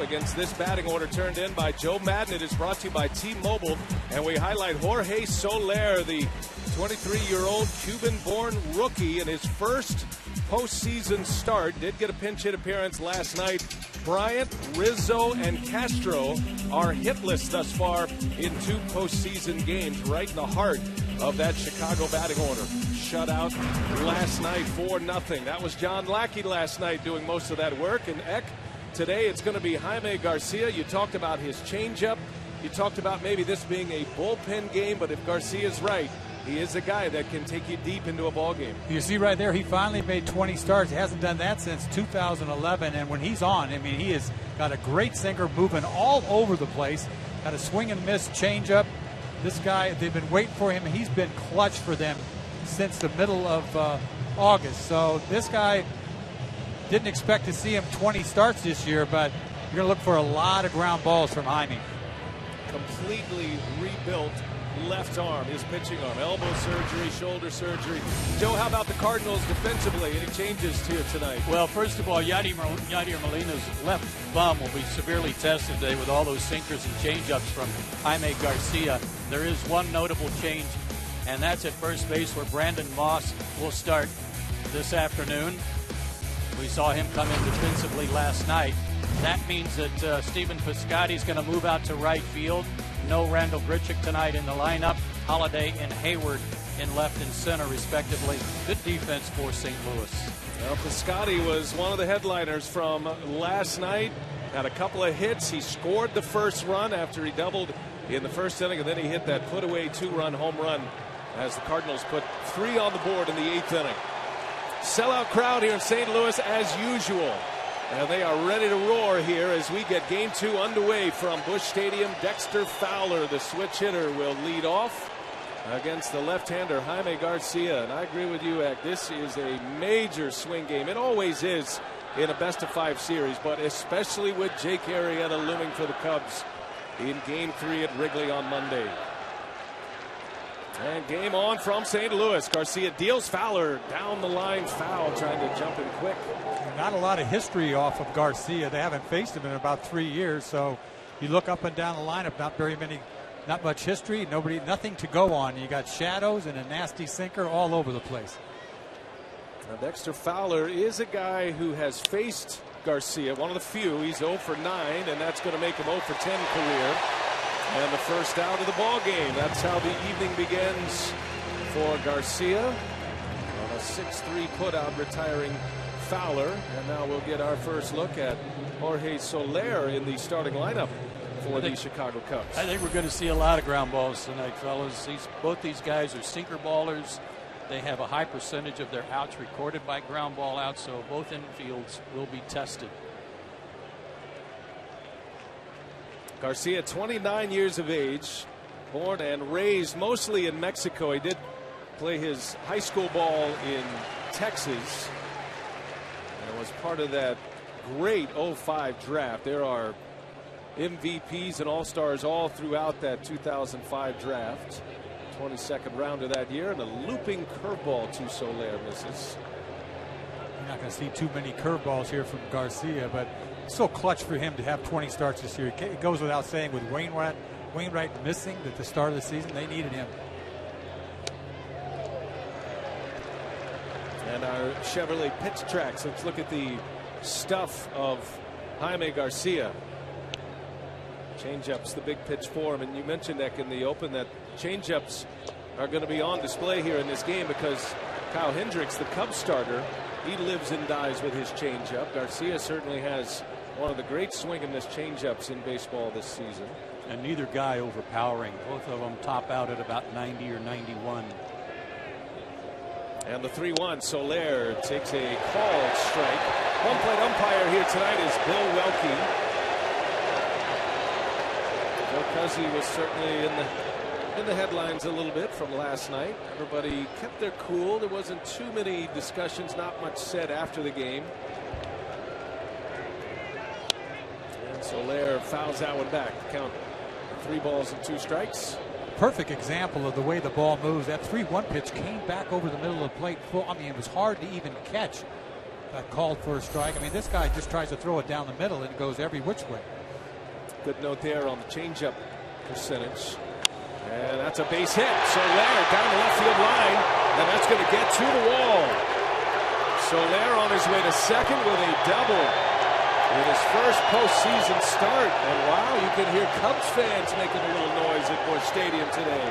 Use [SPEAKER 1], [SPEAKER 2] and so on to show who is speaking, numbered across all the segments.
[SPEAKER 1] against this batting order turned in by Joe Madden. It is brought to you by T-Mobile, and we highlight Jorge Soler, the 23-year-old Cuban-born rookie in his first postseason start. Did get a pinch hit appearance last night. Bryant, Rizzo, and Castro are hitless thus far in 2 postseason games, right in the heart of that Chicago batting order. Shutout last night, 4-0. That was John Lackey last night doing most of that work. And Eck, today it's going to be Jaime Garcia. You talked about his changeup. You talked about maybe this being a bullpen game, but if Garcia's right, he is a guy that can take you deep into a ball game.
[SPEAKER 2] You see right there, he finally made 20 starts. He hasn't done that since 2011, and when he's on, I mean, he has got a great sinker moving all over the place. Got a swing and miss changeup. This guy, they've been waiting for him, and he's been clutch for them since the middle of August. So this guy, didn't expect to see him 20 starts this year, but you're going to look for a lot of ground balls from Jaime.
[SPEAKER 1] Completely rebuilt left arm, his pitching arm, elbow surgery, shoulder surgery. Joe, how about the Cardinals defensively? Any changes here tonight?
[SPEAKER 3] Well, first of all, Yadier Molina's left bum will be severely tested today with all those sinkers and changeups from Jaime Garcia. There is one notable change, and that's at first base where Brandon Moss will start this afternoon. We saw him come in defensively last night. That means that Stephen Piscotty's going to move out to right field. No Randall Grichuk tonight in the lineup. Holiday and Hayward in left and center, respectively. Good defense for St. Louis.
[SPEAKER 1] Well, Piscotty was one of the headliners from last night. Had a couple of hits. He scored the first run after he doubled in the first inning, and then he hit that put-away 2-run home run as the Cardinals put 3 on the board in the 8th inning. Sellout crowd here in St. Louis as usual. And they are ready to roar here as we get Game 2 underway from Busch Stadium. Dexter Fowler, the switch hitter, will lead off against the left-hander Jaime Garcia. And I agree with you, Eck. This is a major swing game. It always is in a best-of-5 series, but especially with Jake Arrieta looming for the Cubs in Game 3 at Wrigley on Monday. And game on from St. Louis. Garcia deals Fowler down the line, foul, trying to jump in quick.
[SPEAKER 2] Not a lot of history off of Garcia. They haven't faced him in about 3 years, so you look up and down the lineup, not much history, nothing to go on. You got shadows and a nasty sinker all over the place.
[SPEAKER 1] Now, Dexter Fowler is a guy who has faced Garcia, one of the few. He's 0 for 9, and that's going to make him 0 for 10 career. And the first out of the ball game. That's how the evening begins for Garcia on a 6-3 putout, retiring Fowler. And now we'll get our first look at Jorge Soler in the starting lineup for the Chicago Cubs.
[SPEAKER 3] I think we're going to see a lot of ground balls tonight, fellas. Both these guys are sinker ballers. They have a high percentage of their outs recorded by ground ball outs, so both infields will be tested.
[SPEAKER 1] Garcia, 29 years of age, born and raised mostly in Mexico. He did play his high school ball in Texas and was part of that great 05 draft. There are MVPs and All-Stars all throughout that 2005 draft. 22nd round of that year, and a looping curveball to Soler misses.
[SPEAKER 2] You're not going to see too many curveballs here from Garcia, but so clutch for him to have 20 starts this year. It goes without saying with Wainwright missing at the start of the season. They needed him.
[SPEAKER 1] And our Chevrolet pitch tracks. Let's look at the stuff of Jaime Garcia. Changeups, the big pitch for him. And you mentioned, Eck, in the open that changeups are going to be on display here in this game because Kyle Hendricks, the Cubs starter, he lives and dies with his changeup. Garcia certainly has one of the great swingin'est changeups in baseball this season.
[SPEAKER 3] And neither guy overpowering. Both of them top out at about 90 or 91.
[SPEAKER 1] And the 3-1, Soler takes a called strike. Home plate umpire here tonight is Bill Welke. Joe Cousy was certainly in the headlines a little bit from last night. Everybody kept their cool. There wasn't too many discussions, not much said after the game. And Soler fouls that one back. Count 3 balls and 2 strikes.
[SPEAKER 2] Perfect example of the way the ball moves. That 3-1 pitch came back over the middle of the plate full. I mean, it was hard to even catch. got called for a strike. I mean, this guy just tries to throw it down the middle and it goes every which way.
[SPEAKER 1] Good note there on the changeup percentage. And that's a base hit. Soler down the left field line, and that's going to get to the wall. Soler on his way to second with a double in his first postseason start. And wow, you can hear Cubs fans making a little noise at Busch Stadium today.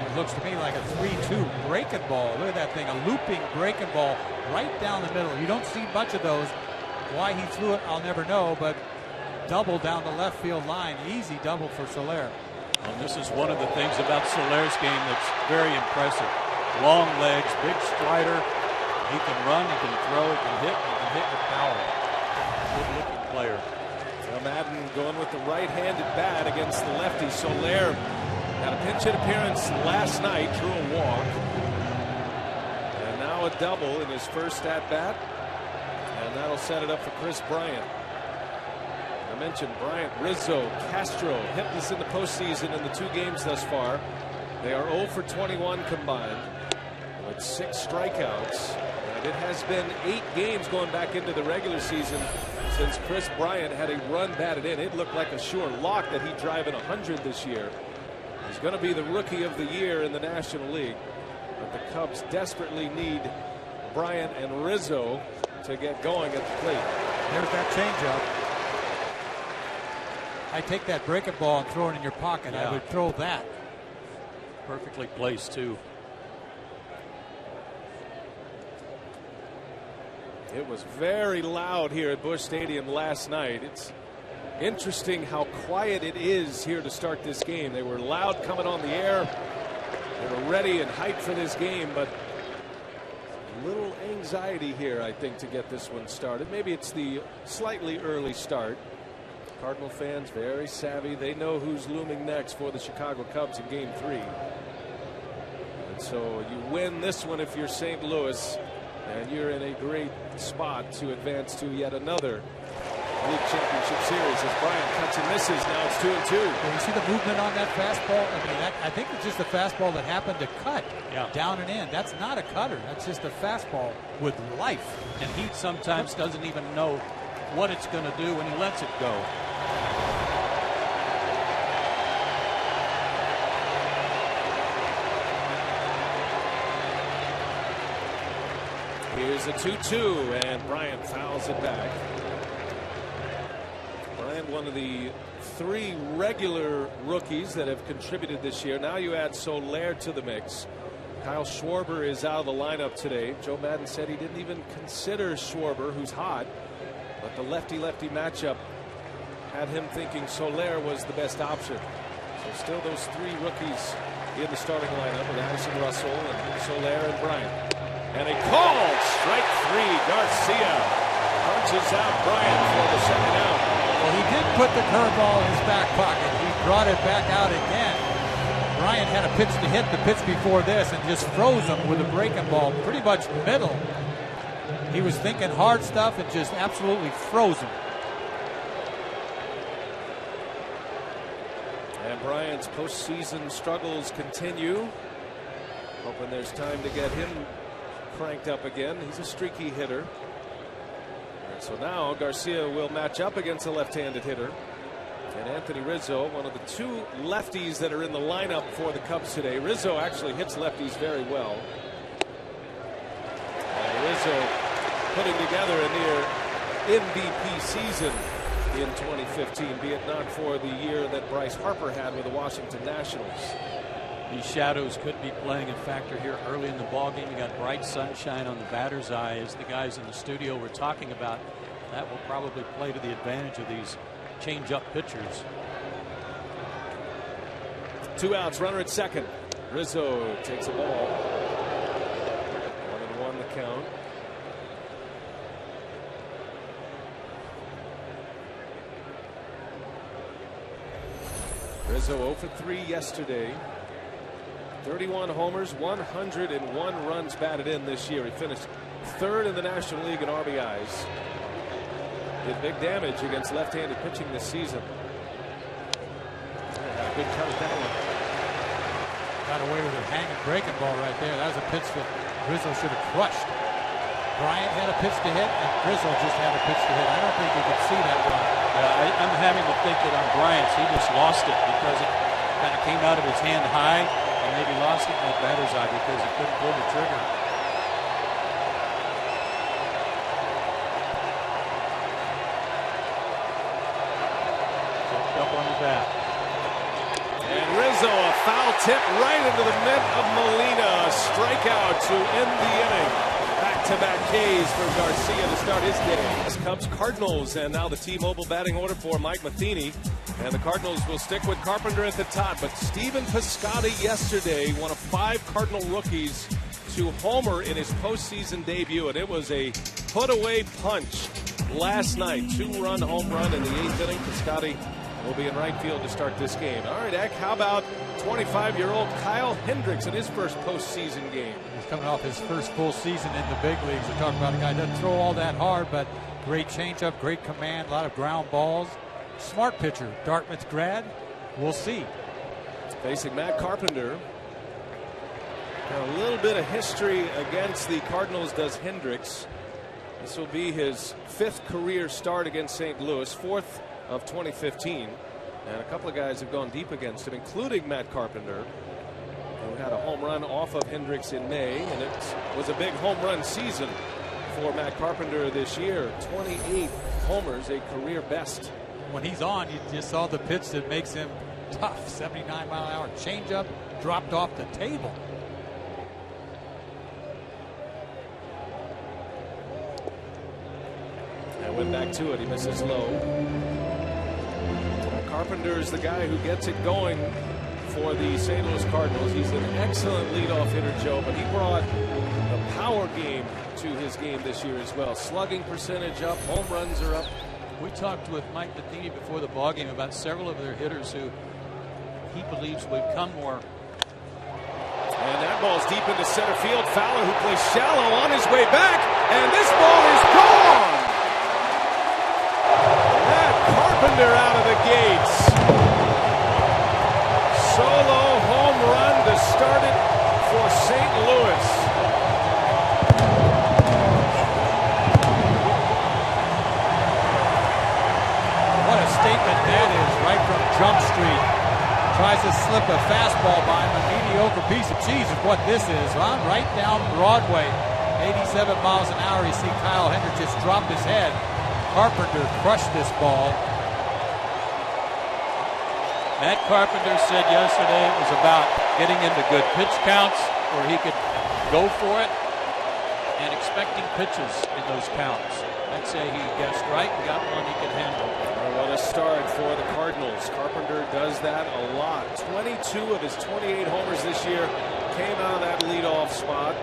[SPEAKER 2] It looks to me like a 3-2 breaking ball. Look at that thing, a looping breaking ball right down the middle. You don't see much of those. Why he threw it, I'll never know, but double down the left field line. Easy double for Soler.
[SPEAKER 3] And this is one of the things about Soler's game that's very impressive. Long legs, big strider. He can run, he can throw, he can hit with power. Good-looking player.
[SPEAKER 1] Well, Madden going with the right-handed bat against the lefty. Soler had a pinch hit appearance last night, drew a walk. And now a double in his first at-bat. And that'll set it up for Chris Bryant. I mentioned Bryant, Rizzo, Castro, hitless in the postseason in the 2 games thus far. They are 0 for 21 combined with 6 strikeouts. And it has been 8 games going back into the regular season since Chris Bryant had a run batted in. It looked like a sure lock that he'd drive in 100 this year. He's going to be the rookie of the year in the National League. But the Cubs desperately need Bryant and Rizzo to get going at the plate.
[SPEAKER 2] There's that changeup. I take that breaking ball and throw it in your pocket.
[SPEAKER 3] Yeah.
[SPEAKER 2] I would throw that.
[SPEAKER 3] Perfectly placed, too.
[SPEAKER 1] It was very loud here at Busch Stadium last night. It's interesting how quiet it is here to start this game. They were loud coming on the air. They were ready and hyped for this game, but a little anxiety here, I think, to get this one started. Maybe it's the slightly early start. Cardinal fans very savvy. They know who's looming next for the Chicago Cubs in Game 3. And so you win this one if you're St. Louis, and you're in a great spot to advance to yet another League Championship Series. As Bryant cuts and misses, now it's 2-2.
[SPEAKER 2] Well, you see the movement on that fastball? I mean, I think it's just a fastball that happened to cut down and in. That's not a cutter. That's just a fastball with life.
[SPEAKER 3] And he sometimes doesn't even know what it's going to do when he lets it go.
[SPEAKER 1] Here's a 2-2, and Bryant fouls it back. Bryant, one of the 3 regular rookies that have contributed this year. Now you add Soler to the mix. Kyle Schwarber is out of the lineup today. Joe Madden said he didn't even consider Schwarber, who's hot, but the lefty-lefty matchup had him thinking Soler was the best option. So still those 3 rookies in the starting lineup with Addison Russell and Soler and Bryant. And a call, strike 3. Garcia punches out Bryant for the second out.
[SPEAKER 2] Well, he did put the curveball in his back pocket. He brought it back out again. Bryant had a pitch to hit the pitch before this and just froze him with a breaking ball, pretty much middle. He was thinking hard stuff and just absolutely froze him.
[SPEAKER 1] And Bryant's postseason struggles continue. Hoping there's time to get him cranked up again. He's a streaky hitter. And so now Garcia will match up against a left-handed hitter. And Anthony Rizzo, one of the 2 lefties that are in the lineup for the Cubs today. Rizzo actually hits lefties very well. And Rizzo putting together a near MVP season in 2015, be it not for the year that Bryce Harper had with the Washington Nationals.
[SPEAKER 3] These shadows could be playing a factor here early in the ballgame. You got bright sunshine on the batter's eye, as the guys in the studio were talking about. That will probably play to the advantage of these change-up pitchers.
[SPEAKER 1] 2 outs, runner at second. Rizzo takes a ball. 1-1 the count. Rizzo 0 for 3 yesterday. 31 homers, 101 runs batted in this year. He finished 3rd in the National League in RBIs. Did big damage against left-handed pitching this season. Had a good cut at that one.
[SPEAKER 2] Got away with a hanging breaking ball right there. That was a pitch that Rizzo should have crushed. Bryant had a pitch to hit, and Rizzo just had a pitch to hit. I don't think you could see that one.
[SPEAKER 3] I'm having to think that on Bryant's, he just lost it because it kind of came out of his hand high, and maybe lost it in that batter's eye because he couldn't pull the trigger. Checked up on the bat.
[SPEAKER 1] And Rizzo, a foul tip right into the mitt of Molina. A strikeout to end the inning. Back-to-back Ks for Garcia to start his day. Cubs Cardinals, and now the T-Mobile batting order for Mike Matheny. And the Cardinals will stick with Carpenter at the top. But Stephen Piscotty yesterday, one of 5 Cardinal rookies to homer in his postseason debut. And it was a put-away punch last night. 2-run home run in the 8th inning. Piscotty will be in right field to start this game. All right, Eck, how about 25-year-old Kyle Hendricks in his first postseason game?
[SPEAKER 2] He's coming off his first full season in the big leagues. We're talking about a guy who doesn't throw all that hard, but great changeup, great command, a lot of ground balls. Smart pitcher, Dartmouth grad. We'll see.
[SPEAKER 1] Facing Matt Carpenter. Got a little bit of history against the Cardinals, does Hendricks. This will be his 5th career start against St. Louis, 4th of 2015, and a couple of guys have gone deep against him, including Matt Carpenter, who had a home run off of Hendricks in May, and it was a big home run season for Matt Carpenter this year. 28 homers, a career best.
[SPEAKER 2] When he's on, you just saw the pitch that makes him tough. 79-mile-an-hour changeup dropped off the table.
[SPEAKER 1] And went back to it. He misses low. Carpenter is the guy who gets it going for the St. Louis Cardinals. He's an excellent leadoff hitter, Joe, but he brought the power game to his game this year as well. Slugging percentage up, home runs are up.
[SPEAKER 3] We talked with Mike Matheny before the ballgame about several of their hitters who he believes would come more.
[SPEAKER 1] And that ball's deep into center field. Fowler, who plays shallow, on his way back, and this ball is gone. Carpenter out of the gates. Solo home run to start it for St. Louis.
[SPEAKER 2] What a statement that is, right from Jump Street. Tries to slip a fastball by him. A mediocre piece of cheese is what this is. Huh? Right down Broadway. 87 miles an hour. You see Kyle Hendricks just drop his head. Carpenter crushed this ball.
[SPEAKER 3] Matt Carpenter said yesterday it was about getting into good pitch counts where he could go for it and expecting pitches in those counts. I'd say he guessed right and got one he could handle.
[SPEAKER 1] What a start for the Cardinals. Carpenter does that a lot. 22 of his 28 homers this year came out of that leadoff spot.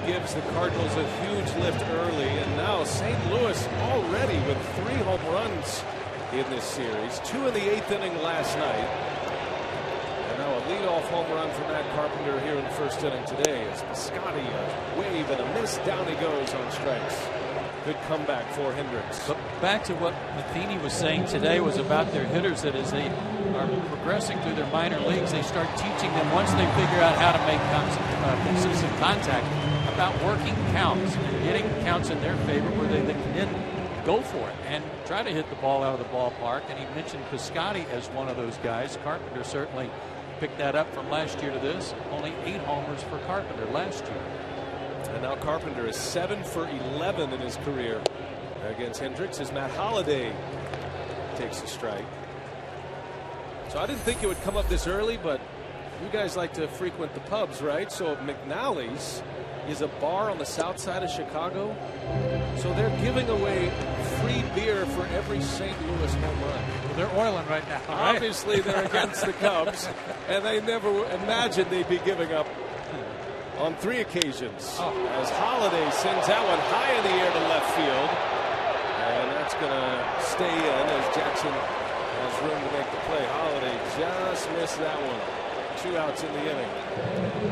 [SPEAKER 1] Gives the Cardinals a huge lift early, and now St. Louis already with 3 home runs in this series, 2 in the 8th inning last night, and now a leadoff home run for Matt Carpenter here in the first inning today as Piscotty, a wave and a miss, down he goes on strikes. Good comeback for Hendricks.
[SPEAKER 3] But back to what Matheny was saying today was about their hitters, that as they are progressing through their minor leagues, they start teaching them, once they figure out how to make consistent contact, about working counts and getting counts in their favor where they can then go for it and try to hit the ball out of the ballpark. And he mentioned Piscotty as one of those guys. Carpenter certainly picked that up from last year to this. Only 8 homers for Carpenter last year.
[SPEAKER 1] And now Carpenter is 7 for 11 in his career against Hendricks as Matt Holliday takes a strike. So I didn't think it would come up this early, but you guys like to frequent the pubs, right? So McNally's is a bar on the south side of Chicago. So they're giving away free beer for every St. Louis home run.
[SPEAKER 2] Well, they're oiling right now. Right?
[SPEAKER 1] Obviously, they're against the Cubs, and they never imagined they'd be giving up on 3 occasions. As Holliday sends that one high in the air to left field. And that's going to stay in as Jackson has room to make the play. Holliday just missed that one. 2 outs in the inning.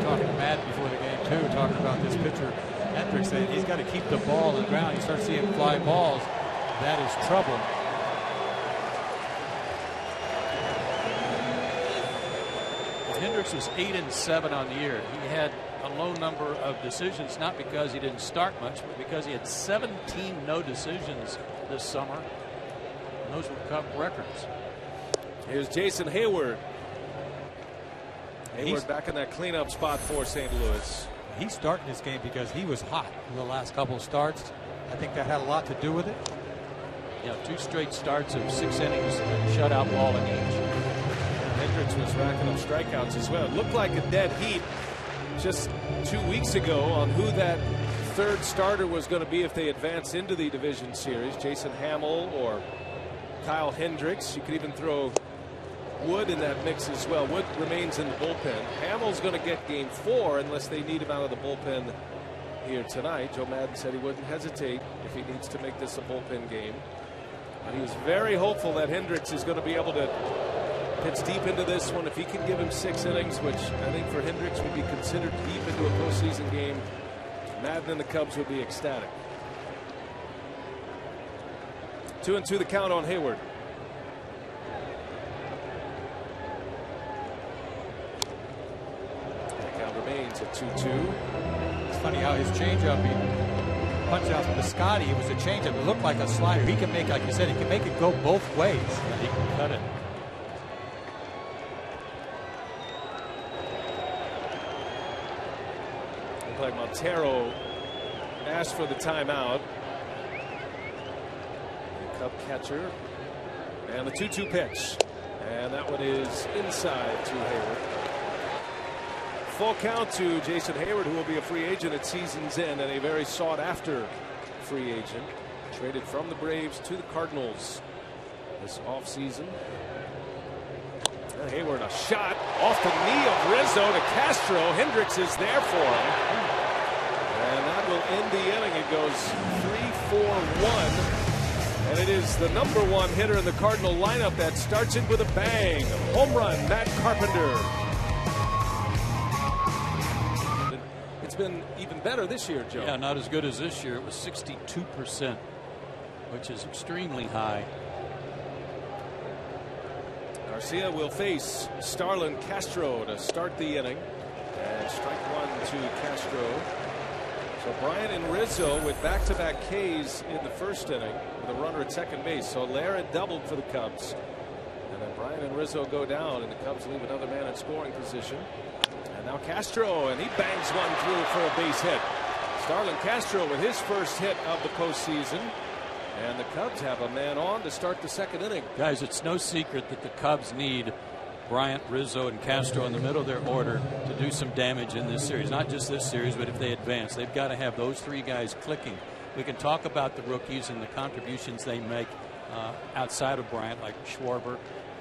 [SPEAKER 2] Talking to Matt before the game, too, talking about this pitcher, Hendricks, saying he's got to keep the ball on the ground. You start seeing fly balls, that is trouble.
[SPEAKER 3] Hendricks was 8-7 on the year. He had a low number of decisions, not because he didn't start much, but because he had 17 no decisions this summer. And those were Cub records.
[SPEAKER 1] Here's Jason Hayward. Hayward back in that cleanup spot for St. Louis.
[SPEAKER 2] He's starting this game because he was hot in the last couple of starts. I think that had a lot to do with it.
[SPEAKER 3] Yeah, 2 straight starts of 6 innings and shutout ball in each.
[SPEAKER 1] Hendricks was racking up strikeouts as well. It looked like a dead heat just 2 weeks ago on who that third starter was going to be if they advance into the division series. Jason Hamill or Kyle Hendricks. You could even throw Wood in that mix as well. Wood remains in the bullpen. Hamill's going to get game 4 unless they need him out of the bullpen here tonight. Joe Maddon said he wouldn't hesitate if he needs to make this a bullpen game. But he was very hopeful that Hendricks is going to be able to pitch deep into this one. If he can give him 6 innings, which I think for Hendricks would be considered deep into a postseason game, Maddon and the Cubs would be ecstatic. 2-2 the count on Hayward. The count remains at 2-2.
[SPEAKER 2] It's funny how his changeup, he punched out Piscotty. It was a changeup. It looked like a slider. He can make, like you said, he can make it go both ways.
[SPEAKER 3] And he can cut it.
[SPEAKER 1] Looked like Montero asked for the timeout. The Cub catcher. And the 2-2 pitch. And that one is inside to Hayward. Full count to Jason Hayward, who will be a free agent at season's end and a very sought after free agent. Traded from the Braves to the Cardinals this offseason. And Hayward, a shot off the knee of Rizzo to Castro. Hendricks is there for him. And that will end the inning. It goes 3-4-1. And it is the #1 hitter in the Cardinal lineup that starts it with a bang. Home run, Matt Carpenter. It's been even better this year, Joe.
[SPEAKER 3] Yeah, not as good as this year. It was 62%, which is extremely high.
[SPEAKER 1] Garcia will face Starlin Castro to start the inning. And strike 1 to Castro. So Bryant and Rizzo with back-to-back Ks in the first inning with a runner at second base. So Lara doubled for the Cubs. And then Bryant and Rizzo go down, and the Cubs leave another man in scoring position. And now Castro, and he bangs one through for a base hit. Starlin Castro with his first hit of the postseason. And the Cubs have a man on to start the second inning.
[SPEAKER 3] Guys, it's no secret that the Cubs need Bryant, Rizzo, and Castro in the middle of their order to do some damage in this series. Not just this series, but if they advance, they've got to have those 3 guys clicking. We can talk about the rookies and the contributions they make outside of Bryant, like Schwarber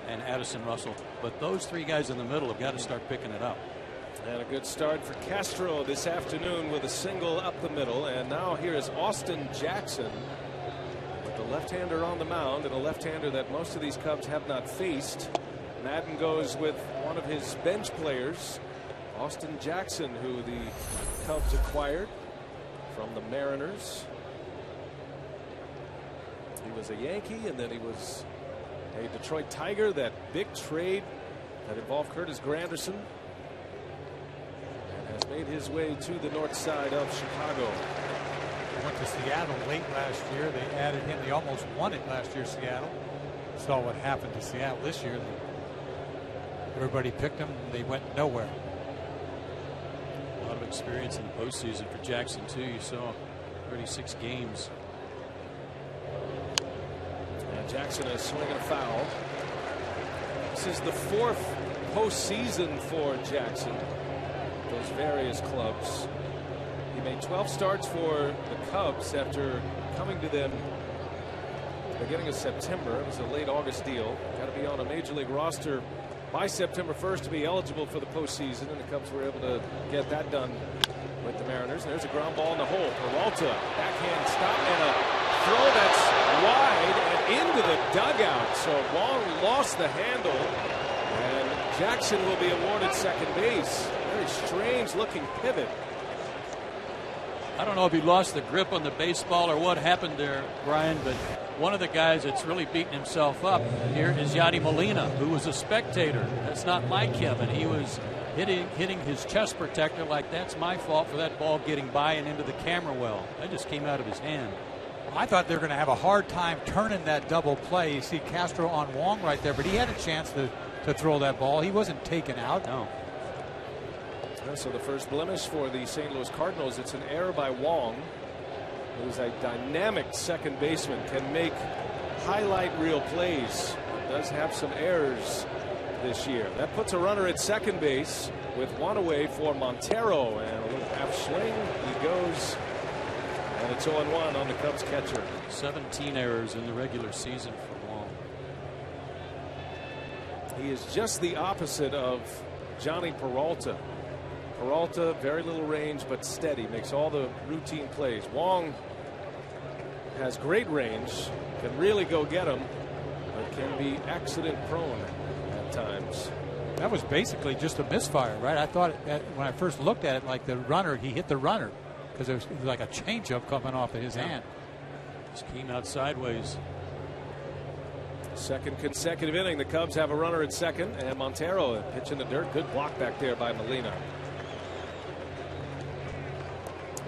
[SPEAKER 3] and Addison Russell. But those 3 guys in the middle have got to start picking it up.
[SPEAKER 1] And a good start for Castro this afternoon with a single up the middle. And now here is Austin Jackson with the left-hander on the mound, and a left-hander that most of these Cubs have not faced. Maddon goes with one of his bench players, Austin Jackson, who the Cubs acquired from the Mariners. He was a Yankee, and then he was a Detroit Tiger. That big trade that involved Curtis Granderson, and has made his way to the north side of Chicago.
[SPEAKER 2] He went to Seattle late last year. They added him. They almost won it last year, Seattle. Saw what happened to Seattle this year. Everybody picked them. They went nowhere.
[SPEAKER 3] A lot of experience in the postseason for Jackson, too. You saw 36 games.
[SPEAKER 1] And Jackson is swinging a foul. This is the 4th postseason for Jackson. Those various clubs. He made 12 starts for the Cubs after coming to them at the beginning of September. It was a late August deal. Got to be on a major league roster by September 1st to be eligible for the postseason, and the Cubs were able to get that done with the Mariners. And there's a ground ball in the hole. Peralta, backhand stop, and a throw that's wide and into the dugout. So Wong lost the handle, and Jackson will be awarded second base. Very strange looking pivot.
[SPEAKER 3] I don't know if he lost the grip on the baseball or what happened there, Brian, but one of the guys that's really beaten himself up here is Yadi Molina, who was a spectator. That's not like him, and he was hitting his chest protector like that's my fault for that ball getting by and into the camera well. That just came out of his hand.
[SPEAKER 2] I thought they were going to have a hard time turning that double play. You see Castro on Wong right there, but he had a chance to throw that ball. He wasn't taken out.
[SPEAKER 3] No.
[SPEAKER 1] So the first blemish for the St. Louis Cardinals, it's an error by Wong, who's a dynamic second baseman, can make highlight reel plays, does have some errors this year. That puts a runner at second base with one away for Montero, and a little half swing, he goes, and it's 0-1 on the Cubs catcher.
[SPEAKER 3] 17 errors in the regular season for Wong.
[SPEAKER 1] He is just the opposite of Johnny Peralta. Peralta, very little range, but steady, makes all the routine plays. Wong has great range, can really go get him, but can be accident prone at times.
[SPEAKER 2] That was basically just a misfire, right? I thought when I first looked at it, like the runner, he hit the runner because it was like a changeup coming off of his hand.
[SPEAKER 3] Just came out sideways.
[SPEAKER 1] Second consecutive inning, the Cubs have a runner at second, and Montero a pitch in the dirt. Good block back there by Molina.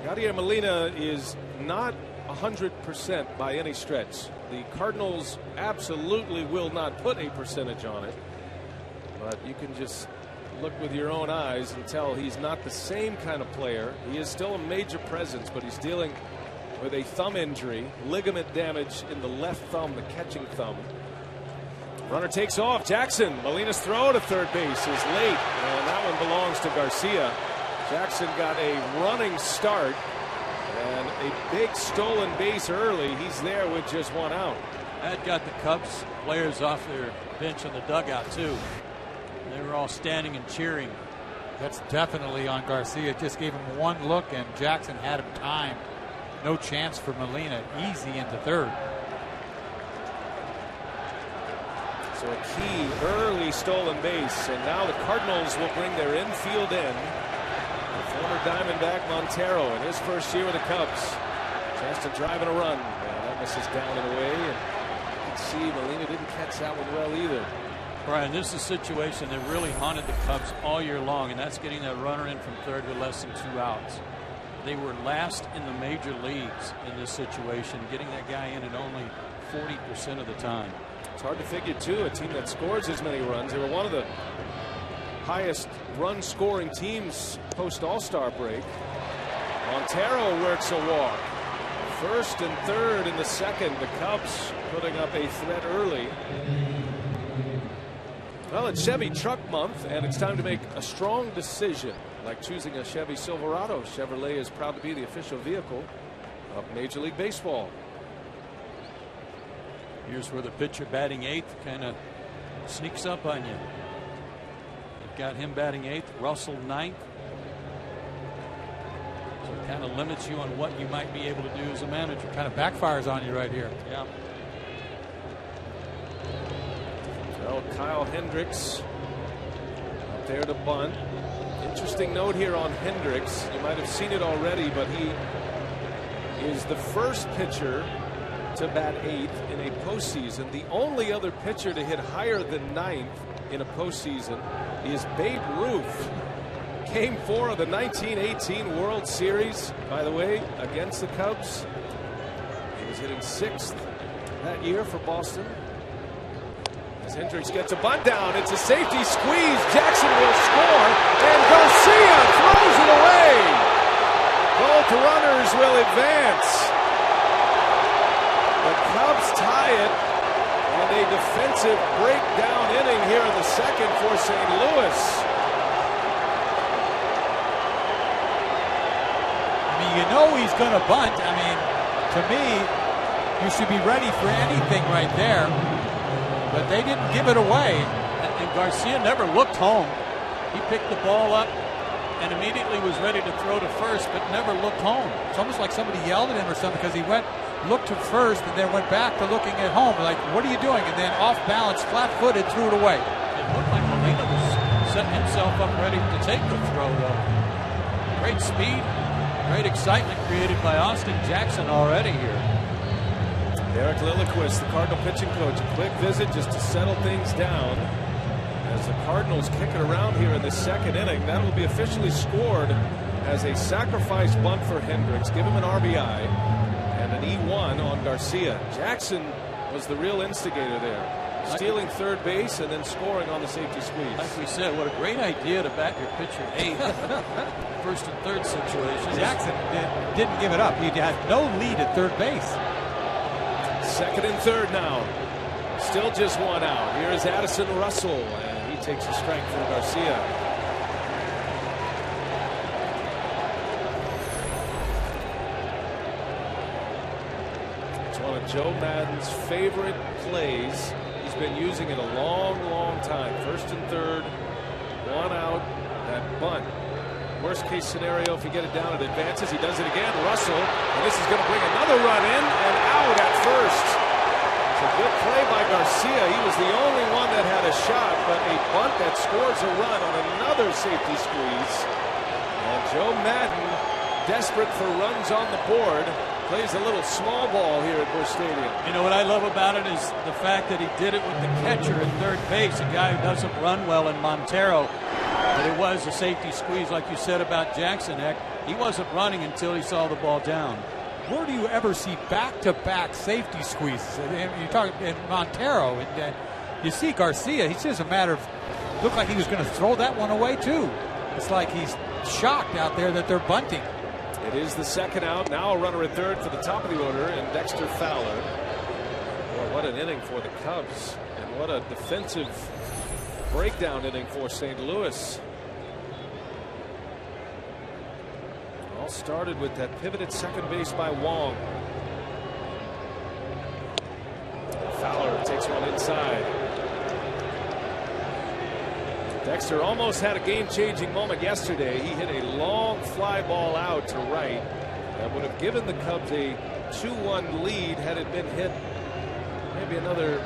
[SPEAKER 1] Yadier Molina is not 100% by any stretch. The Cardinals absolutely will not put a percentage on it, but you can just look with your own eyes and tell he's not the same kind of player. He is still a major presence, but he's dealing with a thumb injury, ligament damage in the left thumb, the catching thumb. Runner takes off. Jackson, Molina's throw to third base is late, and that one belongs to Garcia. Jackson got a running start and a big stolen base early. He's there with just one out.
[SPEAKER 3] That got the Cubs players off their bench in the dugout too. They were all standing and cheering.
[SPEAKER 2] That's definitely on Garcia. Just gave him one look and Jackson had him timed. No chance for Molina. Easy into third.
[SPEAKER 1] So a key early stolen base, and now the Cardinals will bring their infield in. Former Diamondback Montero in his first year with the Cubs. Chance to drive in a run. And that misses down and away. And you can see Molina didn't catch that one well either.
[SPEAKER 3] Brian, this is a situation that really haunted the Cubs all year long, and that's getting that runner in from third with less than 2 outs. They were last in the major leagues in this situation, getting that guy in at only 40% of the time.
[SPEAKER 1] It's hard to figure, too, a team that scores as many runs. They were one of the highest run-scoring teams post-All-Star break. Montero works a walk. First and third in the second. The Cubs putting up a threat early. Well, it's Chevy Truck Month, and it's time to make a strong decision, like choosing a Chevy Silverado. Chevrolet is proud to be the official vehicle of Major League Baseball.
[SPEAKER 3] Here's where the pitcher batting eighth kind of sneaks up on you. Got him batting eighth, Russell ninth. So it kind of limits you on what you might be able to do as a manager.
[SPEAKER 2] Kind of backfires on you right here.
[SPEAKER 3] Yeah.
[SPEAKER 1] Well, Kyle Hendricks up there to bunt. Interesting note here on Hendricks. You might have seen it already, but he is the first pitcher to bat eighth in a postseason. The only other pitcher to hit higher than ninth in a postseason is Babe Ruth. Game 4 of the 1918 World Series, by the way, against the Cubs. He was hitting sixth that year for Boston. As Hendricks gets a bunt down, it's a safety squeeze. Jackson will score, and Garcia throws it away. Both runners will advance. The Cubs tie it, and a defensive breakdown inning here in the second for St. Louis.
[SPEAKER 2] I mean, you know he's going to bunt. I mean, to me, you should be ready for anything right there. But they didn't give it away.
[SPEAKER 3] And Garcia never looked home. He picked the ball up and immediately was ready to throw to first, but never looked home.
[SPEAKER 2] It's almost like somebody yelled at him or something, because he looked to first and then went back to looking at home. Like, what are you doing? And then off balance, flat-footed, threw it away.
[SPEAKER 3] It looked like Molina was setting himself up ready to take the throw, though. Great speed, Great excitement created by Austin Jackson already here.
[SPEAKER 1] Eric Lilliquist, the Cardinal pitching coach, a quick visit just to settle things down as the Cardinals kick it around here in the second inning. That will be officially scored as a sacrifice bunt for Hendricks. Give him an RBI and an E1 on Garcia. Jackson was the real instigator there. Stealing third base and then scoring on the safety squeeze.
[SPEAKER 3] Like we said, what a great idea to bat your pitcher eighth. First and third situation.
[SPEAKER 2] Jackson didn't give it up. He had no lead at third base.
[SPEAKER 1] Second and third now. Still just one out. Here is Addison Russell, and he takes a strike from Garcia. It's one of Joe Madden's favorite plays. He's been using it a long time. First and third, one out, that bunt. Worst case scenario, if you get it down, it advances. He does it again. Russell, and this is going to bring another run in and out at first. It's a good play by Garcia. He was the only one that had a shot, but a bunt that scores a run on another safety squeeze. And Joe Madden, desperate for runs on the board, plays a little small ball here at Busch Stadium.
[SPEAKER 3] You know what I love about it is the fact that he did it with the catcher at third base, a guy who doesn't run well in Montero. But it was a safety squeeze, like you said about Jackson. Heck, he wasn't running until he saw the ball down.
[SPEAKER 2] Where do you ever see back-to-back safety squeezes? You talk in Montero, and you see Garcia. It's just a matter of looked like he was going to throw that one away too. It's like he's shocked out there that they're bunting.
[SPEAKER 1] It is the second out. Now a runner at third for the top of the order, and Dexter Fowler. Boy, what an inning for the Cubs, and what a defensive breakdown inning for St. Louis. All started with that pivot at second base by Wong. Fowler takes one inside. Dexter almost had a game-changing moment yesterday. He hit a long fly ball out to right that would have given the Cubs a 2-1 lead had it been hit maybe another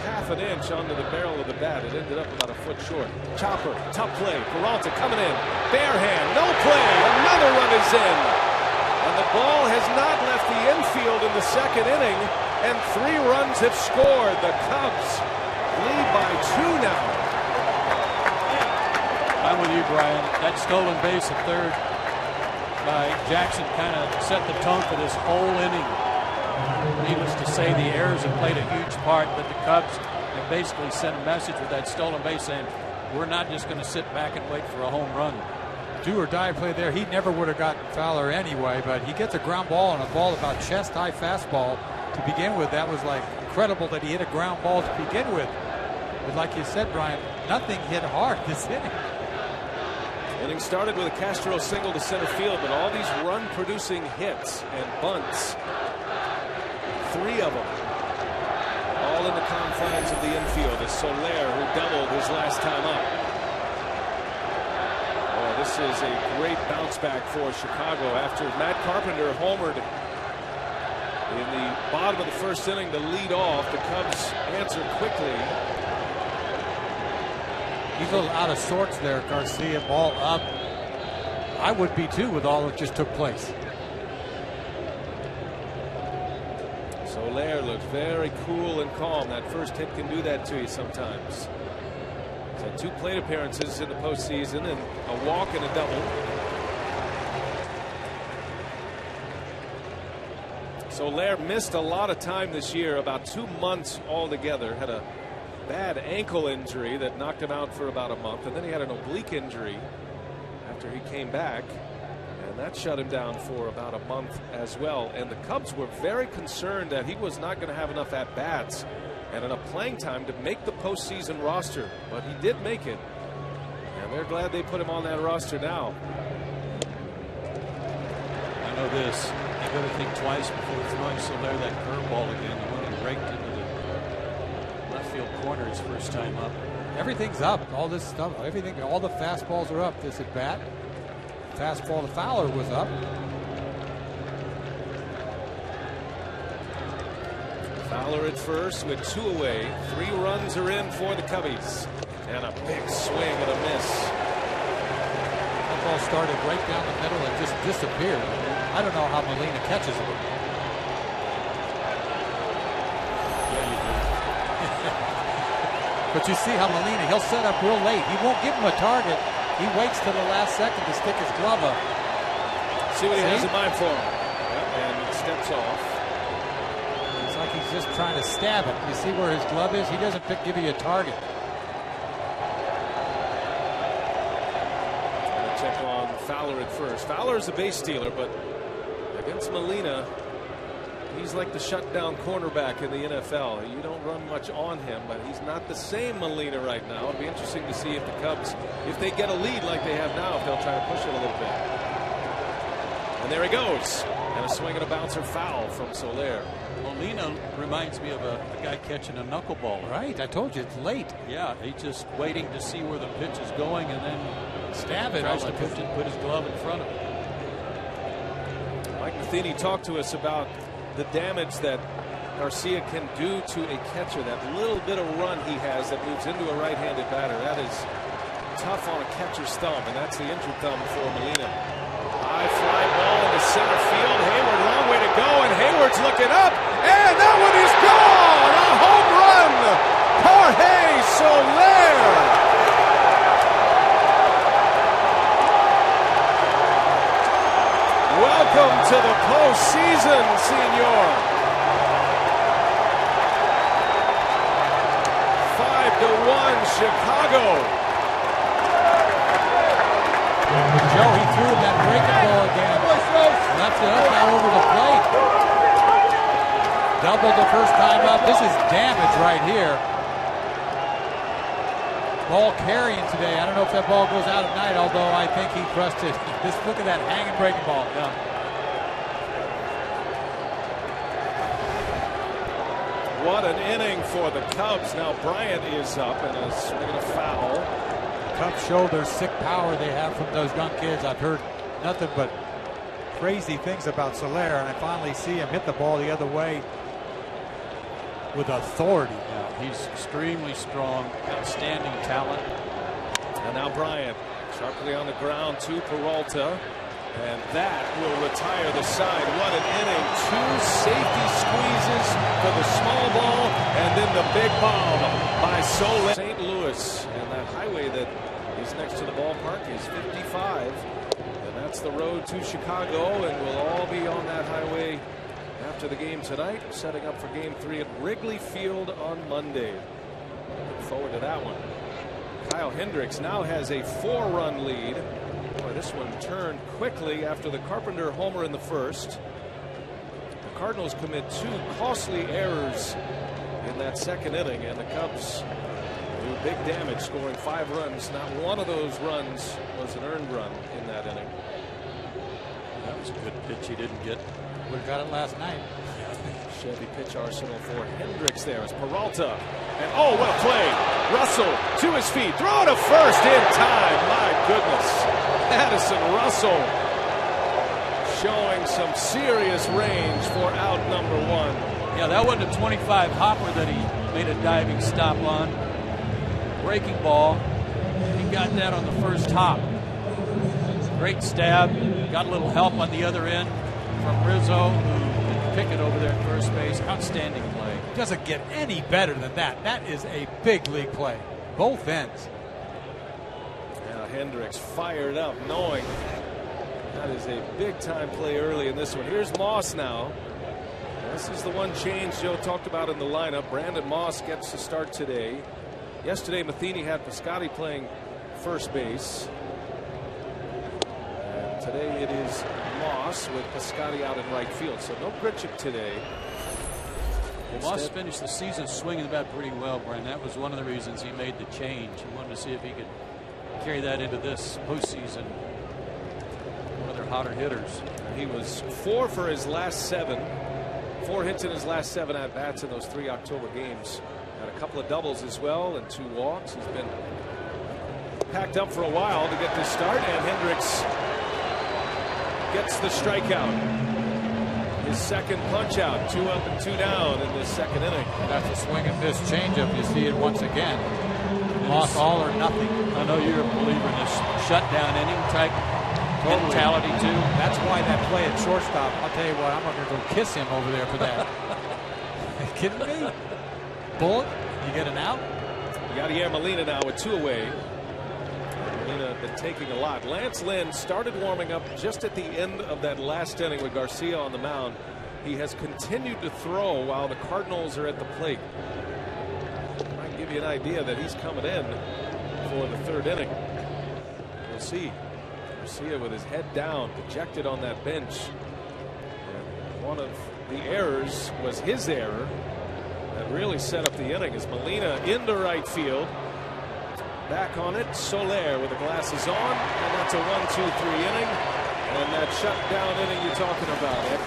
[SPEAKER 1] half an inch onto the barrel of the bat. It ended up about a foot short. Chopper, tough play. Peralta coming in. Bare hand, no play. Another run is in. And the ball has not left the infield in the second inning, and 3 runs have scored. The Cubs lead by 2 now.
[SPEAKER 3] I'm with you, Brian. That stolen base at third by Jackson kind of set the tone for this whole inning. Needless to say, the errors have played a huge part, but the Cubs have basically sent a message with that stolen base saying, we're not just going to sit back and wait for a home run.
[SPEAKER 2] Do or die play there. He never would have gotten Fowler anyway, but he gets a ground ball and a ball about chest-high fastball to begin with. That was like incredible that he hit a ground ball to begin with. But like you said, Brian, nothing hit hard this inning.
[SPEAKER 1] Inning started with a Castro single to center field, but all these run-producing hits and bunts, 3 of them, all in the confines of the infield. As Soler, who doubled his last time up. Oh, this is a great bounce back for Chicago after Matt Carpenter homered in the bottom of the first inning to lead off. The Cubs answer quickly.
[SPEAKER 2] He's a little out of sorts there, Garcia. Ball up. I would be too with all that just took place.
[SPEAKER 1] Soler looks very cool and calm. That first hit can do that to you sometimes. He's had 2 plate appearances in the postseason and a walk and a double. Soler missed a lot of time this year, about 2 months altogether. Had a bad ankle injury that knocked him out for about a month, and then he had an oblique injury after he came back, and that shut him down for about a month as well. And the Cubs were very concerned that he was not going to have enough at-bats and enough playing time to make the postseason roster, but he did make it, and they're glad they put him on that roster now.
[SPEAKER 3] I know this. You got to think twice before throwing Soler that curveball again. He went and raked into the left field corner his first time up.
[SPEAKER 2] Everything's up. All this stuff, everything, all the fastballs are up. This at bat. Fastball to Fowler was up.
[SPEAKER 1] Fowler at first with 2 away. 3 runs are in for the Cubbies. And a big swing and a miss.
[SPEAKER 2] That ball started right down the middle and just disappeared. I don't know how Molina catches it.
[SPEAKER 3] Yeah, you do.
[SPEAKER 2] But you see how Molina, he'll set up real late. He won't give him a target. He waits till the last second to stick his glove up.
[SPEAKER 1] See what he has in mind for him. Yep, and it steps off.
[SPEAKER 2] It's like he's just trying to stab it. You see where his glove is? He doesn't give you a target.
[SPEAKER 1] Check on Fowler at first. Fowler's a base stealer, but against Molina, he's like the shutdown cornerback in the NFL. You don't run much on him, but he's not the same Molina right now. It'll be interesting to see if the Cubs, if they get a lead like they have now, if they'll try to push it a little bit. And there he goes. And a swing and a bouncer foul from Soler.
[SPEAKER 3] Molina reminds me of a guy catching a knuckleball.
[SPEAKER 2] Right, I told you it's late.
[SPEAKER 3] Yeah, he's just waiting to see where the pitch is going and then
[SPEAKER 2] stab it.
[SPEAKER 3] Tries to put his glove in front of him.
[SPEAKER 1] Mike Matheny talked to us about the damage that Garcia can do to a catcher. That little bit of run he has that moves into a right-handed batter. That is tough on a catcher's thumb, and that's the injured thumb for Molina. High fly ball into center field. Hayward, long way to go, and Hayward's looking up, and that one is gone! A home run! Jorge Soler! Welcome to the postseason, senor. 5-1 Chicago.
[SPEAKER 2] Joe, he threw that breaking ball again. Left it up out over the plate. Doubled the first time up. This is damage right here. Ball carrying today. I don't know if that ball goes out at night, although I think he crushed it. Just look at that hanging breaking ball. Yeah.
[SPEAKER 1] What an inning for the Cubs. Now Bryant is up and is swinging a foul.
[SPEAKER 2] Cubs show their sick power they have from those young kids. I've heard nothing but crazy things about Soler, and I finally see him hit the ball the other way with authority.
[SPEAKER 3] Yeah, he's extremely strong, outstanding talent.
[SPEAKER 1] And now Bryant sharply on the ground to Peralta. And that will retire the side. What an inning. Two safety squeezes for the small ball, and then the big bomb by Soler. St. Louis, and that highway that is next to the ballpark is 55. And that's the road to Chicago, and we'll all be on that highway after the game tonight, setting up for Game 3 at Wrigley Field on Monday. Look forward to that one. Kyle Hendricks now has a 4-run lead. Boy, this one turned quickly after the Carpenter homer in the first. The Cardinals commit 2 costly errors in that second inning, and the Cubs do big damage, scoring 5 runs. Not one of those runs was an earned run in that inning.
[SPEAKER 3] That was a good pitch he didn't get.
[SPEAKER 2] Would have got it last night.
[SPEAKER 1] Chevy pitch arsenal for Hendricks there as Peralta. And oh, what a play. Russell to his feet. Throw to first in time. My goodness. Addison Russell showing some serious range for out number 1.
[SPEAKER 3] Yeah, that wasn't a 25 hopper that he made a diving stop on. Breaking ball. He got that on the first hop. Great stab. Got a little help on the other end from Rizzo, who didn't pick it over there at first base. Outstanding play.
[SPEAKER 2] Doesn't get any better than that. That is a big league play. Both ends.
[SPEAKER 1] Now Hendricks fired up, knowing that is a big-time play early in this one. Here's Moss now. This is the one change Joe talked about in the lineup. Brandon Moss gets the start today. Yesterday, Matheny had Piscotty playing first base. And today it is Moss with Piscotty out in right field. So no Grichuk today.
[SPEAKER 3] Well, Moss finished the season swinging the bat pretty well, Brian. That was one of the reasons he made the change. He wanted to see if he could carry that into this postseason. One of their hotter hitters.
[SPEAKER 1] He was 4 for his last 7. 4 hits in his last 7 at-bats in those 3 October games. Had a couple of doubles as well and 2 walks. He's been packed up for a while to get this start, and Hendricks gets the strikeout. His second punch out, 2 up and 2 down in this second inning.
[SPEAKER 2] That's a swing and miss changeup. You see it once again. Moss all or nothing.
[SPEAKER 3] I know you're a believer in this shutdown inning type mentality too.
[SPEAKER 2] That's why that play at shortstop. I'll tell you what, I'm going to go kiss him over there for that. Are you kidding me? Bullet, you get an out.
[SPEAKER 1] Yadier Molina now with 2 away. Molina been taking a lot. Lance Lynn started warming up just at the end of that last inning with Garcia on the mound. He has continued to throw while the Cardinals are at the plate. Might give you an idea that he's coming in for the 3rd inning. We'll see. Garcia with his head down, dejected on that bench. And one of the errors was his error that really set up the inning as Molina into right field. Back on it, Soler with the glasses on, and that's a 1-2-3 inning. And that shutdown inning you're talking about, Ed.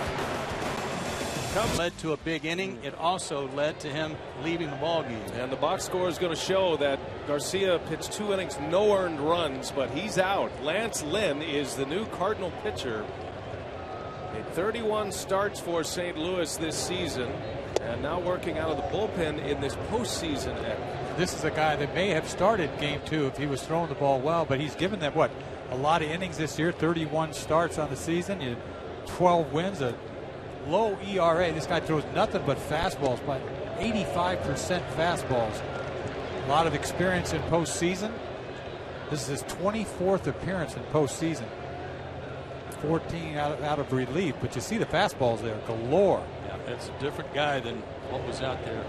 [SPEAKER 3] Led to a big inning. It also led to him leaving the ball game.
[SPEAKER 1] And the box score is going to show that Garcia pitched 2 innings, no earned runs, but he's out. Lance Lynn is the new Cardinal pitcher. Made 31 starts for St. Louis this season, and now working out of the bullpen in this postseason.
[SPEAKER 2] This is a guy that may have started game 2 if he was throwing the ball well, but he's given them what, a lot of innings this year. 31 starts on the season, 12 wins, a low ERA. This guy throws nothing but fastballs, but 85% fastballs. A lot of experience in postseason. This is his 24th appearance in postseason. 14 out of relief, but you see the fastballs there galore.
[SPEAKER 3] Yeah, that's a different guy than what was out there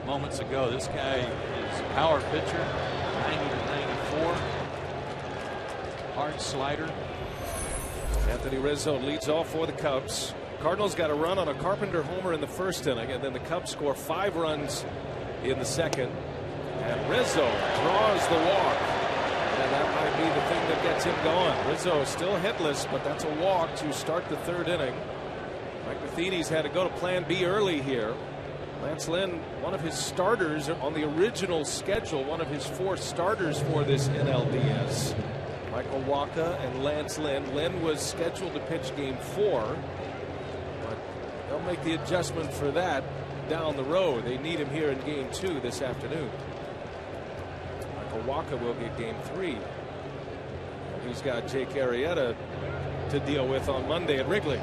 [SPEAKER 3] moments ago. This guy is a power pitcher, 90 to 94. Hard slider.
[SPEAKER 1] Anthony Rizzo leads off for the Cubs. Cardinals got a run on a Carpenter homer in the 1st inning, and then the Cubs score 5 runs in the 2nd. And Rizzo draws the walk, and that might be the thing that gets him going. Rizzo still hitless, but that's a walk to start the 3rd inning. Mike Matheny's had to go to plan B early here. Lance Lynn, one of his starters on the original schedule, one of his 4 starters for this NLDS. Michael Wacha and Lance Lynn. Lynn was scheduled to pitch game 4. They'll make the adjustment for that down the road. They need him here in game 2 this afternoon. Michael Wacha will get game 3. He's got Jake Arrieta to deal with on Monday at Wrigley.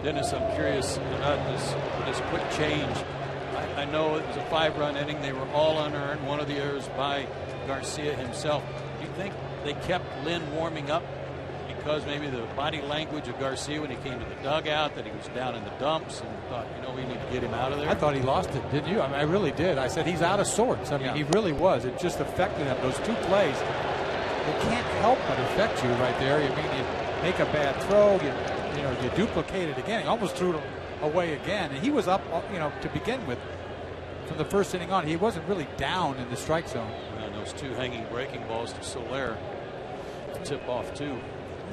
[SPEAKER 3] Dennis, I'm curious about this quick change. I know it was a 5-run inning. They were all unearned. One of the errors by Garcia himself. Do you think they kept Lynn warming up because maybe the body language of Garcia when he came to the dugout, that he was down in the dumps and thought, we need to get him out of there?
[SPEAKER 2] I thought he lost it, didn't you? I mean, I really did. I said he's out of sorts. I mean, he really was. It just affected him. Those 2 plays, it can't help but affect you right there. I mean, you make a bad throw, you duplicate it again. He almost threw it away again, and he was up, to begin with. From the 1st inning on, he wasn't really down in the strike zone.
[SPEAKER 3] And those 2 hanging breaking balls to Soler to tip off 2.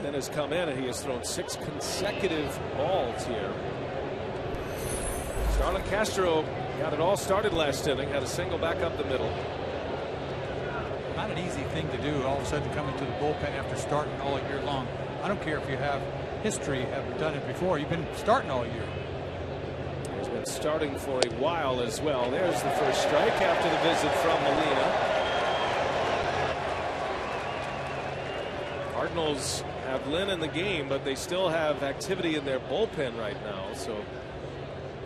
[SPEAKER 1] Then has come in and he has thrown 6 consecutive balls here. Starlin Castro got it all started last inning, had a single back up the middle.
[SPEAKER 2] Not an easy thing to do, all of a sudden come into the bullpen after starting all year long. I don't care if you have history, haven't done it before. You've been starting all year.
[SPEAKER 1] He's been starting for a while as well. There's the first strike after the visit from Molina. Cardinals have Lynn in the game, but they still have activity in their bullpen right now. So,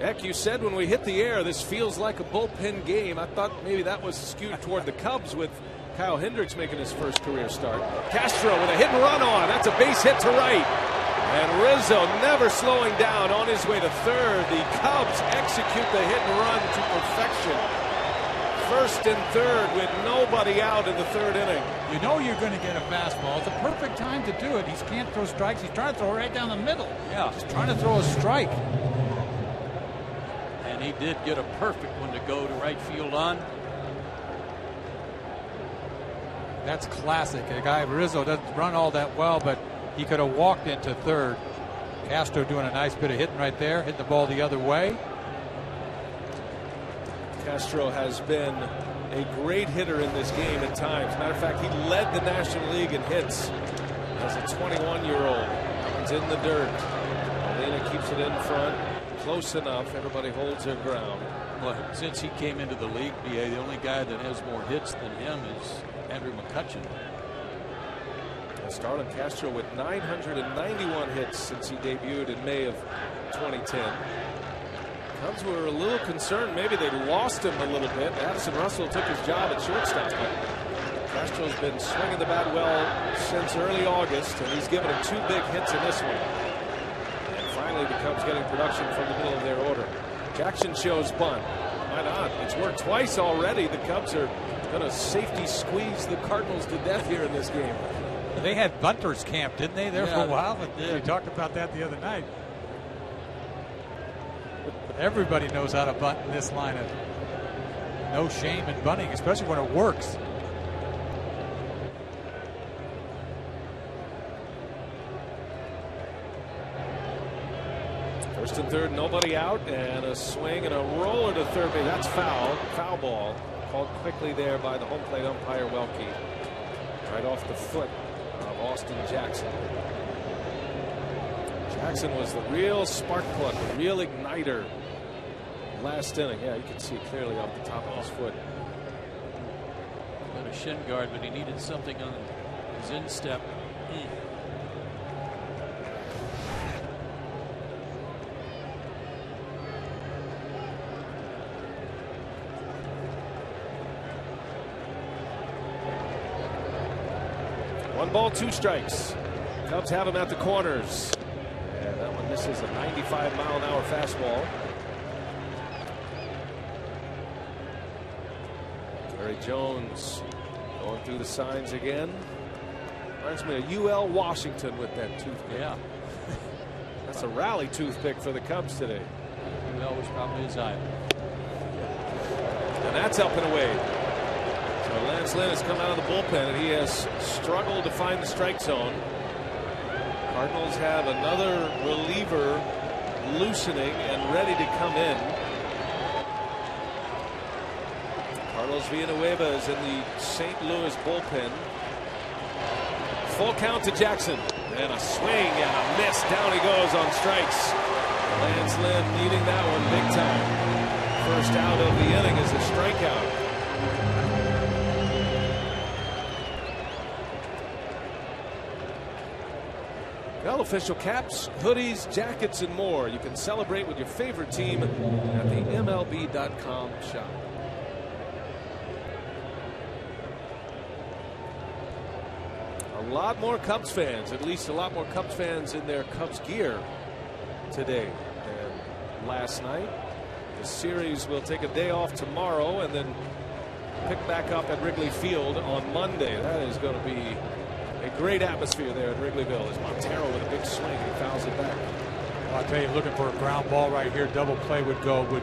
[SPEAKER 1] Eck, you said when we hit the air, this feels like a bullpen game. I thought maybe that was skewed toward the Cubs with Kyle Hendricks making his first career start. Castro with a hit and run on. That's a base hit to right. And Rizzo never slowing down on his way to 3rd. The Cubs execute the hit and run to perfection. 1st and 3rd with nobody out in the 3rd inning.
[SPEAKER 2] You know you're going to get a fastball. It's a perfect time to do it. He can't throw strikes. He's trying to throw right down the middle.
[SPEAKER 3] Yeah.
[SPEAKER 2] Just trying to throw a strike.
[SPEAKER 3] And he did get a perfect one to go to right field on.
[SPEAKER 2] That's classic. A guy, Rizzo, doesn't run all that well, but he could have walked into 3rd. Castro doing a nice bit of hitting right there, hitting the ball the other way.
[SPEAKER 1] Castro has been a great hitter in this game at times. Matter of fact, he led the National League in hits as a 21-year-old. He's in the dirt. Molina keeps it in front, close enough. Everybody holds their ground.
[SPEAKER 3] Well, since he came into the league, BA, the only guy that has more hits than him is Andrew McCutchen.
[SPEAKER 1] Starlin Castro with 991 hits since he debuted in May of 2010. Cubs were a little concerned maybe they lost him a little bit. Addison Russell took his job at shortstop, but Castro's been swinging the bat well since early August, and he's given him 2 big hits in this one. And finally the Cubs getting production from the middle of their order. Jackson shows bunt. Why not? It's worked twice already. The Cubs are going to safety squeeze the Cardinals to death here in this game.
[SPEAKER 2] They had bunters camp, didn't they, there for a while? We talked about that the other night. But everybody knows how to bunt in this lineup. No shame in bunting, especially when it works.
[SPEAKER 1] First and third, nobody out, and a swing and a roller to third base. That's foul. Foul ball. Called quickly there by the home plate umpire, Welke. Right off the foot of Austin Jackson. Jackson was the real spark plug, the real igniter last inning. Yeah, you can see clearly off the top of his foot.
[SPEAKER 3] Got a shin guard, but he needed something on his instep.
[SPEAKER 1] One ball, 2 strikes. Cubs have him at the corners. And that one misses a 95-mile-an-hour fastball. Gary Jones going through the signs again. Reminds me of UL Washington with that toothpick.
[SPEAKER 3] Yeah.
[SPEAKER 1] That's a rally toothpick for the Cubs today.
[SPEAKER 3] UL was probably his eye.
[SPEAKER 1] And that's up and away. So Lance Lynn has come out of the bullpen, and he has struggled to find the strike zone. Cardinals have another reliever loosening and ready to come in. Carlos Villanueva is in the St. Louis bullpen. Full count to Jackson, and a swing and a miss. Down he goes on strikes. Lance Lynn needing that one big time. First out of the inning is a strikeout. Well, official caps, hoodies, jackets, and more. You can celebrate with your favorite team at the MLB.com shop. A lot more Cubs fans, at least a lot more Cubs fans in their Cubs gear today than last night. The series will take a day off tomorrow and then pick back up at Wrigley Field on Monday. That is going to be a great atmosphere there at Wrigleyville as Montero with a big swing and fouls it back.
[SPEAKER 2] Well, I'll tell you, looking for a ground ball right here, double play would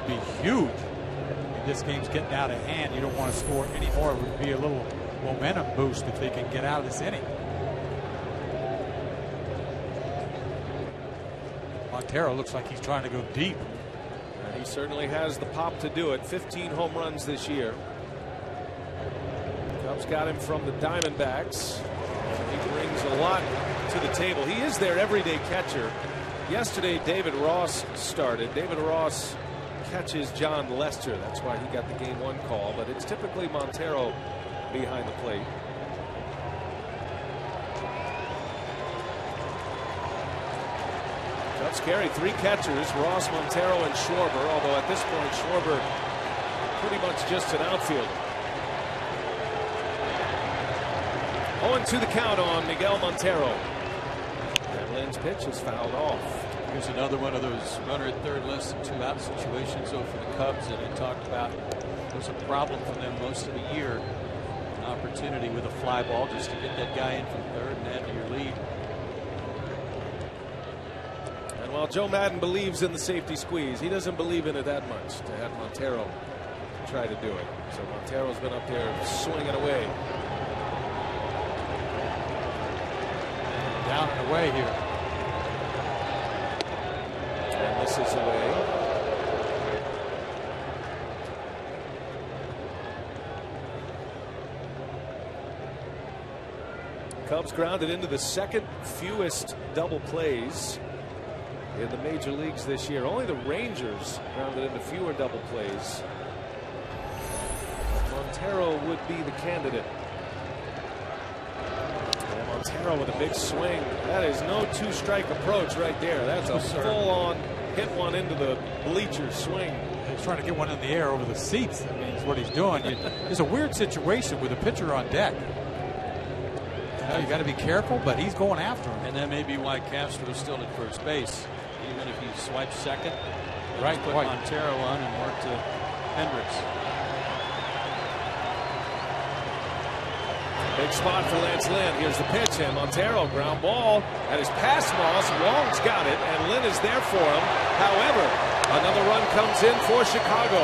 [SPEAKER 2] be huge. And this game's getting out of hand. You don't want to score anymore. It would be a little momentum boost if they can get out of this inning. Montero looks like he's trying to go deep.
[SPEAKER 1] And he certainly has the pop to do it. 15 home runs this year. Cubs got him from the Diamondbacks. He brings a lot to the table. He is their everyday catcher. Yesterday, David Ross started. David Ross catches John Lester. That's why he got the Game 1 call. But it's typically Montero behind the plate. Cubs carry 3 catchers, Ross, Montero, and Schwarber. Although at this point, Schwarber pretty much just an outfielder. 0-2 the count on Miguel Montero. And Lynn's pitch is fouled off.
[SPEAKER 3] Here's another one of those runner at third less than 2 out situations. So for the Cubs that I talked about, was a problem for them most of the year. An opportunity with a fly ball just to get that guy in from third and add to your lead.
[SPEAKER 1] And while Joe Madden believes in the safety squeeze, he doesn't believe in it that much to have Montero try to do it. So Montero's been up there swinging away.
[SPEAKER 2] Down and away here.
[SPEAKER 1] And this is away. Cubs grounded into the second fewest double plays in the major leagues this year. Only the Rangers grounded into fewer double plays. Montero would be the candidate. And Montero with a big swing. That is no two-strike approach right there. That's a full-on hit one into the bleachers swing.
[SPEAKER 2] He's trying to get one in the air over the seats. I mean, that's what he's doing. It's a weird situation with a pitcher on deck. You got to be careful, but he's going after him.
[SPEAKER 3] And that may be why Castro is still at first base. Even if he swipes second,
[SPEAKER 2] right,
[SPEAKER 3] put Montero on and work to Hendricks.
[SPEAKER 1] Big spot for Lance Lynn. Here's the pitch, and Montero ground ball. That is past Moss. Wong's got it, and Lynn is there for him. However, another run comes in for Chicago.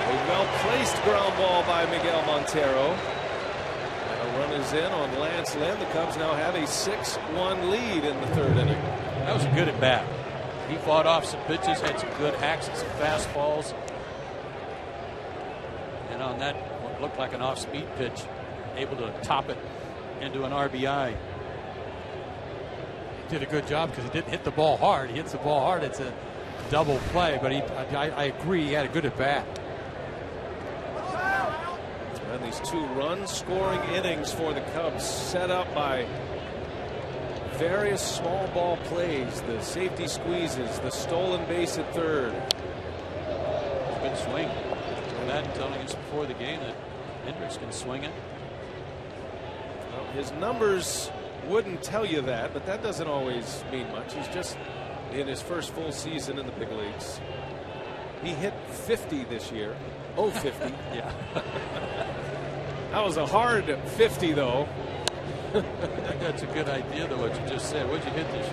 [SPEAKER 1] A well-placed ground ball by Miguel Montero. And a run is in on Lance Lynn. The Cubs now have a 6-1 lead in the third inning.
[SPEAKER 3] That was a good at bat. He fought off some pitches, had some good hacks and some fastballs. And on that, what looked like an off-speed pitch, able to top it into an RBI.
[SPEAKER 2] He did a good job because he didn't hit the ball hard. He hits the ball hard, it's a double play, but I agree, he had a good at bat.
[SPEAKER 1] And these 2 run-scoring innings for the Cubs, set up by various small ball plays, the safety squeezes, the stolen base at third.
[SPEAKER 3] Good swing. And that telling us before the game that Hendricks can swing it.
[SPEAKER 1] Well, his numbers wouldn't tell you that, but that doesn't always mean much. He's just in his first full season in the big leagues. He hit 50 this year. Oh, 50.
[SPEAKER 3] Yeah.
[SPEAKER 1] That was a hard 50, though.
[SPEAKER 3] I think that's a good idea, though, what you just said. What'd you hit this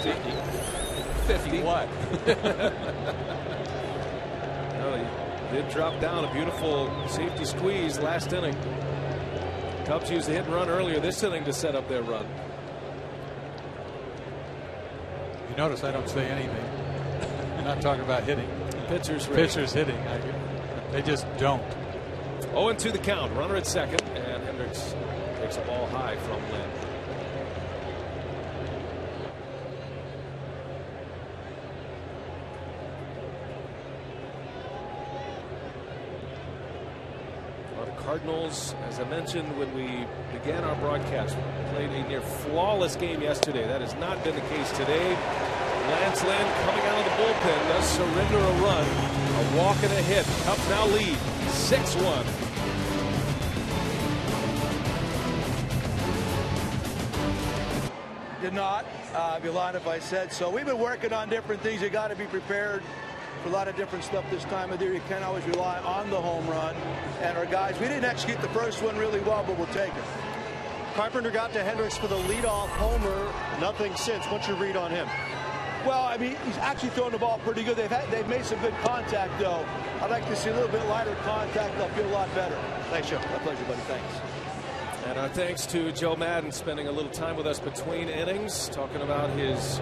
[SPEAKER 3] year?
[SPEAKER 1] 50.
[SPEAKER 3] 50 what?
[SPEAKER 1] Well, he did drop down a beautiful safety squeeze last inning. Cubs used the hit and run earlier this inning to set up their run.
[SPEAKER 2] You notice I don't say anything. I'm not talking about hitting.
[SPEAKER 1] Pitchers
[SPEAKER 2] hitting. They just don't.
[SPEAKER 1] 0-2 the count. Runner at second, and Hendricks takes a ball high from Lynn. Cardinals, as I mentioned when we began our broadcast, played a near flawless game yesterday. That has not been the case today. Lance Lynn coming out of the bullpen does surrender a run, a walk and a hit. Cubs now lead 6-1.
[SPEAKER 4] Did not. I'd be lying if I said so. We've been working on different things. You got to be prepared for a lot of different stuff this time of year. You can't always rely on the home run. And our guys, we didn't execute the first one really well, but we'll take it.
[SPEAKER 5] Carpenter got to Hendricks for the leadoff homer. Nothing since. What's your read on him?
[SPEAKER 4] Well, I mean, he's actually throwing the ball pretty good. They've made some good contact, though. I'd like to see a little bit lighter contact. They'll feel a lot better.
[SPEAKER 5] Thanks, Joe.
[SPEAKER 4] My pleasure, buddy. Thanks.
[SPEAKER 1] And our thanks to Joe Madden spending a little time with us between innings, talking about his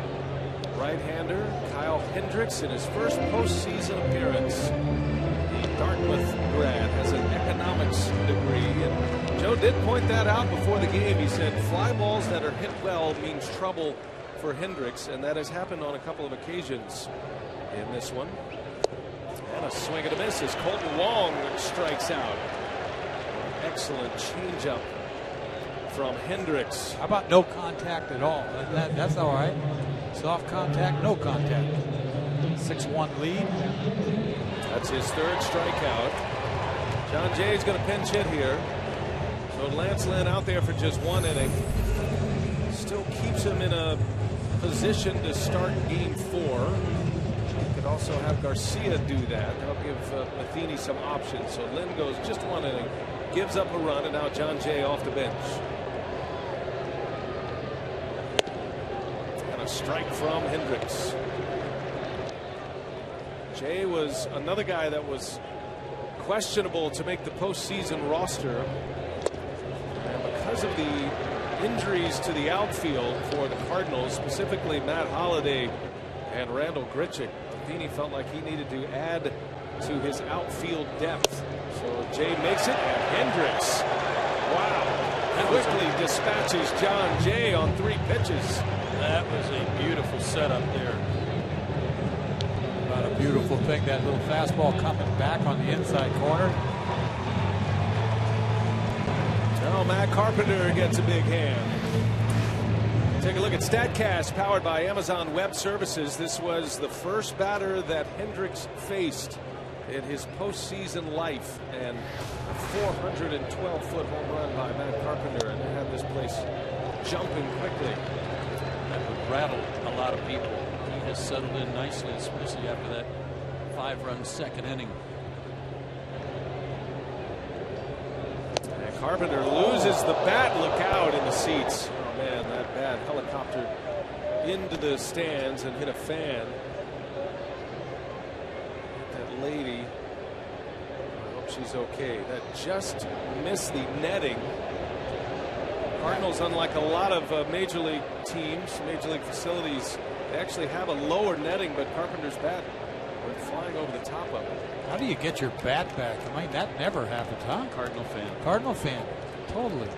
[SPEAKER 1] right-hander, Kyle Hendricks, in his first postseason appearance. The Dartmouth grad has an economics degree, and Joe did point that out before the game. He said fly balls that are hit well means trouble for Hendricks, and that has happened on a couple of occasions in this one. And a swing and a miss as Colton Wong strikes out. Excellent changeup from Hendricks.
[SPEAKER 2] How about no contact at all? That's all right. Soft contact, no contact. 6-1 lead.
[SPEAKER 1] That's his third strikeout. John Jay's going to pinch hit here. So Lance Lynn out there for just one inning. Still keeps him in a position to start game 4. You could also have Garcia do that. That'll give Matheny some options. So Lynn goes just one inning, gives up a run, and now John Jay off the bench. And a strike from Hendricks. Jay was another guy that was questionable to make the postseason roster. And because of the injuries to the outfield for the Cardinals, specifically Matt Holliday and Randall Grichuk, Matheny felt like he needed to add to his outfield depth. So Jay makes it, and Hendricks, wow, quickly dispatches John Jay on 3 pitches.
[SPEAKER 3] That was a beautiful setup there.
[SPEAKER 2] Not a beautiful thing, that little fastball coming back on the inside corner.
[SPEAKER 1] Now Matt Carpenter gets a big hand. Take a look at StatCast, powered by Amazon Web Services. This was the first batter that Hendricks faced in his postseason life, and a 412-foot home run by Matt Carpenter, and they had this place jumping quickly.
[SPEAKER 3] That would rattle a lot of people. He has settled in nicely, especially after that 5-run second inning.
[SPEAKER 1] And Carpenter loses the bat. Look out in the seats. Oh man, that bat helicoptered into the stands and hit a fan. That lady, I hope she's okay. That just missed the netting. Cardinals, unlike a lot of major league teams, major league facilities, they actually have a lower netting, but Carpenter's bat went flying over the top of it.
[SPEAKER 2] How do you get your bat back? I mean, that never happens, huh?
[SPEAKER 3] Cardinal fan.
[SPEAKER 2] Cardinal fan. Totally.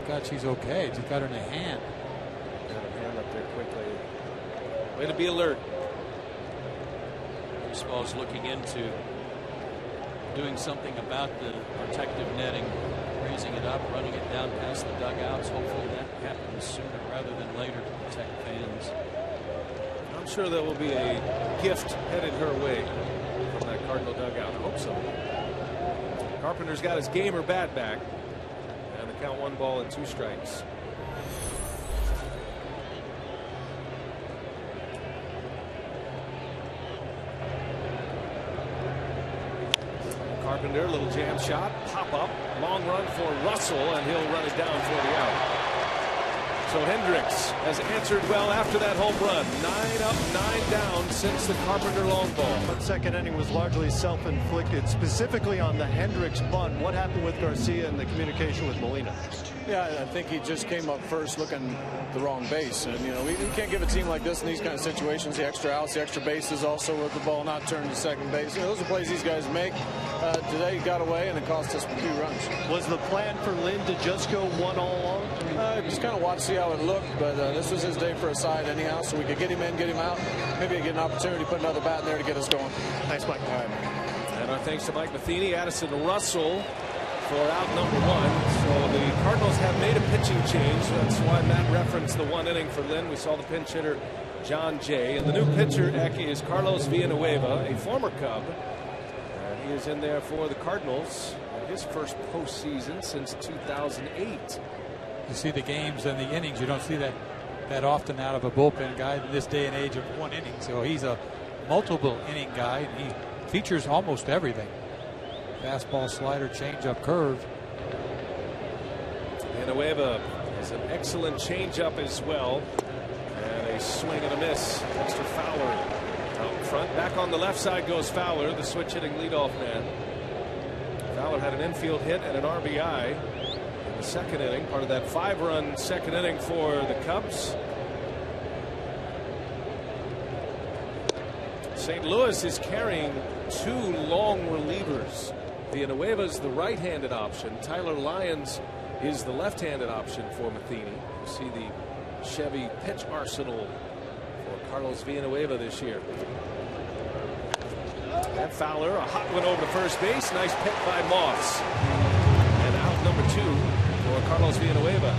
[SPEAKER 2] God, she's okay. She got her in a hand.
[SPEAKER 1] Got her hand up there quickly. Way to be alert.
[SPEAKER 3] Baseball's looking into doing something about the protective netting, raising it up, running it down past the dugouts. Hopefully that happens sooner rather than later to protect fans.
[SPEAKER 1] I'm sure there will be a gift headed her way from that Cardinal dugout. I hope so. Carpenter's got his gamer bat back, and the count 1 ball and 2 strikes. Carpenter, little jam shot, pop up, long run for Russell, and he'll run it down for the out. So Hendricks has answered well after that home run. 9 up, 9 down since the Carpenter long ball.
[SPEAKER 5] That second inning was largely self-inflicted, specifically on the Hendricks bunt. What happened with Garcia and the communication with Molina?
[SPEAKER 6] Yeah, I think he just came up first looking the wrong base. And, you know, we can't give a team like this in these kind of situations the extra outs, the extra bases, also with the ball not turned to second base. You know, those are plays these guys make. Today he got away, and it cost us 2 runs.
[SPEAKER 5] Was the plan for Lynn to just go 1 all along?
[SPEAKER 6] Just kind of watch, see how it looked, but this was his day for a side anyhow, so we could get him in, get him out. Maybe get an opportunity to put another bat in there to get us going.
[SPEAKER 5] Thanks, Mike.
[SPEAKER 6] All right.
[SPEAKER 1] And our thanks to Mike Matheny, Addison Russell for out number 1. So the Cardinals have made a pitching change. That's why Matt referenced the 1 inning for Lynn. We saw the pinch hitter John Jay, and the new pitcher is Carlos Villanueva, a former Cub. And he is in there for the Cardinals. His first postseason since 2008.
[SPEAKER 2] You see the games and the innings. You don't see that often out of a bullpen guy in this day and age of 1 inning. So he's a multiple inning guy, and he features almost everything. Fastball, slider, changeup, curve.
[SPEAKER 1] Villanueva has an excellent changeup as well. And a swing and a miss. Dexter Fowler out in front. Back on the left side goes Fowler, the switch hitting leadoff man. Fowler had an infield hit and an RBI in the second inning, part of that 5-run second inning for the Cubs. St. Louis is carrying 2 long relievers. Villanueva's the right-handed option. Tyler Lyons is the left-handed option for Matheny. You see the Chevy pitch arsenal for Carlos Villanueva this year. And Fowler, a hot one over to first base. Nice pick by Moss. And out number 2 for Carlos Villanueva.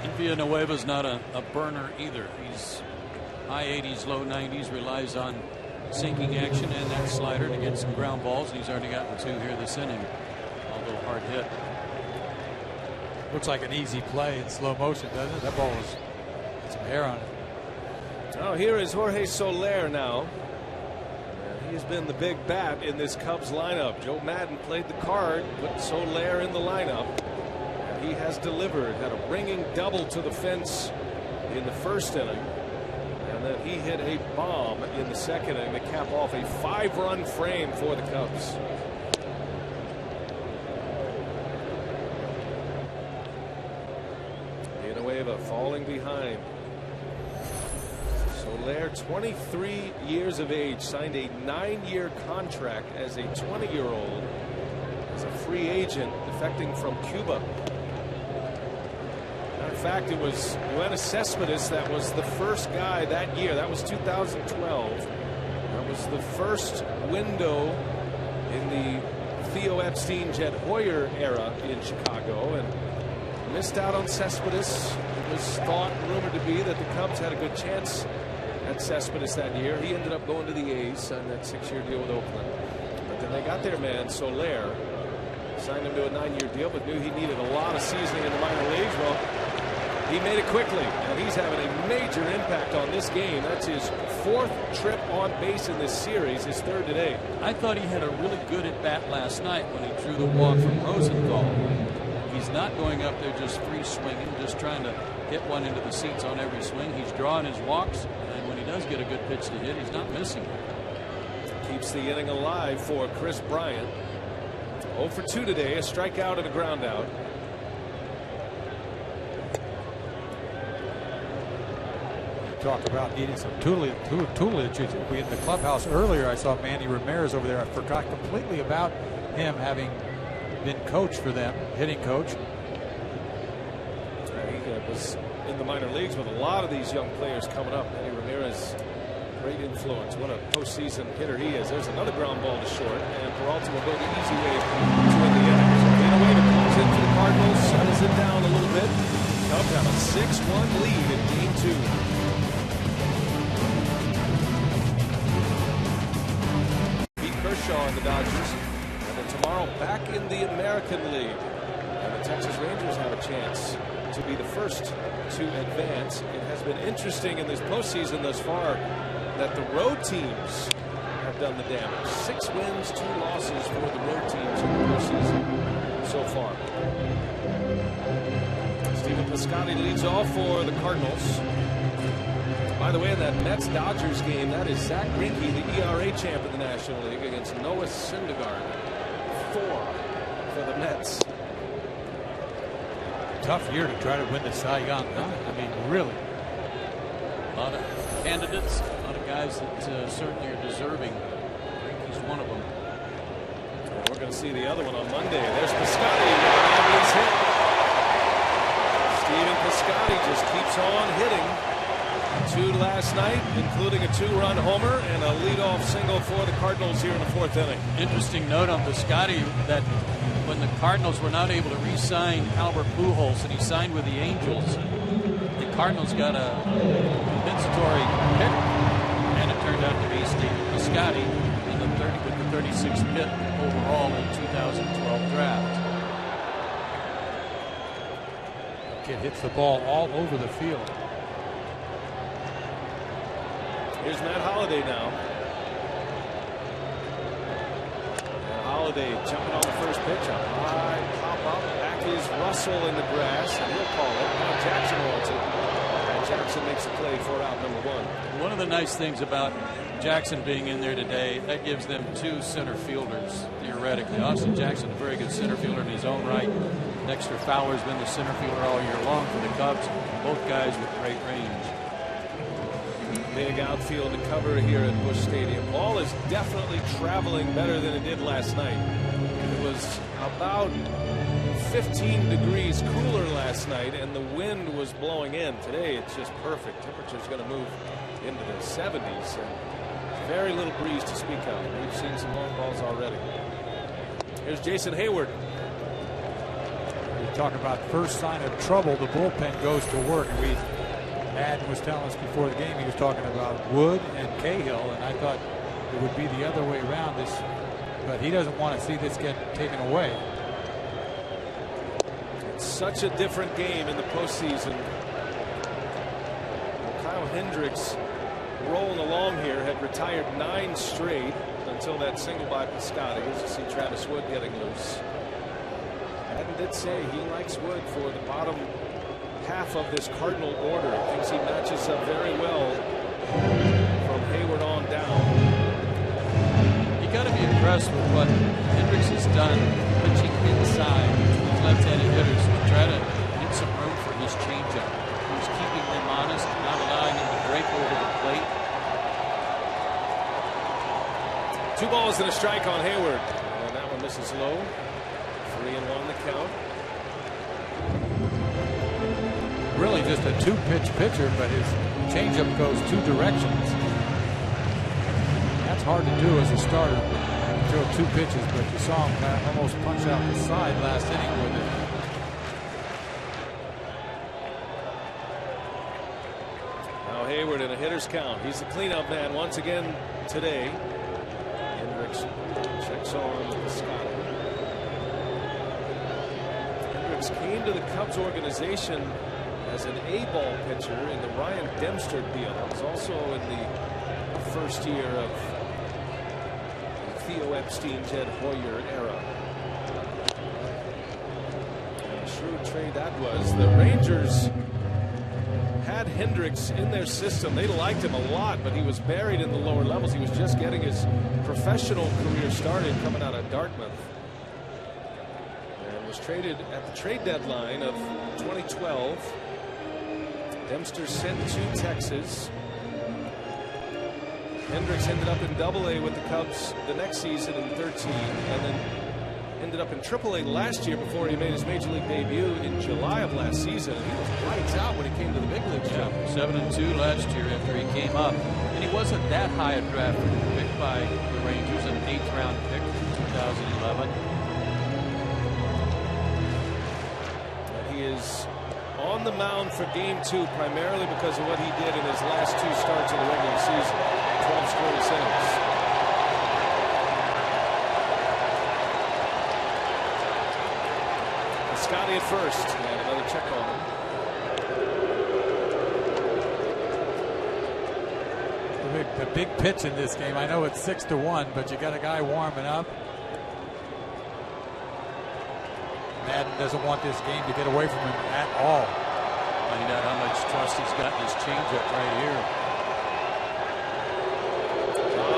[SPEAKER 3] And Villanueva's not a burner either. He's high 80s, low 90s, relies on sinking action and that slider to get some ground balls. He's already gotten 2 here this inning, although hard hit.
[SPEAKER 2] Looks like an easy play in slow motion, doesn't it? That ball has some hair on it.
[SPEAKER 1] Now here is Jorge Soler now. He has been the big bat in this Cubs lineup. Joe Madden played the card, put Soler in the lineup, and he has delivered. Had a ringing double to the fence in the first inning, and then he hit a bomb in the second inning to cap off a 5-run frame for the Cubs. Villanueva falling behind. Soler, 23 years of age, signed a 9-year contract as a 20-year-old as a free agent defecting from Cuba. Matter of fact, it was Yoenis Cespedes that was the first guy that year. That was 2012. That was the first window in the Theo Epstein, Jed Hoyer era in Chicago, and missed out on Cespedes. It was thought, rumored to be, that the Cubs had a good chance at Cespedes that year. He ended up going to the A's, signed that 6-year deal with Oakland. But then they got their man, Soler, signed him to a 9-year deal, but knew he needed a lot of seasoning in the minor leagues. Well, he made it quickly, and he's having a major impact on this game. That's his 4th trip on base in this series, his 3rd today.
[SPEAKER 3] I thought he had a really good at-bat last night when he drew the walk from Rosenthal. He's not going up there just free swinging, just trying to hit one into the seats on every swing. He's drawing his walks, and when he does get a good pitch to hit, he's not missing.
[SPEAKER 1] Keeps the inning alive for Chris Bryant. 0 for 2 today, a strikeout and a ground out.
[SPEAKER 2] Talk about needing some tutelage. In the clubhouse earlier, I saw Manny Ramirez over there. I forgot completely about him having been coach for them, hitting coach.
[SPEAKER 1] He was in the minor leagues with a lot of these young players coming up. Manny Ramirez, great influence. What a postseason hitter he is. There's another ground ball to short, and Peralta will go the easy way to win the inning. So in a way to close it for the Cardinals, settles it down a little bit. Cubs have a 6-1 lead in Game 2. Kershaw and the Dodgers, and then tomorrow back in the American League, and the Texas Rangers have a chance to be the first to advance. It has been interesting in this postseason thus far that the road teams have done the damage. 6 wins, 2 losses for the road teams in the postseason so far. Stephen Piscotty leads off for the Cardinals. By the way, in that Mets-Dodgers game, that is Zach Greinke, the ERA champ in the National League, against Noah Syndergaard. 4 for the Mets.
[SPEAKER 2] Tough year to try to win the Cy Young, huh? I mean, really.
[SPEAKER 3] A lot of candidates, a lot of guys that certainly are deserving. Greinke's one of them.
[SPEAKER 1] And we're going to see the other one on Monday. There's Piscotty with an obvious hit. Stephen Piscotty just keeps on hitting. 2 last night, including a 2-run homer and a leadoff single for the Cardinals here in the 4th inning.
[SPEAKER 3] Interesting note on Piscotty that when the Cardinals were not able to re-sign Albert Pujols and he signed with the Angels, the Cardinals got a compensatory pick, and it turned out to be Stephen Piscotty in with the 36th pick overall in 2012 draft.
[SPEAKER 2] Kid hits the ball all over the field.
[SPEAKER 1] Here's Matt Holliday now. And Holliday jumping on the first pitch. A high pop up. Back is Russell in the grass, and he'll call it. Now Jackson wants it. And Jackson makes a play for out number 1.
[SPEAKER 3] One of the nice things about Jackson being in there today, that gives them 2 center fielders, theoretically. Austin Jackson, a very good center fielder in his own right. Dexter Fowler's been the center fielder all year long for the Cubs. Both guys with great range.
[SPEAKER 1] Big outfield to cover here at Busch Stadium. Ball is definitely traveling better than it did last night. It was about 15 degrees cooler last night, and the wind was blowing in. Today, it's just perfect. Temperature's going to move into the 70s, and very little breeze to speak of. We've seen some long balls already. Here's Jason Hayward.
[SPEAKER 2] We talk about first sign of trouble, the bullpen goes to work. Madden was telling us before the game, he was talking about Wood and Cahill, and I thought it would be the other way around this, but he doesn't want to see this get taken away.
[SPEAKER 1] It's such a different game in the postseason. Kyle Hendricks rolling along here, had retired 9 straight until that single by Piscotty. As you see Travis Wood getting loose. Madden did say he likes Wood for the bottom half of this Cardinal order. Thinks he matches up very well from Hayward on down.
[SPEAKER 3] You got to be impressed with what Hendricks has done pitching inside with left-handed hitters to try to get some room for his changeup. He's keeping them honest, not allowing them to break over the plate.
[SPEAKER 1] 2 balls and a strike on Hayward, and that one misses low. 3-1 the count.
[SPEAKER 2] Really just a 2-pitch pitcher, but his changeup goes 2 directions. That's hard to do as a starter. Throw 2 pitches, but you saw him almost punch out the side last inning with it.
[SPEAKER 1] hitters count. He's the cleanup man once again today. Hendricks checks on Piscotty. Hendricks came to the Cubs organization as an A-ball pitcher in the Ryan Dempster deal. That was also in the first year of the Theo Epstein, Jed Hoyer era. And a shrewd trade that was. The Rangers had Hendricks in their system. They liked him a lot, but he was buried in the lower levels. He was just getting his professional career started coming out of Dartmouth. And was traded at the trade deadline of 2012. Dempster sent to Texas. Hendricks ended up in Double-A with the Cubs the next season in 13, and then ended up in Triple-A last year before he made his major league debut in July of last season. And he was lights out when he came to the big leagues.
[SPEAKER 3] Yeah, 7-2 last year after he came up, and he wasn't that high a draft pick by the Rangers, an 8th round pick in 2011.
[SPEAKER 1] And he is on the mound for Game 2 primarily because of what he did in his last 2 starts in the regular season. 12 scoreless innings. Piscotty at first, and another check on him.
[SPEAKER 2] The big pitch in this game. I know it's 6-1, but you got a guy warming up. Madden doesn't want this game to get away from him at all.
[SPEAKER 3] Find out how much trust he's got in his changeup right here.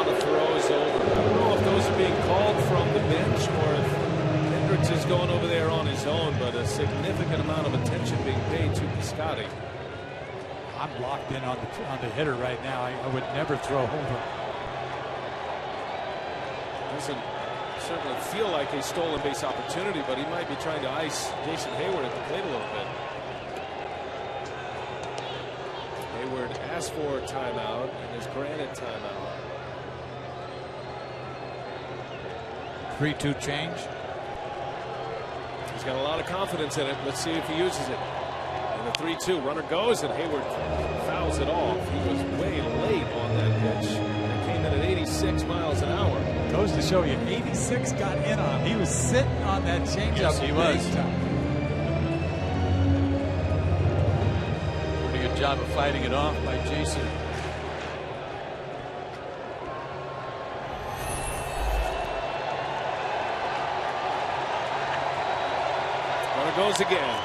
[SPEAKER 1] The throw is over. I don't know if those are being called from the bench or if Hendricks is going over there on his own, but a significant amount of attention being paid to Piscotty.
[SPEAKER 2] I'm locked in on the hitter right now. I would never throw over.
[SPEAKER 1] Doesn't certainly feel like a stolen base opportunity, but he might be trying to ice Jason Hayward at the plate a little bit. Hayward asked for a timeout and is granted timeout.
[SPEAKER 2] 3-2 change.
[SPEAKER 1] He's got a lot of confidence in it. Let's see if he uses it. And the 3-2 runner goes, and Hayward fouls it off. He was way late on that pitch. It came in at 86 miles an hour.
[SPEAKER 2] Goes to show you, 86 got in on him. He was sitting on that changeup.
[SPEAKER 3] Yes, he was. Pretty good job of fighting it off by Jason.
[SPEAKER 1] Runner goes again.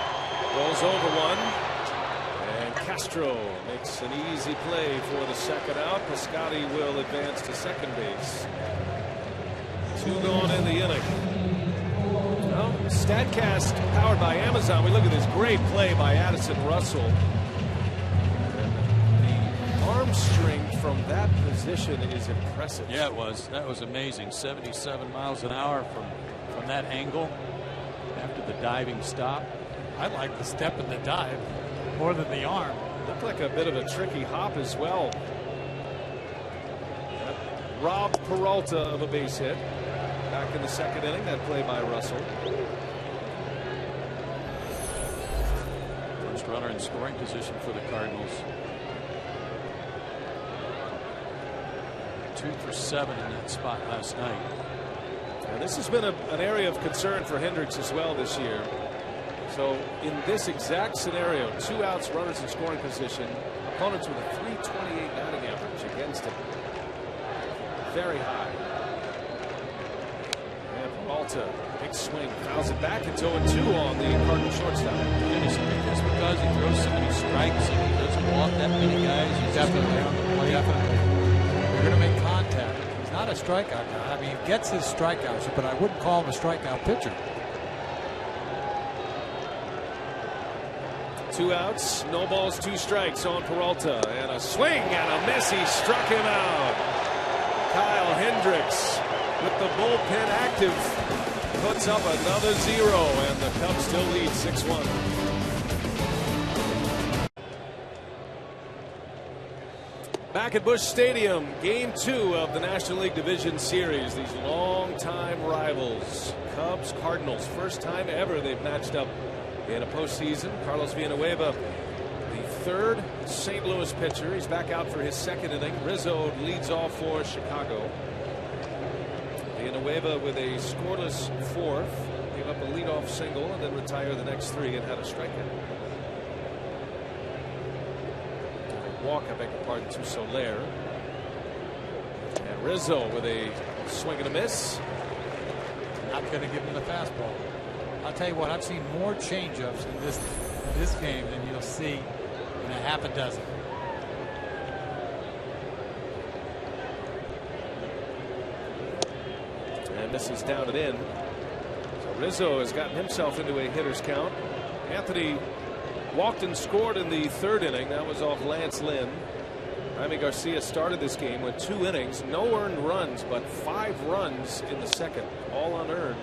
[SPEAKER 1] Rolls over one. And Castro makes an easy play for the second out. Piscotty will advance to second base. 2 gone in the inning. Well, StatCast powered by Amazon. We look at this great play by Addison Russell. The arm strength from that position is impressive.
[SPEAKER 3] Yeah, it was. That was amazing. 77 miles an hour from that angle after the diving stop.
[SPEAKER 2] I like the step and the dive more than the arm.
[SPEAKER 1] Looked like a bit of a tricky hop as well. That robbed Peralta of a base hit. Back in the second inning, that play by Russell.
[SPEAKER 3] First runner in scoring position for the Cardinals. 2 for 7 in that spot last night.
[SPEAKER 1] And this has been an area of concern for Hendricks as well this year. So in this exact scenario, 2 outs, runners in scoring position, opponents with a 328 batting average against him. Very high. Peralta, big swing, fouls it back. It's 0-2 on the Cardinals shortstop.
[SPEAKER 3] And it's just because he throws so many strikes and he doesn't walk that many guys. He's
[SPEAKER 2] Definitely on the plate. Definitely. You're going to make contact. He's not a strikeout guy. I mean, he gets his strikeouts, but I wouldn't call him a strikeout pitcher.
[SPEAKER 1] 2 outs, no balls, 2 strikes on Peralta, and a swing and a miss. He struck him out. Kyle Hendricks, with the bullpen active, puts up another 0, and the Cubs still lead 6-1. Back at Busch Stadium, Game 2 of the National League Division Series. These longtime rivals, Cubs, Cardinals. First time ever they've matched up in a postseason. Carlos Villanueva, the third St. Louis pitcher. He's back out for his second inning. Rizzo leads off for Chicago. Villanueva with a scoreless fourth. Gave up a leadoff single and then retired the next three and had a strikeout. Walk, I beg your pardon, to Soler. And Rizzo with a swing and a miss.
[SPEAKER 2] Not going to give him the fastball. I'll tell you what, I've seen more changeups in this game than you'll see in a half a dozen.
[SPEAKER 1] And this is down and in. So Rizzo has gotten himself into a hitter's count. Anthony walked and scored in the third inning. That was off Lance Lynn. Jaime Garcia started this game with 2 innings, no earned runs, but 5 runs in the second, all unearned.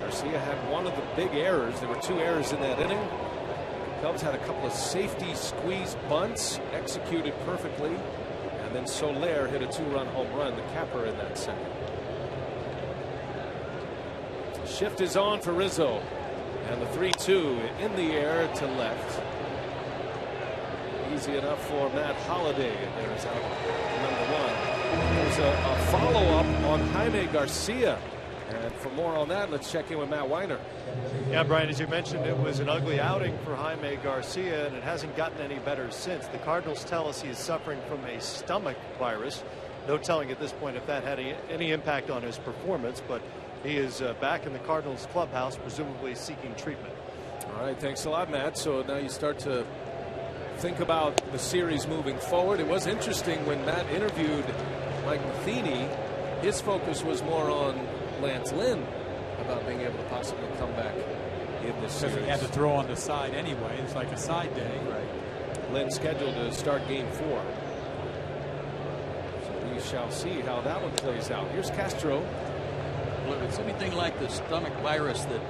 [SPEAKER 1] Garcia had one of the big errors. There were 2 errors in that inning. Cubs had a couple of safety squeeze bunts executed perfectly, and then Soler hit a 2-run home run, the capper in that second. Shift is on for Rizzo, and the 3-2 in the air to left. Easy enough for Matt Holliday. There's out number 1. There's a follow-up on Jaime Garcia. And for more on that, let's check in with Matt Weiner.
[SPEAKER 5] Yeah, Brian, as you mentioned, it was an ugly outing for Jaime Garcia, and it hasn't gotten any better since. The Cardinals tell us he is suffering from a stomach virus. No telling at this point if that had any impact on his performance, but he is back in the Cardinals clubhouse, presumably seeking treatment.
[SPEAKER 1] All right, thanks a lot, Matt. So now you start to think about the series moving forward. It was interesting when Matt interviewed Mike Matheny. His focus was more on Lance Lynn about being able to possibly come back in this series.
[SPEAKER 2] Because he had to throw on the side anyway. It's like a side day.
[SPEAKER 1] Right. Lynn scheduled to start game 4. So we shall see how that one plays out. Here's Castro.
[SPEAKER 3] Well, if it's anything like the stomach virus that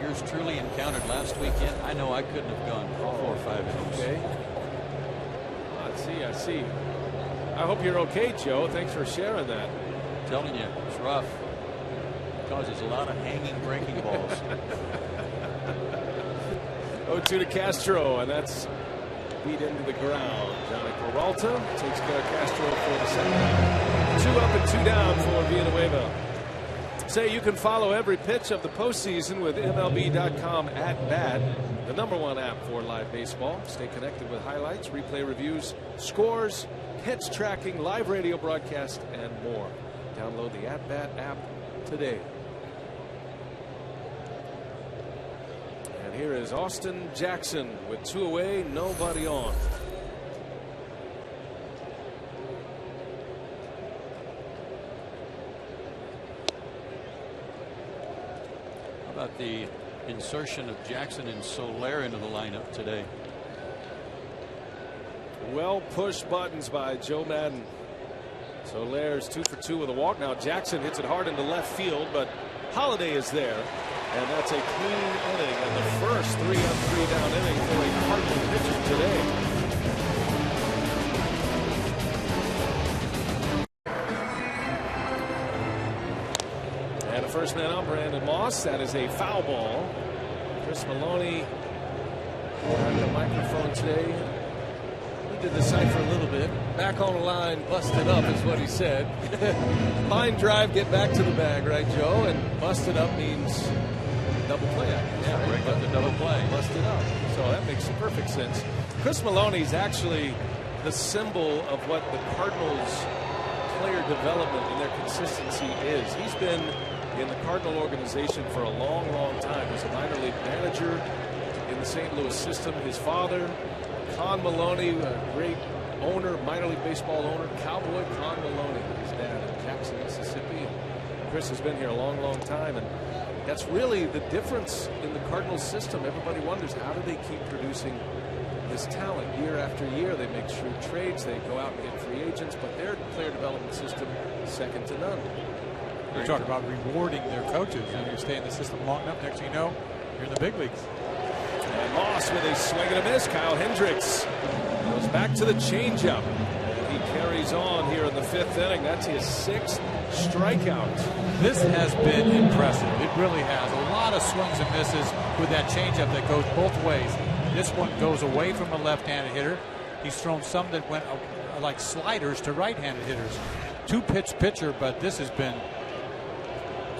[SPEAKER 3] yours truly encountered last weekend, I know I couldn't have gone 4 or 5 innings.
[SPEAKER 1] Okay. I see. I hope you're okay, Joe. Thanks for sharing that.
[SPEAKER 3] I'm telling you, it's rough. It causes a lot of hanging breaking balls.
[SPEAKER 1] 0-2 to Castro, and that's beat into the ground. Johnny Peralta takes care of Castro for the second. 2 up and 2 down for Villanueva. Say you can follow every pitch of the postseason with MLB.com @bat, the #1 app for live baseball. Stay connected with highlights, replay reviews, scores, pitch tracking, live radio broadcast, and more. Download the @bat app today. And here is Austin Jackson with 2 away, nobody on.
[SPEAKER 3] About the insertion of Jackson and Soler into the lineup today.
[SPEAKER 1] Well pushed buttons by Joe Madden. Soler's 2 for 2 with a walk. Now Jackson hits it hard into left field, but Holliday is there, and that's a clean inning and the first 3 up 3 down inning for a Cardinal pitcher today. And a first man on, Brandon Moss. That is a foul ball. Chris Maloney on the microphone today. He did decipher a little bit. Back on the line, busted up is what he said. Line drive, get back to the bag, right, Joe? And busted up means double play.
[SPEAKER 3] Yeah, break up the double play.
[SPEAKER 1] Busted up. So that makes perfect sense. Chris Maloney's actually the symbol of what the Cardinals' player development and their consistency is. He's been in the Cardinal organization for a long, long time. He's a minor league manager in the St. Louis system. His father, Con Maloney, a great owner, minor league baseball owner, Cowboy Con Maloney, his dad in Jackson, Mississippi. And Chris has been here a long, long time, and that's really the difference in the Cardinals system. Everybody wonders, how do they keep producing this talent year after year? They make shrewd trades, they go out and get free agents, but their player development system is second to none.
[SPEAKER 2] You talk about rewarding their coaches, and you stay in the system long enough, next thing you know, you're in the big leagues.
[SPEAKER 1] And Moss with a swing and a miss. Kyle Hendricks goes back to the changeup. He carries on here in the 5th inning. That's his 6th strikeout.
[SPEAKER 2] This has been impressive. It really has. A lot of swings and misses with that changeup that goes both ways. This one goes away from a left-handed hitter. He's thrown some that went like sliders to right-handed hitters. Two-pitch pitcher, but this has been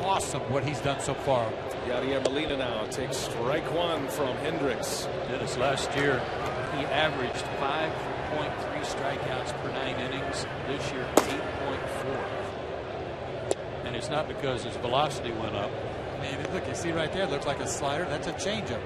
[SPEAKER 2] awesome what he's done so far.
[SPEAKER 1] Yadier Molina now takes strike one from Hendricks.
[SPEAKER 3] Dennis, last year he averaged 5.3 strikeouts per 9 innings. This year 8.4. And it's not because his velocity went up.
[SPEAKER 2] I mean, look, you see right there, it looks like a slider. That's a changeup.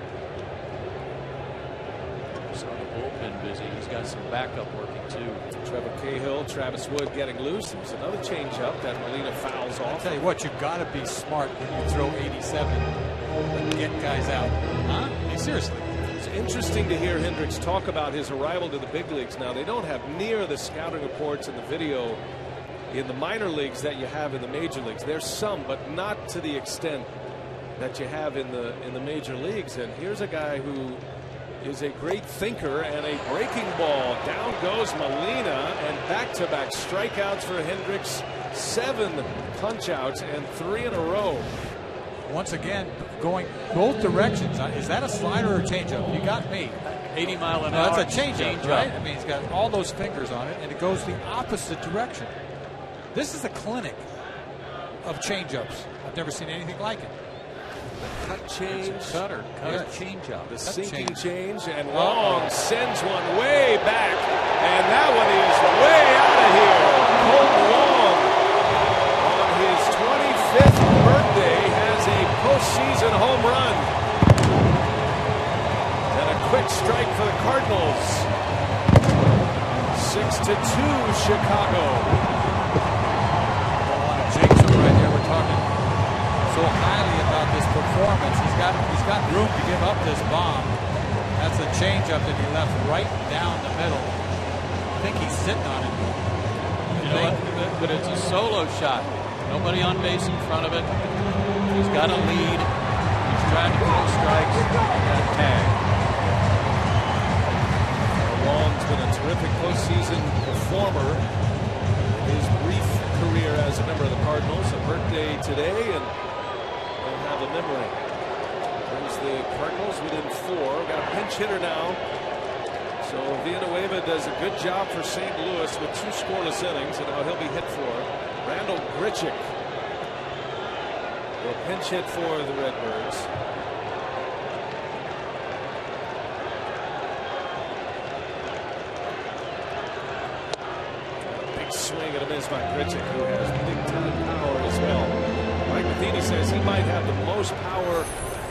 [SPEAKER 3] So the bullpen busy. He's got some backup working too.
[SPEAKER 1] Trevor Cahill, Travis Wood getting loose. There's another changeup that Molina fouls off.
[SPEAKER 2] I'll tell you what, you've got to be smart when you throw 87 and get guys out. Huh? I mean, seriously.
[SPEAKER 1] It's interesting to hear Hendricks talk about his arrival to the big leagues. Now, they don't have near the scouting reports and the video in the minor leagues that you have in the major leagues. There's some, but not to the extent that you have in the major leagues. And here's a guy who is a great thinker, and a breaking ball. Down goes Molina, and back-to-back strikeouts for Hendricks. 7 punch-outs and 3 in a row.
[SPEAKER 2] Once again, going both directions. Is that a slider or a changeup? You got me.
[SPEAKER 3] 80 mile an hour.
[SPEAKER 2] That's a changeup, right? I mean, he's got all those fingers on it, and it goes the opposite direction. This is a clinic of changeups. I've never seen anything like it.
[SPEAKER 1] The cut change.
[SPEAKER 3] Cutter changeup.
[SPEAKER 1] The sinking change, and Long sends one way back, and that one is way out of here. Cole Long, on his 25th birthday, has a postseason home run. And a quick strike for the Cardinals. 6-2 Chicago.
[SPEAKER 2] Right there, we're talking so highly about this performance. He's got room to give up this bomb. That's a changeup that he left right down the middle. I think he's sitting on it.
[SPEAKER 3] You know what? But it's a solo shot. Nobody on base in front of it. He's got a lead. He's trying to throw strikes. He got tagged.
[SPEAKER 1] Long's been a terrific postseason performer. His brief career as a member of the Cardinals. A birthday today, and they'll have a memory. Brings the Cardinals within 4. Got a pinch hitter now. So Villanueva does a good job for St. Louis with 2 scoreless innings, and now he'll be hit for. Randall Grichuk will pinch hit for the Redbirds. Swing and a miss by Grichuk, who has big-time power as well. Mike Matheny says he might have the most power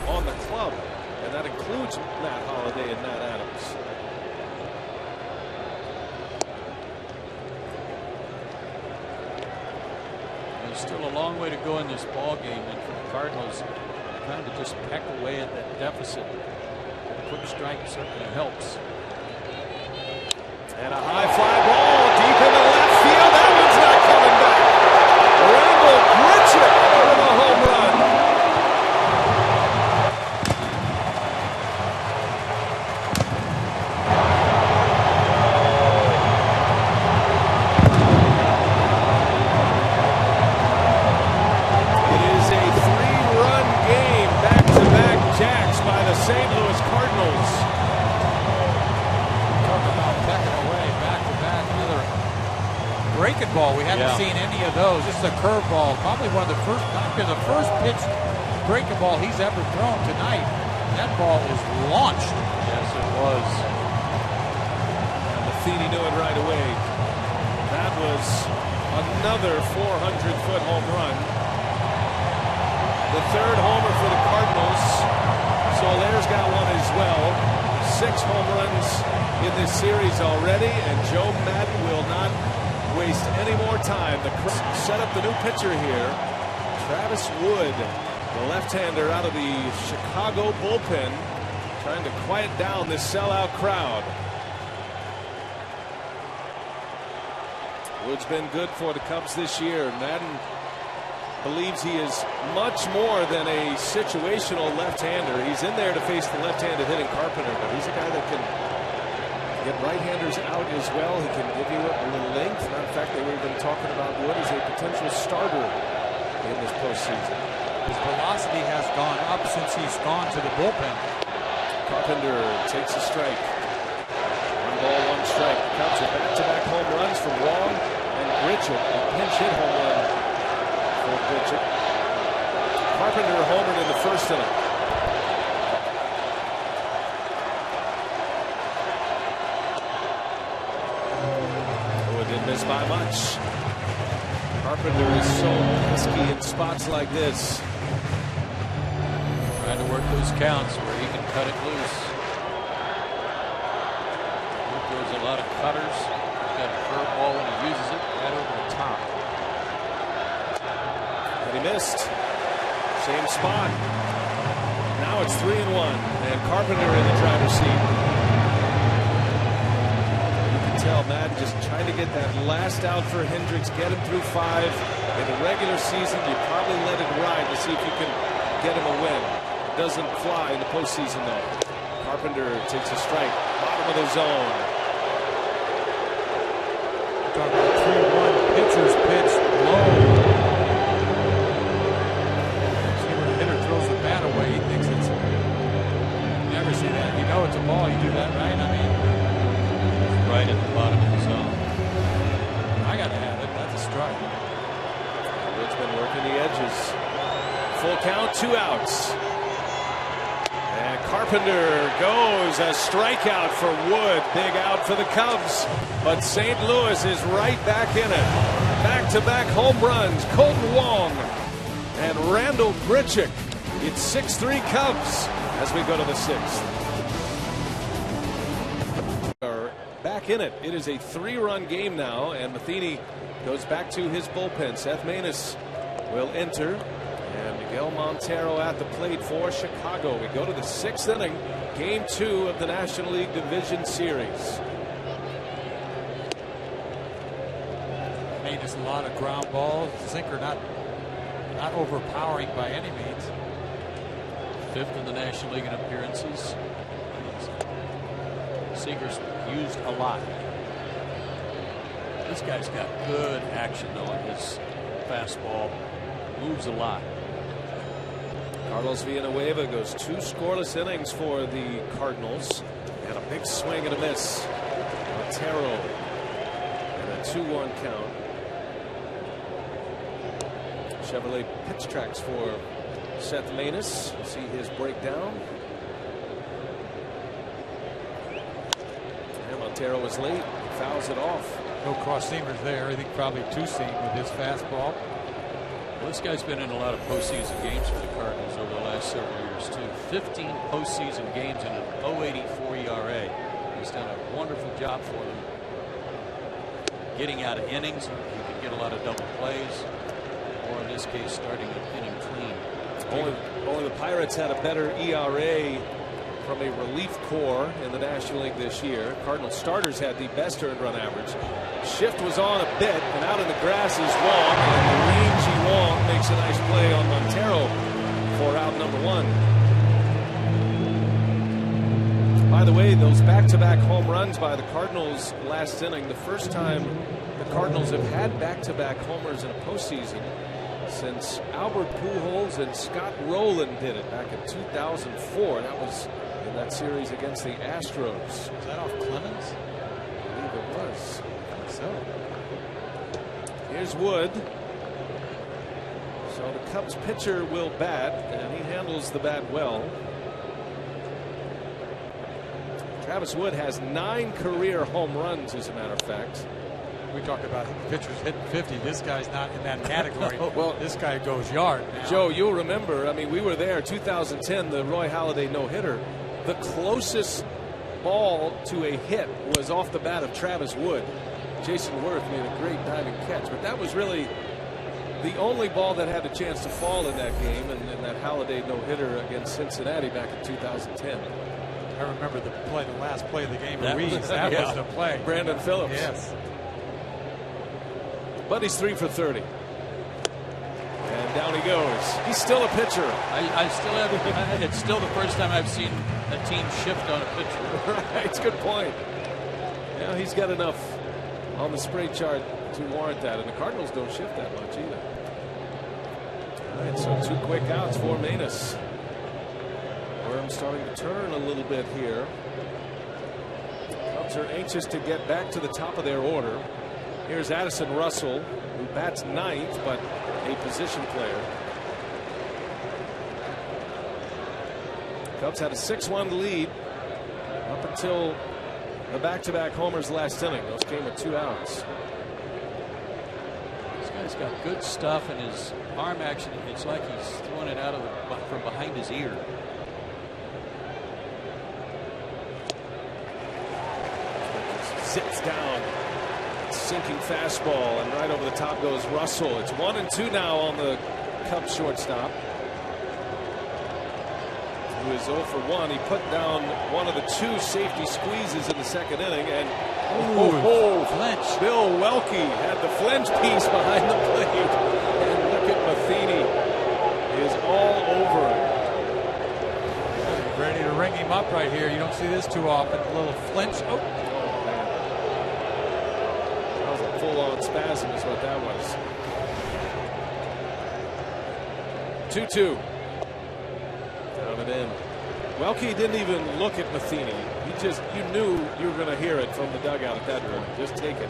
[SPEAKER 1] on the club, and that includes Matt Holliday and Matt Adams.
[SPEAKER 3] There's still a long way to go in this ball game, and for the Cardinals trying to just peck away at that deficit. A quick strike certainly helps.
[SPEAKER 1] And a high fly ball deep in the left field. That one's not coming back. Randall Grichuk with a home run. It is a 3-run game, back-to-back jacks by the St. Louis Cardinals.
[SPEAKER 2] Breaking ball. We haven't seen any of those. This is a curveball. Probably one of the first pitch breaking ball he's ever thrown tonight. That ball is launched.
[SPEAKER 3] Yes, it was.
[SPEAKER 1] And Matheny knew it right away. That was another 400-foot home run. The 3rd homer for the Cardinals. Soler's got one as well. 6 home runs in this series already, and Joe Madden will not waste any more time. The set up the new pitcher here. Travis Wood, the left-hander out of the Chicago bullpen, trying to quiet down this sellout crowd. Wood's been good for the Cubs this year. Madden believes he is much more than a situational left-hander. He's in there to face the left-handed hitting Carpenter, but he's a guy that can get right-handers out as well. He can give you a little length. In fact, they were even talking about Wood as a potential starter in this postseason.
[SPEAKER 2] His velocity has gone up since he's gone to the bullpen.
[SPEAKER 1] Carpenter takes a strike. 1 ball, 1 strike. The Cubs are back-to-back home runs from Wong and Grichuk. A pinch hit home run for Grichuk. Carpenter homered in the first inning. Oh, it didn't miss by much. Carpenter is so pesky in spots like this.
[SPEAKER 3] Trying to work those counts where he can cut it loose. He throws a lot of cutters. He's got a curveball when he uses it right over the top.
[SPEAKER 1] And he missed. Same spot. Now it's 3-1, and Carpenter in the driver's seat. You can tell Matt just trying to get that last out for Hendricks, get him through 5. In the regular season, you probably let it ride to see if you can get him a win. It doesn't fly in the postseason, though. Carpenter takes a strike, bottom of the zone.
[SPEAKER 2] Talking about 3-1 pitcher's pitch low. Throws the bat away. He thinks it's. You never see that. You know it's a ball. You do that, right? I mean,
[SPEAKER 3] It's right at the bottom of the zone.
[SPEAKER 2] I got to have it. That's a strike.
[SPEAKER 1] Wood's been working the edges. Full count, 2 outs. And Carpenter goes a strikeout for Wood. Big out for the Cubs. But St. Louis is right back in it. Back-to-back home runs. Colton Wong and Randall Grichuk. It's 6-3 Cubs as we go to the 6th. Are back in it. It is a 3-run game now, and Matheny goes back to his bullpen. Seth Maness will enter, and Miguel Montero at the plate for Chicago. We go to the 6th inning, game 2 of the National League Division Series.
[SPEAKER 2] Maness, a lot of ground balls. Sinker not overpowering by any means.
[SPEAKER 3] 5th in the National League in appearances. Seager's used a lot. This guy's got good action though on his fastball. Moves a lot.
[SPEAKER 1] Carlos Villanueva goes 2 scoreless innings for the Cardinals, and a big swing and a miss. Montero and a 2-1 count. Chevrolet pitch tracks for Seth Maness. We'll see his breakdown. And Montero was late. Fouls it off.
[SPEAKER 2] No cross seamers there. I think probably 2-seam with his fastball.
[SPEAKER 3] Well, this guy's been in a lot of postseason games for the Cardinals over the last several years too. 15 postseason games and an 0.84 ERA. He's done a wonderful job for them. Getting out of innings, he can get a lot of double plays. Or in this case, starting an inning clean.
[SPEAKER 1] Only the Pirates had a better ERA from a relief corps in the National League this year. Cardinal starters had the best earned run average. Shift was on a bit, and out in the grass is Wong, and the rangy Wong makes a nice play on Montero for out number 1. By the way, those back-to-back home runs by the Cardinals last inning, the first time the Cardinals have had back-to-back homers in a postseason since Albert Pujols and Scott Rowland did it back in 2004. That was in that series against the Astros.
[SPEAKER 2] Was that off Clemens?
[SPEAKER 1] I believe it was.
[SPEAKER 2] I think so.
[SPEAKER 1] Here's Wood. So the Cubs pitcher will bat, and he handles the bat well. Travis Wood has 9 career home runs, as a matter of fact.
[SPEAKER 2] We talk about pitchers hitting 50. This guy's not in that category.
[SPEAKER 1] Well,
[SPEAKER 2] this guy goes yard now.
[SPEAKER 1] Joe, you'll remember, I mean, we were there 2010, the Roy Halladay no-hitter. The closest ball to a hit was off the bat of Travis Wood. Jason Worth made a great diving catch, but that was really the only ball that had a chance to fall in that game, and in that Halladay no-hitter against Cincinnati back in 2010.
[SPEAKER 2] I remember the last play of the game.
[SPEAKER 3] That
[SPEAKER 2] Ruiz,
[SPEAKER 3] was
[SPEAKER 2] the play.
[SPEAKER 1] Brandon Phillips.
[SPEAKER 2] Yes.
[SPEAKER 1] But he's 3 for 30. And down he goes. He's still a pitcher.
[SPEAKER 3] I still have. It's still the first time I've seen a team shift on a pitcher.
[SPEAKER 1] Right, it's a good point. Yeah, he's got enough on the spray chart to warrant that, and the Cardinals don't shift that much either. All right, so 2 quick outs for Maness. We're Time's starting to turn a little bit here. Cubs are anxious to get back to the top of their order. Here's Addison Russell, who bats ninth, but a position player. Cubs had a 6-1 lead up until the back-to-back homers last inning. Those came with 2 outs.
[SPEAKER 3] This guy's got good stuff, and his arm action, it's like he's throwing it out of from behind his ear.
[SPEAKER 1] Zips down, sinking fastball, and right over the top goes Russell. It's 1-2 now on the Cubs shortstop, who is 0 for 1. He put down one of the 2 safety squeezes in the second inning, and
[SPEAKER 2] flinch.
[SPEAKER 1] Bill Welke had the flinch piece behind the plate, and look at Matheny is all over him.
[SPEAKER 2] Ready to ring him up right here. You don't see this too often. A little flinch. Oh.
[SPEAKER 1] That was a full-on spasm is what that was. 2-2. Down and in. Welke didn't even look at Matheny. You knew you were going to hear it from the dugout at that point. Just take it.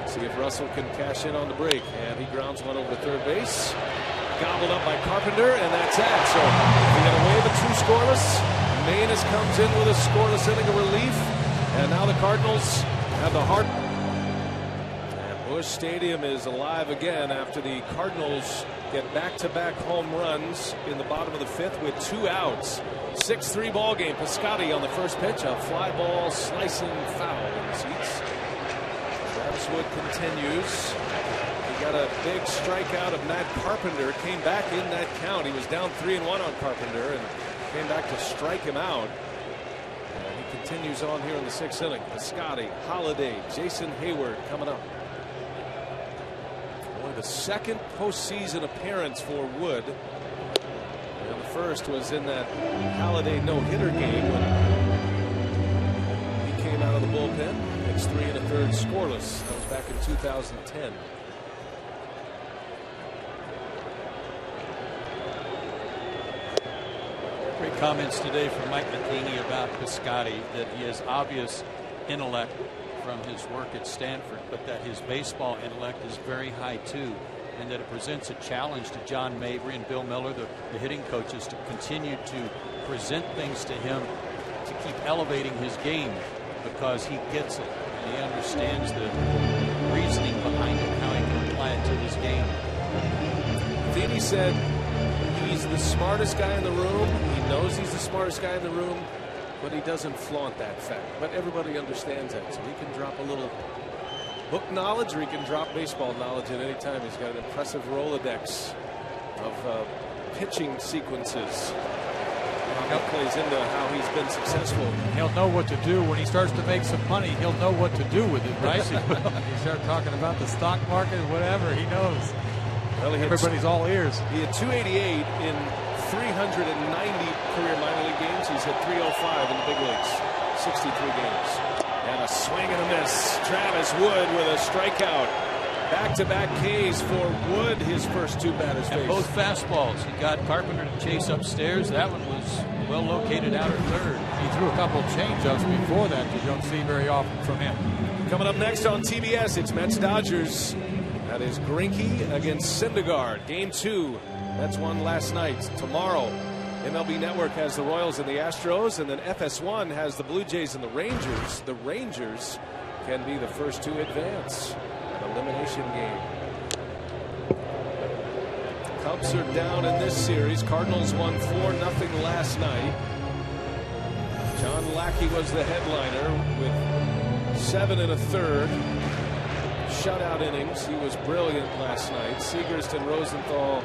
[SPEAKER 1] See if Russell can cash in on the break. And he grounds one over to third base. Gobbled up by Carpenter, and that's that. So we got away with 2 scoreless. Manis comes in with a scoreless inning of relief. And now the Cardinals have the hard. Busch Stadium is alive again after the Cardinals get back-to-back home runs in the bottom of the 5th with 2 outs. 6-3 ball game. Piscotty on the first pitch, a fly ball slicing foul in the seats. Travis Wood continues. He got a big strikeout of Matt Carpenter. Came back in that count. He was down 3-1 on Carpenter and came back to strike him out. And he continues on here in the 6th inning. Piscotty, Holiday, Jason Hayward coming up. The second postseason appearance for Wood, and the first was in that Holiday no-hitter game when he came out of the bullpen. It's 3 1/3 scoreless. That was back in 2010.
[SPEAKER 3] Great comments today from Mike Matheny about Piscotty, that he has obvious intellect from his work at Stanford, but that his baseball intellect is very high too, and that it presents a challenge to John Mabry and Bill Miller, the hitting coaches, to continue to present things to him to keep elevating his game, because he gets it and he understands the reasoning behind it, how he can apply it to his game.
[SPEAKER 1] Matheny said he's the smartest guy in the room. He knows he's the smartest guy in the room, but he doesn't flaunt that fact. But everybody understands that, so he can drop a little book knowledge, or he can drop baseball knowledge at any time. He's got an impressive Rolodex of pitching sequences. That plays into how he's been successful.
[SPEAKER 2] He'll know what to do when he starts to make some money. He'll know what to do with it, right? You start talking about the stock market, whatever, he knows.
[SPEAKER 1] Well,
[SPEAKER 2] everybody's all ears.
[SPEAKER 1] He had 288 in 390 career minor league games. He's hit 305 in the big leagues, 63 games. And a swing and a miss. Travis Wood with a strikeout. Back-to-back Ks for Wood, his first 2 batters
[SPEAKER 3] And
[SPEAKER 1] faced.
[SPEAKER 3] both fastballs. He got Carpenter to chase upstairs. That one was well located out at third.
[SPEAKER 2] He threw a couple of change-ups before that you don't see very often from him.
[SPEAKER 1] Coming up next on TBS, it's Mets-Dodgers. That is Greinke against Syndergaard. Game 2. Mets won last night. Tomorrow, MLB Network has the Royals and the Astros, and then FS1 has the Blue Jays and the Rangers. The Rangers can be the first to advance. An elimination game. Cubs are down in this series. Cardinals won 4-0 last night. John Lackey was the headliner with 7 1/3 shutout innings. He was brilliant last night. Seagerst and Rosenthal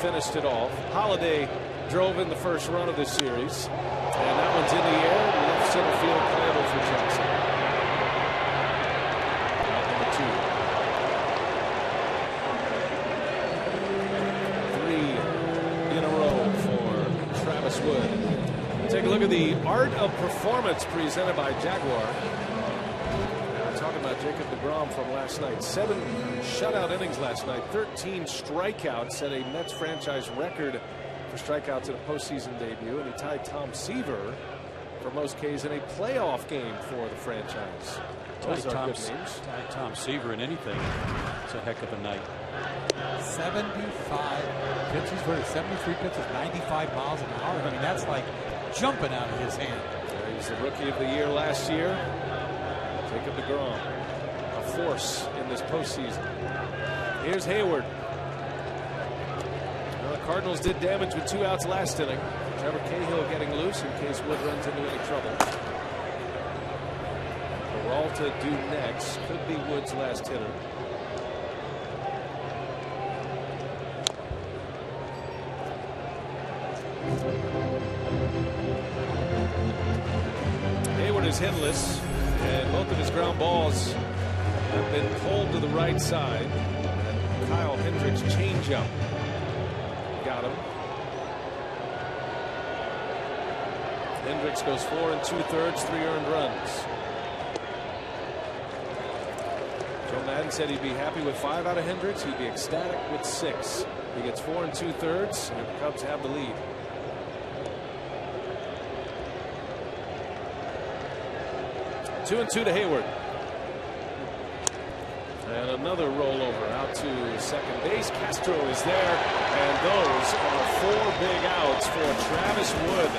[SPEAKER 1] finished it off. Holiday drove in the first run of this series, and that one's in the air. Left center field, playable for Jackson. Out number 2. 3 in a row for Travis Wood. Take a look at the Art of Performance presented by Jaguar. Talking about Jacob deGrom from last night. 7 shutout innings last night. 13 strikeouts. Set a Mets franchise record for strikeouts in a postseason debut. And he tied Tom Seaver for most Ks in a playoff game for the franchise. Those are good names.
[SPEAKER 3] Tom Seaver in anything. It's a heck of a night.
[SPEAKER 2] 75 pitches, 73 pitches, 95 miles an hour. I mean, that's like jumping out of his hand.
[SPEAKER 1] He's the rookie of the year last year. Jacob deGrom, a force in this postseason. Here's Hayward. Well, the Cardinals did damage with 2 outs last inning. Trevor Cahill getting loose in case Wood runs into any trouble. Peralta due next. Could be Wood's last hitter. Hayward is hitless, and both of his ground balls have been pulled to the right side. And Kyle Hendricks' changeup got him. Hendricks goes 4 2/3, 3 earned runs. Joe Madden said he'd be happy with 5 out of Hendricks. He'd be ecstatic with 6. He gets 4 2/3, and the Cubs have the lead. Two and 2 to Hayward. And another rollover out to second base. Castro is there, and those are 4 big outs for Travis Wood.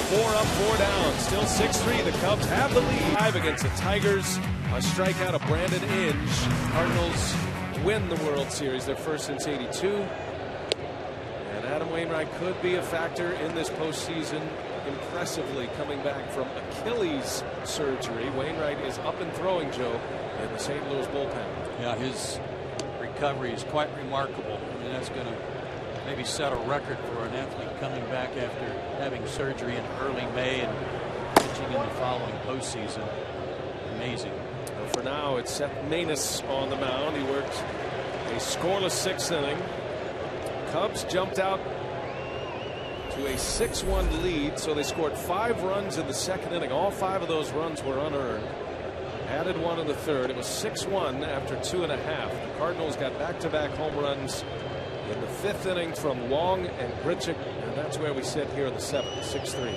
[SPEAKER 1] 4 up, 4 down. Still 6-3. The Cubs have the lead. 5 against the Tigers. A strikeout of Brandon Inge. Cardinals win the World Series, their first since '82. And Adam Wainwright could be a factor in this postseason. Impressively coming back from Achilles surgery. Wainwright is up and throwing, Joe, in the St. Louis bullpen.
[SPEAKER 3] Yeah, his recovery is quite remarkable. I mean, that's going to maybe set a record for an athlete coming back after having surgery in early May and pitching in the following postseason. Amazing.
[SPEAKER 1] Well, for now, it's Seth Maness on the mound. He worked a scoreless 6th inning. Cubs jumped out to a 6-1 lead, so they scored 5 runs in the 2nd inning. All 5 of those runs were unearned. Added 1 in the 3rd. It was 6-1 after 2.5. The Cardinals got back-to-back home runs in the 5th inning from Long and Grichuk, and that's where we sit here in the 7th, 6-3.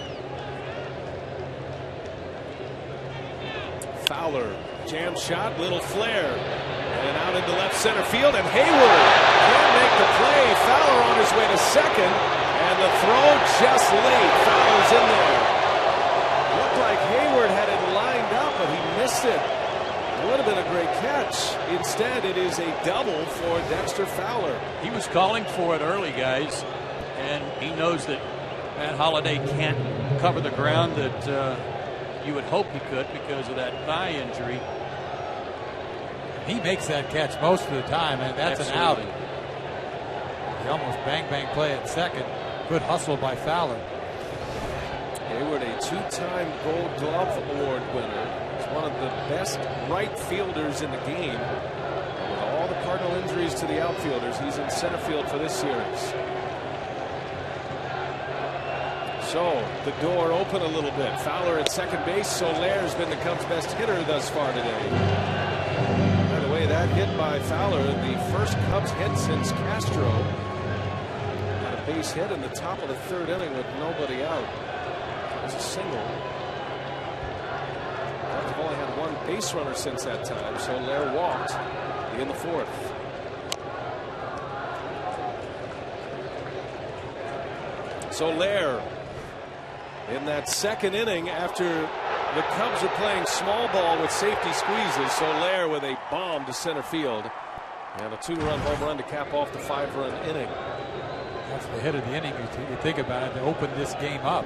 [SPEAKER 1] Fowler, jam shot, little flare, and out into left center field, and Hayward can't make the play. Fowler on his way to second. And the throw just late. Fowler's in there. Looked like Hayward had it lined up, but he missed it. Would have been a great catch. Instead, it is a double for Dexter Fowler.
[SPEAKER 3] He was calling for it early, guys, and he knows that Matt Holliday can't cover the ground that you would hope he could because of that thigh injury.
[SPEAKER 2] He makes that catch most of the time, and that's
[SPEAKER 3] Absolutely.
[SPEAKER 2] an out. He almost bang play at second. Good hustle by Fowler.
[SPEAKER 1] Hayward, a 2-time Gold Glove Award winner. He's one of the best right fielders in the game. And with all the Cardinal injuries to the outfielders, he's in center field for this series. So the door open a little bit. Fowler at second base. Solaire's been the Cubs' best hitter thus far today. By the way, that hit by Fowler, the first Cubs hit since Castro. Got a base hit in the top of the 3rd inning with nobody out. It was a single. Cubs have only had 1 base runner since that time. Solaire walked in the 4th. Solaire in that 2nd inning after the Cubs are playing small ball with safety squeezes. Solaire with a bomb to center field and a 2-run home run to cap off the 5-run inning.
[SPEAKER 2] That's the hit of the inning. You think about it, to open this game up.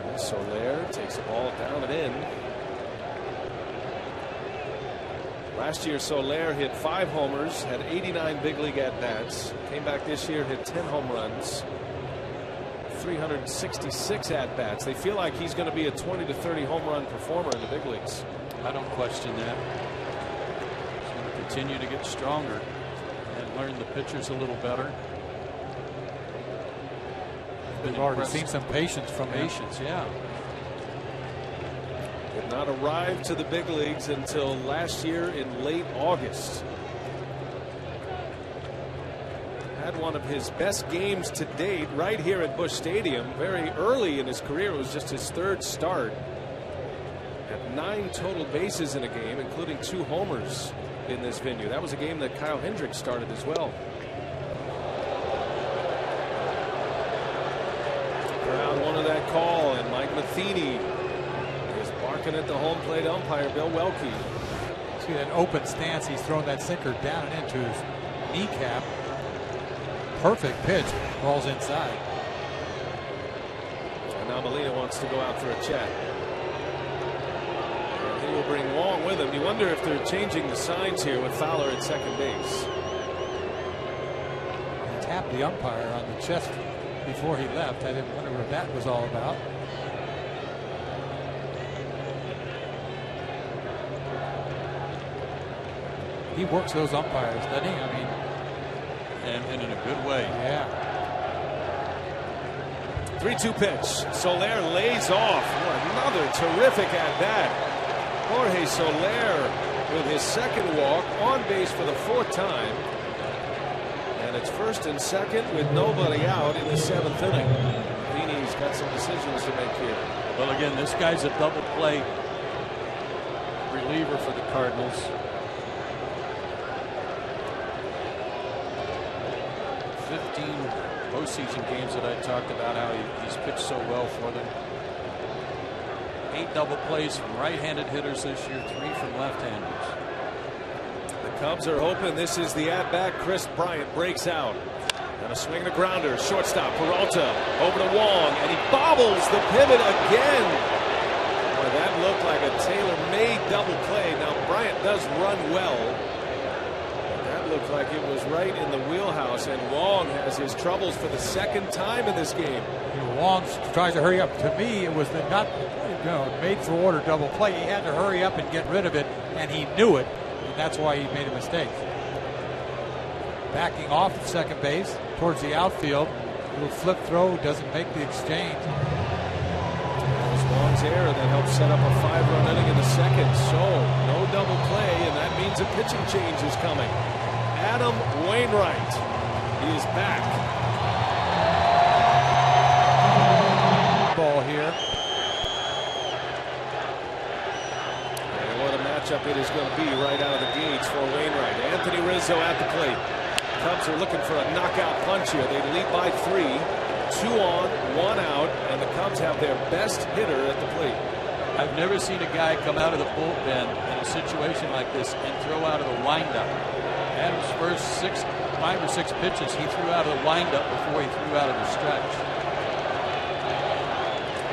[SPEAKER 1] And Solaire takes the ball down and in. Last year, Solaire hit 5 homers, had 89 big league at-bats. Came back this year, hit 10 home runs, 366 at-bats. They feel like he's going to be a 20 to 30 home run performer in the big leagues.
[SPEAKER 3] I don't question that. He's going to continue to get stronger and learn the pitchers a little better.
[SPEAKER 2] We've already seen some patience from him.
[SPEAKER 3] Yeah.
[SPEAKER 1] Did not arrive to the big leagues until last year in late August. Had one of his best games to date right here at Busch Stadium. Very early in his career, it was just his third start. Had 9 total bases in a game, including 2 homers in this venue. That was a game that Kyle Hendricks started as well. Crowd wanted that call, and Mike Matheny is barking at the home plate umpire, Bill Welke.
[SPEAKER 2] See that open stance, he's throwing that sinker down and into his kneecap. Perfect pitch, rolls inside.
[SPEAKER 1] And now Molina wants to go out for a chat. And he will bring Wong with him. You wonder if they're changing the signs here with Fowler at second base.
[SPEAKER 2] He tapped the umpire on the chest before he left. I didn't wonder what that was all about. He works those umpires, doesn't he? I mean,
[SPEAKER 3] and in a good way.
[SPEAKER 2] Yeah.
[SPEAKER 1] 3-2 pitch. Soler lays off. Another terrific at bat. Jorge Soler with his second walk, on base for the 4th time. And it's first and second with nobody out in the 7th inning. Feeney's got some decisions to make here.
[SPEAKER 3] Well, again, this guy's a double play reliever for the Cardinals. 15 postseason games that I talked about how he's pitched so well for them. 8 double plays from right-handed hitters this year, 3 from left-handers.
[SPEAKER 1] The Cubs are hoping this is the at-bat. Chris Bryant breaks out. And a swing and a grounder. Shortstop Peralta over to Wong, and he bobbles the pivot again. Boy, that looked like a tailor-made double play. Now Bryant does run well. Looked like it was right in the wheelhouse, and Wong has his troubles for the 2nd time in this game.
[SPEAKER 2] Wong tries to hurry up. To me, it was the not made for order double play. He had to hurry up and get rid of it, and he knew it, and that's why he made a mistake. Backing off at second base towards the outfield. Little flip throw, doesn't make the exchange.
[SPEAKER 1] That was Wong's error that helped set up a 5-run inning in the 2nd. So no double play, and that means a pitching change is coming. Adam Wainwright, he is back.
[SPEAKER 2] Ball here.
[SPEAKER 1] And what a matchup it is going to be right out of the gates for Wainwright. Anthony Rizzo at the plate. Cubs are looking for a knockout punch here. They lead by 3, 2 on, 1 out, and the Cubs have their best hitter at the plate.
[SPEAKER 3] I've never seen a guy come out of the bullpen in a situation like this and throw out of the windup. Adams' first 5 or 6 pitches, he threw out of the windup before he threw out of the stretch.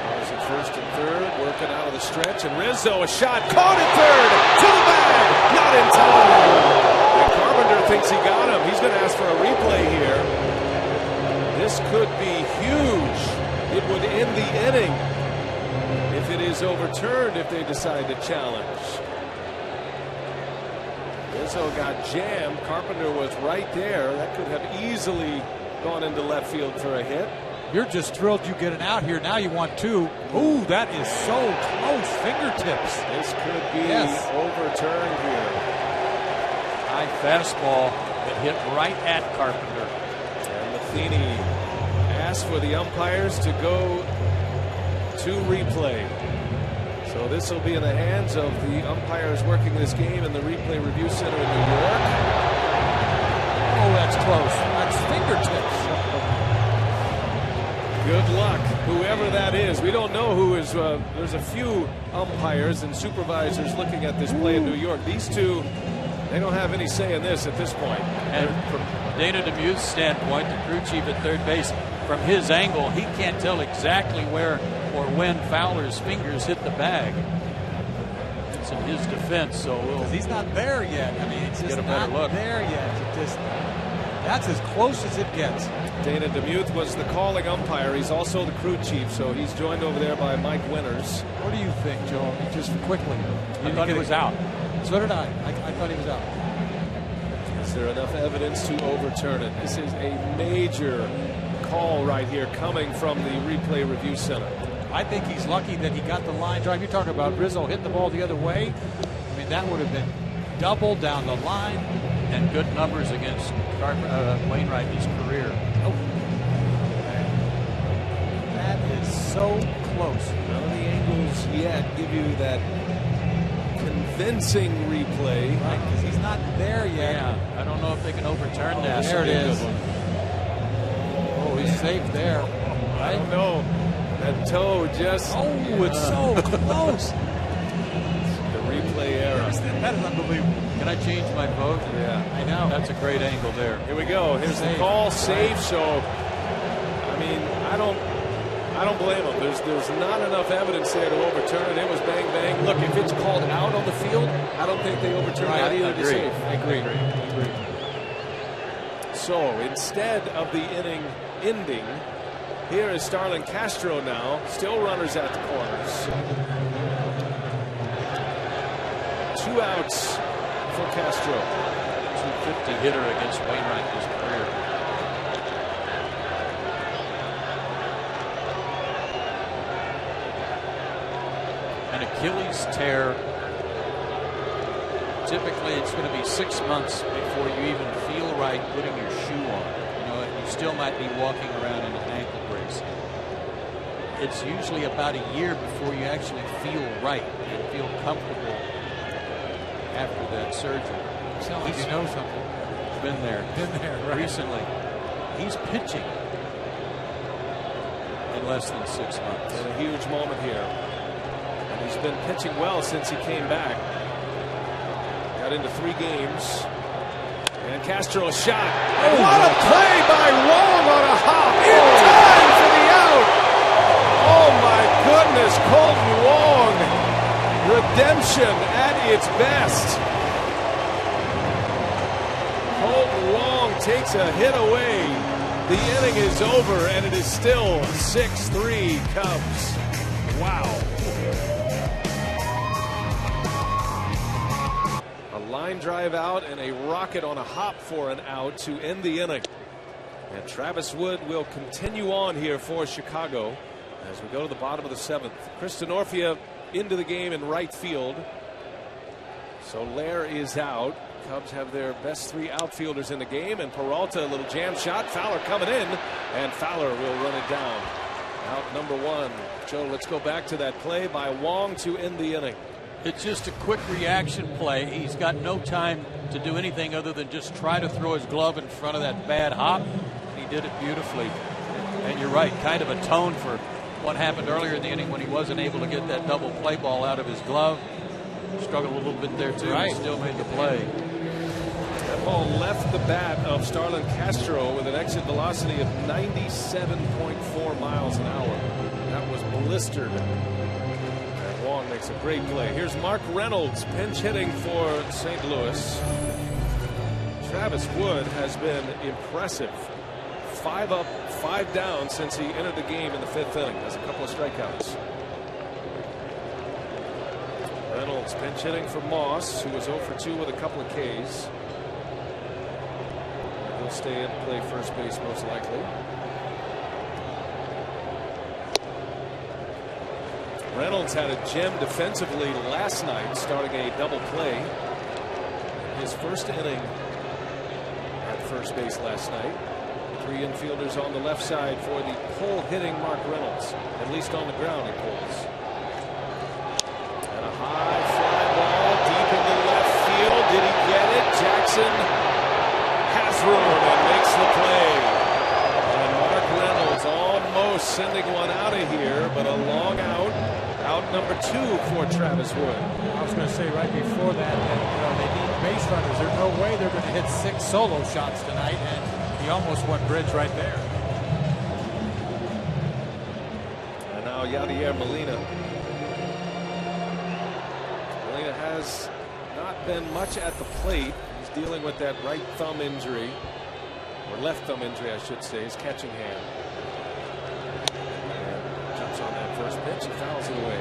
[SPEAKER 1] There's at first and third, working out of the stretch, and Rizzo, a shot, caught at third, to the bag, not in time. And Carpenter thinks he got him. He's going to ask for a replay here. This could be huge. It would end the inning if it is overturned, if they decide to challenge. Rizzo got jammed. Carpenter was right there. That could have easily gone into left field for a hit.
[SPEAKER 2] You're just thrilled you get an out here. Now you want 2. Ooh, that is so close. Fingertips.
[SPEAKER 1] This could be overturned here.
[SPEAKER 3] High fastball that hit right at Carpenter.
[SPEAKER 1] And Matheny asked for the umpires to go to replay. So this will be in the hands of the umpires working this game in the Replay Review Center in New York.
[SPEAKER 2] Oh, that's close. That's fingertips.
[SPEAKER 1] Good luck, whoever that is. We don't know who is. There's a few umpires and supervisors looking at this play in New York. These two, they don't have any say in this at this point.
[SPEAKER 3] And from Dana DeMuth's standpoint, the crew chief at third base, from his angle, he can't tell exactly where or when Fowler's fingers hit the bag. It's in his defense, so
[SPEAKER 2] he's not there yet. I mean, it's just not there yet. That's as close as it gets.
[SPEAKER 1] Dana DeMuth was the calling umpire. He's also the crew chief, so he's joined over there by Mike Winters.
[SPEAKER 2] What do you think, Joe? Just quickly.
[SPEAKER 3] I thought he was out.
[SPEAKER 2] So did I. I thought he was out.
[SPEAKER 1] Is there enough evidence to overturn it? This is a major call right here coming from the Replay Review Center.
[SPEAKER 2] I think he's lucky that he got the line drive. You're talking about Rizzo hitting the ball the other way. I mean, that would have been double down the line.
[SPEAKER 3] And good numbers against Wainwright in his career.
[SPEAKER 2] Oh. That is so close.
[SPEAKER 1] None of the angles yet give you that convincing replay.
[SPEAKER 2] Right, because he's not there yet.
[SPEAKER 3] Yeah, I don't know if they can overturn that.
[SPEAKER 2] There it is. Oh, he's safe there.
[SPEAKER 1] I don't know. That toe just...
[SPEAKER 2] Oh, it's so close.
[SPEAKER 1] The replay error.
[SPEAKER 2] That is unbelievable.
[SPEAKER 3] Can I change my vote?
[SPEAKER 1] Yeah.
[SPEAKER 2] I know.
[SPEAKER 3] That's a great angle there.
[SPEAKER 1] Here we go. Here's the call. Save. So, I mean, I don't blame him. There's not enough evidence there to overturn it. It was bang, bang. Look, if it's called out on the field, I don't think they overturn that either to save.
[SPEAKER 2] I agree.
[SPEAKER 1] So, instead of the inning ending, here is Starlin Castro now. Still runners at the corners. 2 outs for Castro.
[SPEAKER 3] 250 hitter against Wainwright in his career. An Achilles tear. Typically, it's going to be 6 months before you even feel right putting your shoe on. You know, you still might be walking around in an ankle brace. It's usually about a year before you actually feel right and feel comfortable after that surgery.
[SPEAKER 2] Sounds like you know something.
[SPEAKER 3] Been there
[SPEAKER 2] right.
[SPEAKER 3] recently. He's pitching in less than 6 months.
[SPEAKER 1] And a huge moment here. And he's been pitching well since he came back. Got into 3 games. And Castro shot. Oh, what a play by Wong on a hop. In time for the out. Oh my goodness, Colton Wong. Redemption at its best. Colton Wong takes a hit away. The inning is over, and it is still 6-3 Cubs. Wow. A line drive out and a rocket on a hop for an out to end the inning. And Travis Wood will continue on here for Chicago as we go to the bottom of the 7th. Chris Denorfia into the game in right field. Soler is out. Cubs have their best 3 outfielders in the game, and Peralta, a little jam shot. Fowler coming in, and Fowler will run it down. Out number 1. Joe, let's go back to that play by Wong to end the inning.
[SPEAKER 3] It's just a quick reaction play. He's got no time to do anything other than just try to throw his glove in front of that bad hop. He did it beautifully. And you're right, kind of atone for what happened earlier in the inning when he wasn't able to get that double play ball out of his glove. Struggled a little bit there too. Right. Still made the play.
[SPEAKER 1] That ball left the bat of Starlin Castro with an exit velocity of 97.4 miles an hour. That was blistered. And Wong makes a great play. Here's Mark Reynolds pinch hitting for St. Louis. Travis Wood has been impressive. 5 up, 5 down since he entered the game in the 5th inning. Has a couple of strikeouts. Reynolds pinch hitting for Moss, who was 0 for 2 with a couple of Ks. He'll stay in and play first base most likely. Reynolds had a gem defensively last night, starting a double play. His first inning at first base last night. 3 infielders on the left side for the pull-hitting Mark Reynolds. At least on the ground he pulls. And a high fly ball deep into left field. Did he get it? Jackson has room and makes the play. And Mark Reynolds almost sending one out of here, but a long out. Out number 2 for Travis Wood.
[SPEAKER 2] I was going to say right before that they need base runners. There's no way they're going to hit 6 solo shots tonight, and he almost went bridge right there.
[SPEAKER 1] And now Yadier Molina. Molina has not been much at the plate. He's dealing with that right thumb injury, or left thumb injury, I should say, his catching hand. And jumps on that first pitch and fouls it away.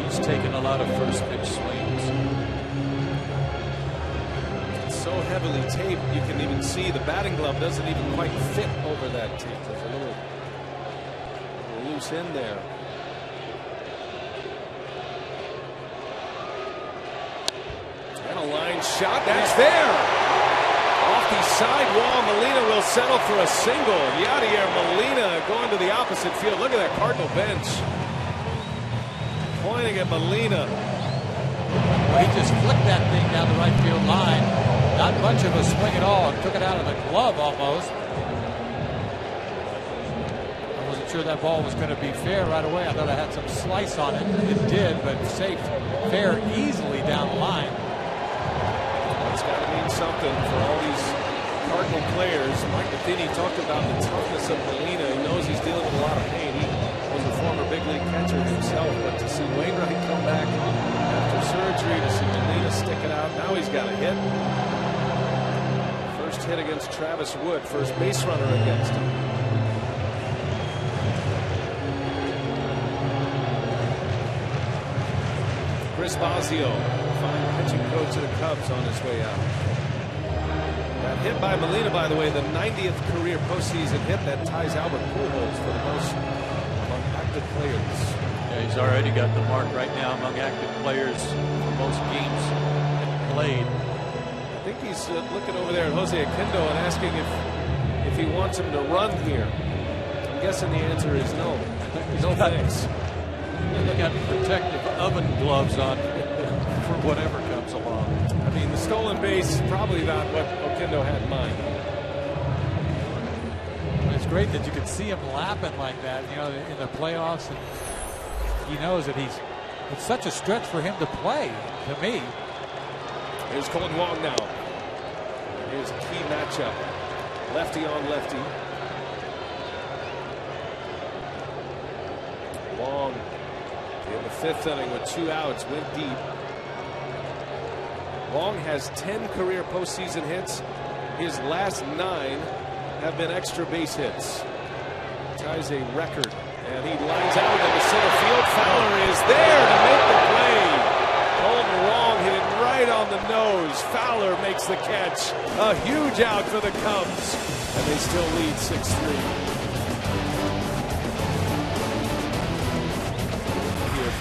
[SPEAKER 3] He's taken a lot of first pitch swings.
[SPEAKER 1] So heavily taped, you can even see the batting glove doesn't even quite fit over that tape. There's a little loose in there. And a line shot. That's there. Off the sidewall, Molina will settle for a single. Yadier Molina going to the opposite field. Look at that Cardinal bench. Pointing at Molina.
[SPEAKER 2] Well, he just flicked that thing down the right field line. Not much of a swing at all. Took it out of the glove almost. I wasn't sure that ball was going to be fair right away. I thought I had some slice on it. It did, but safe, fair easily down the line.
[SPEAKER 1] It's got to mean something for all these Cardinal players. Mike Matheny talked about the toughness of Molina. He knows he's dealing with a lot of pain. He was a former big league catcher himself, but to see Wainwright come back after surgery, to see Molina stick it out, now he's got a hit. First hit against Travis Wood, first base runner against him. Chris Bosio, fine pitching coach of the Cubs, on his way out. That hit by Molina, by the way, the 90th career postseason hit that ties Albert Pujols for the most among active players.
[SPEAKER 3] Yeah, he's already got the mark right now among active players for most games played.
[SPEAKER 1] I think he's looking over there at Jose Aquindo and asking if he wants him to run here. I'm guessing the answer is no. No thanks.
[SPEAKER 3] He's got protective oven gloves on for whatever comes along.
[SPEAKER 1] I mean, the stolen base is probably not what Oquendo had in mind.
[SPEAKER 2] It's great that you can see him lapping like that, you know, in the playoffs. And he knows that it's such a stretch for him to play, to me.
[SPEAKER 1] Here's Colton Wong now. Here's a key matchup. Lefty on lefty. Wong in the 5th inning with 2 outs, went deep. Wong has 10 career postseason hits. His last 9 have been extra base hits. Ties a record, and he lines out into center field. Fowler is there to make the play. Colton Wong hit it right on the nose. Fowler makes the catch. A huge out for the Cubs, and they still lead 6-3.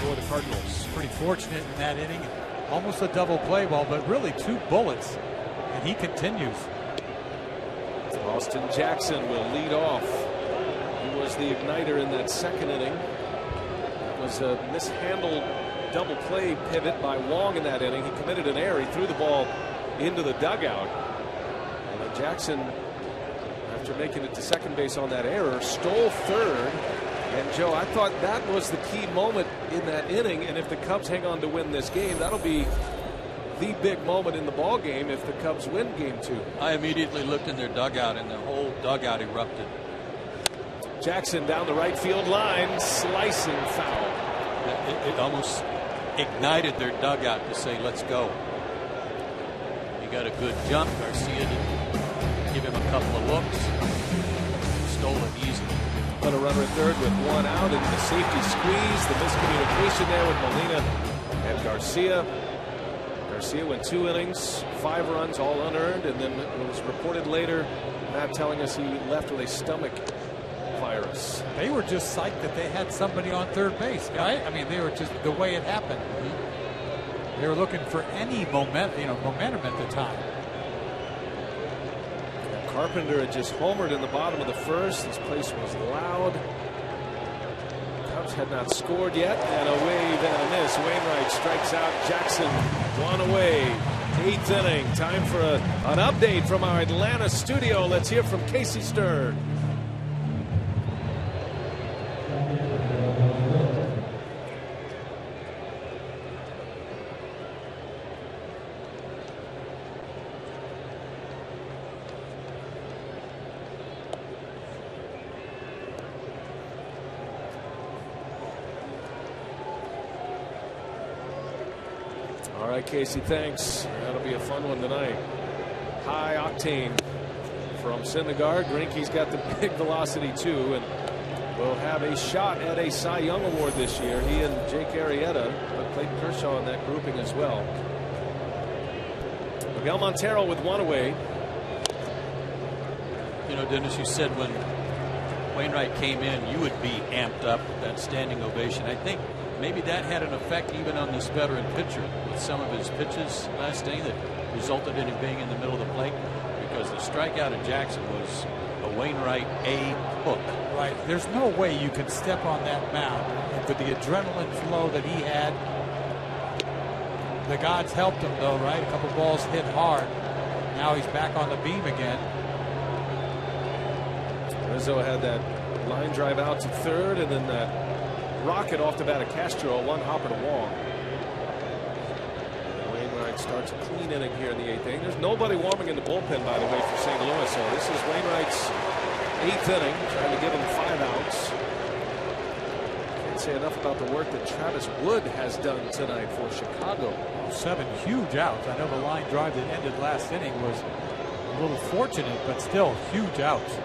[SPEAKER 1] For the Cardinals.
[SPEAKER 2] Pretty fortunate in that inning. Almost a double play ball, but really 2 bullets. And he continues.
[SPEAKER 1] Austin Jackson will lead off. He was the igniter in that 2nd inning. It was a mishandled double play pivot by Wong in that inning. He committed an error. He threw the ball into the dugout. And then Jackson, after making it to second base on that error, stole third. And Joe, I thought that was the key moment in that inning, and if the Cubs hang on to win this game, that'll be the big moment in the ball game if the Cubs win game 2.
[SPEAKER 3] I immediately looked in their dugout, and the whole dugout erupted.
[SPEAKER 1] Jackson down the right field line, slicing foul.
[SPEAKER 3] It almost ignited their dugout to say, let's go. He got a good jump. Garcia didn't give him a couple of looks. Stole it easily.
[SPEAKER 1] Put a runner at third with 1 out, and the safety squeeze, the miscommunication there with Molina and Garcia. Garcia went 2 innings, 5 runs, all unearned, and then it was reported later, Matt telling us he left with a stomach virus.
[SPEAKER 2] They were just psyched that they had somebody on third base, right? I mean, they were just the way it happened. They were looking for any momentum at the time.
[SPEAKER 1] Carpenter had just homered in the bottom of the 1st. This place was loud. Cubs had not scored yet, and a wave and a miss. Wainwright strikes out Jackson. 1 away. 8th inning. Time for an update from our Atlanta studio. Let's hear from Casey Stern. All right, Casey, thanks. That'll be a fun one tonight. High octane from Syndergaard. Greinke's got the big velocity too, and will have a shot at a Cy Young Award this year. He and Jake Arrieta, but Clayton Kershaw in that grouping as well. Miguel Montero with 1 away.
[SPEAKER 3] You know, Dennis, you said when Wainwright came in, you would be amped up with that standing ovation. I think maybe that had an effect even on this veteran pitcher with some of his pitches last inning that resulted in him being in the middle of the plate, because the strikeout in Jackson was a Wainwright A hook.
[SPEAKER 2] Right. There's no way you can step on that mound. And with the adrenaline flow that he had, the gods helped him, though, right? A couple balls hit hard. Now he's back on the beam again.
[SPEAKER 1] Rizzo had that line drive out to third, and then that rocket off the bat of Castro, one hopper to Wong. Wainwright starts a clean inning here in the 8th inning. There's nobody warming in the bullpen, by the way, for St. Louis. So this is Wainwright's 8th inning, trying to give him 5 outs. Can't say enough about the work that Travis Wood has done tonight for Chicago.
[SPEAKER 2] 7 huge outs. I know the line drive that ended last inning was a little fortunate, but still huge outs.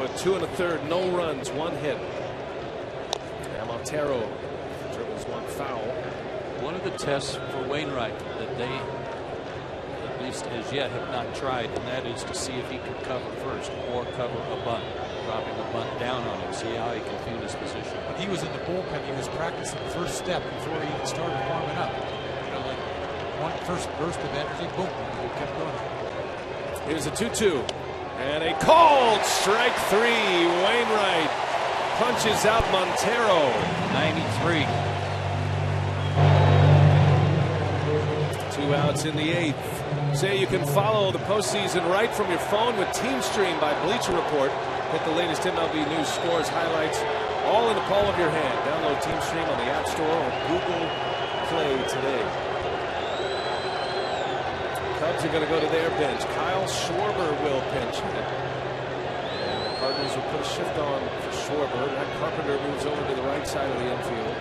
[SPEAKER 1] With 2 1/3, no runs, 1 hit. And Montero dribbles 1 foul.
[SPEAKER 3] One of the tests for Wainwright that they, at least as yet, have not tried, and that is to see if he can cover first or cover a bunt, dropping a bunt down on him, see how he can tune his position.
[SPEAKER 2] When he was in the bullpen, he was practicing first step before he even started warming up. You know, like one first burst of energy, boom, he kept going.
[SPEAKER 1] Here's a 2-2. And a called strike 3. Wainwright punches out Montero.
[SPEAKER 3] 93.
[SPEAKER 1] 2 outs in the 8th. Say you can follow the postseason right from your phone with Team Stream by Bleacher Report. Hit the latest MLB news, scores, highlights, all in the palm of your hand. Download Team Stream on the App Store or Google Play today. Cubs are going to go to their bench. Kyle Schwarber will pinch hit. And the Cardinals will put a shift on for Schwarber. Matt Carpenter moves over to the right side of the infield.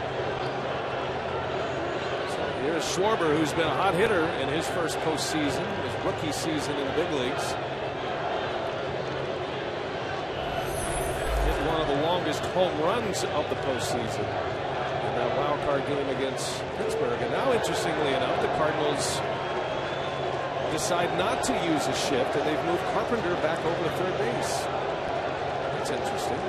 [SPEAKER 1] So here's Schwarber, who's been a hot hitter in his first postseason, his rookie season in the big leagues. Hit one of the longest home runs of the postseason in that wild card game against Pittsburgh. And now, interestingly enough, the Cardinals decide not to use a shift, and they've moved Carpenter back over to third base. That's interesting.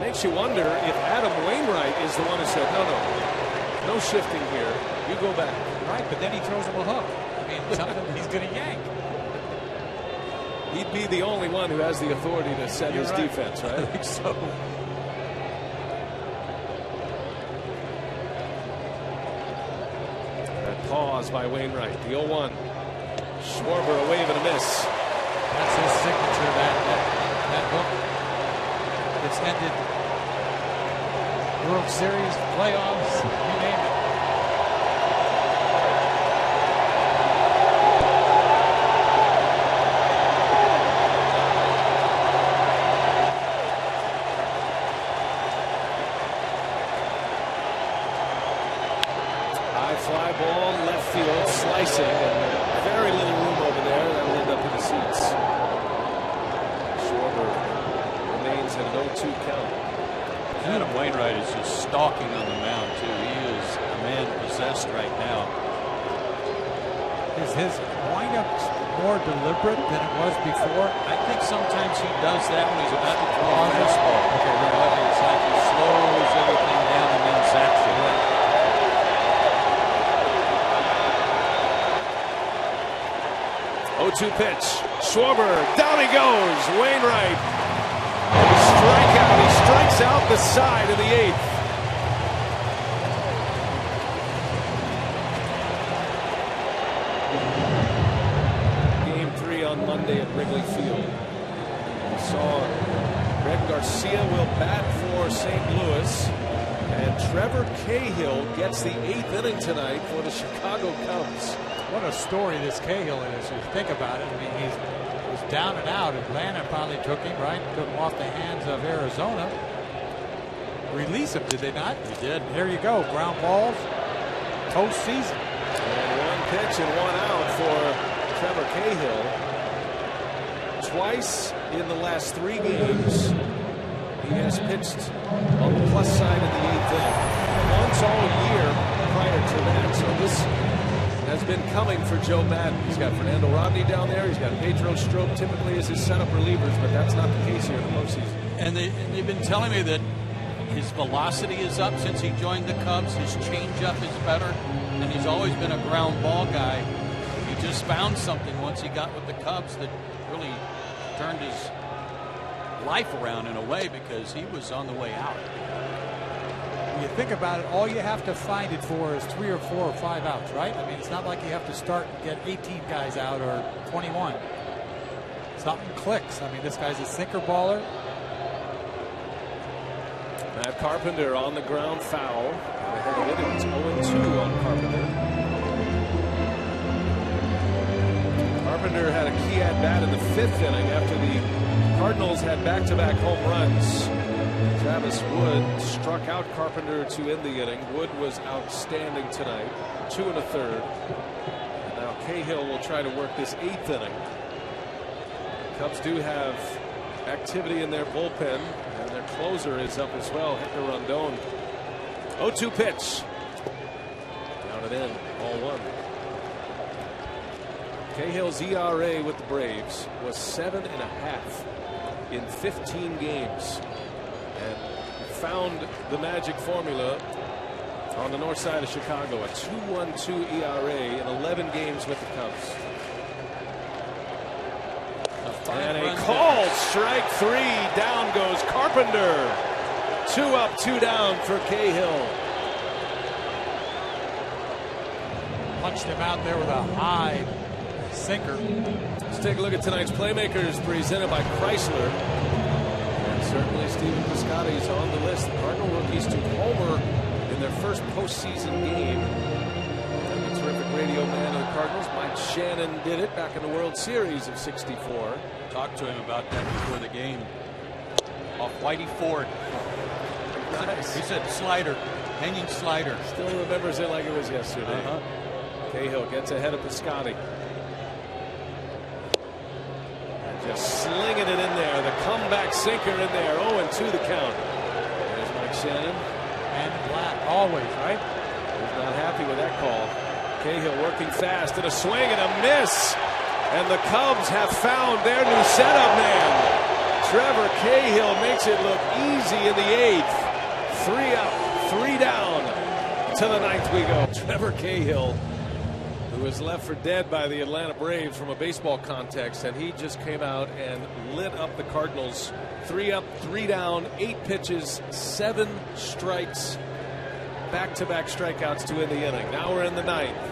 [SPEAKER 1] Makes you wonder if Adam Wainwright is the one who said, no shifting here. You go back.
[SPEAKER 2] Right, but then he throws him a hook. I mean, something he's going to yank.
[SPEAKER 1] He'd be the only one who has the authority to set his defense, right?
[SPEAKER 2] I think so.
[SPEAKER 1] Pause by Wainwright. The 0-1. Schwarber a wave and a miss.
[SPEAKER 2] That's his signature, that hook. It's ended World Series, playoffs, you name it.
[SPEAKER 1] Fly ball, left field, slicing, and very little room over there. That'll end up in the seats. Schwarber remains at an 0-2 count.
[SPEAKER 3] Adam Wainwright is just stalking on the mound, too. He is a man possessed right now.
[SPEAKER 2] Is his windup more deliberate than it was before?
[SPEAKER 3] I think sometimes he does that when he's about to throw a fastball. Okay, it's like he slows everything down and then zaps you.
[SPEAKER 1] 0-2 pitch. Schwarber, down he goes. Wainwright. Strikeout. He strikes out the side of the 8th. Game 3 on Monday at Wrigley Field. We saw Greg Garcia will bat for St. Louis. And Trevor Cahill gets the 8th inning tonight for the Chicago Cubs.
[SPEAKER 2] What a story this Cahill is, if you think about it. I mean, he was down and out. Atlanta finally took him, right? Took him off the hands of Arizona. Release him, did they not?
[SPEAKER 3] They did.
[SPEAKER 2] There you go. Ground balls. Postseason.
[SPEAKER 1] And 1 pitch and 1 out for Trevor Cahill. Twice in the last 3 games, he has pitched on the plus side of the 8th inning. Once all year prior to that. So this has been coming for Joe Madden. He's got Fernando Rodney down there. He's got Pedro Strop typically as his setup relievers, but that's not the case here in the postseason.
[SPEAKER 3] And they've been telling me that his velocity is up since he joined the Cubs. His changeup is better, and he's always been a ground ball guy. He just found something once he got with the Cubs that really turned his life around in a way, because he was on the way out.
[SPEAKER 2] When you think about it, all you have to find it for is 3 or 4 or 5 outs, right? I mean, it's not like you have to start and get 18 guys out or 21. Something clicks. I mean, this guy's a sinker baller.
[SPEAKER 1] Matt Carpenter on the ground foul. Ahead of it, it's 0-2 on Carpenter. Carpenter had a key at bat in the 5th inning after the Cardinals had back-to-back home runs. Travis Wood struck out Carpenter to end the inning. Wood was outstanding tonight. 2 1/3. And now Cahill will try to work this 8th inning. Cubs do have activity in their bullpen, and their closer is up as well, Hector Rondon. 0-2 pitch. Down and in, ball 1. Cahill's ERA with the Braves was 7.5 in 15 games, and found the magic formula on the north side of Chicago. A 2.12 ERA in 11 games with the Cubs. And a called strike 3. Down goes Carpenter. 2 up, 2 down for Cahill.
[SPEAKER 2] Punched him out there with a high sinker.
[SPEAKER 1] Let's take a look at tonight's playmakers presented by Chrysler. And certainly Stephen Piscotty is on the list. The Cardinal rookies to homer in their first postseason game. And the terrific radio man of the Cardinals, Mike Shannon, did it back in the World Series of '64.
[SPEAKER 3] Talked to him about that before the game. Off Whitey Ford.
[SPEAKER 1] Nice.
[SPEAKER 3] He said slider, hanging slider.
[SPEAKER 1] Still remembers it like it was yesterday. Cahill gets ahead of Piscotty. And just slinging it in there. The comeback sinker in there. 0-2 the count. There's Mike Shannon.
[SPEAKER 2] And Black, always, right?
[SPEAKER 1] He's not happy with that call. Cahill working fast, and a swing and a miss. And the Cubs have found their new setup man. Trevor Cahill makes it look easy in the 8th. 3 up, 3 down. To the 9th we go. Trevor Cahill, who was left for dead by the Atlanta Braves from a baseball context, and he just came out and lit up the Cardinals. 3 up, 3 down, 8 pitches, 7 strikes, back-to-back strikeouts to end the inning. Now we're in the 9th.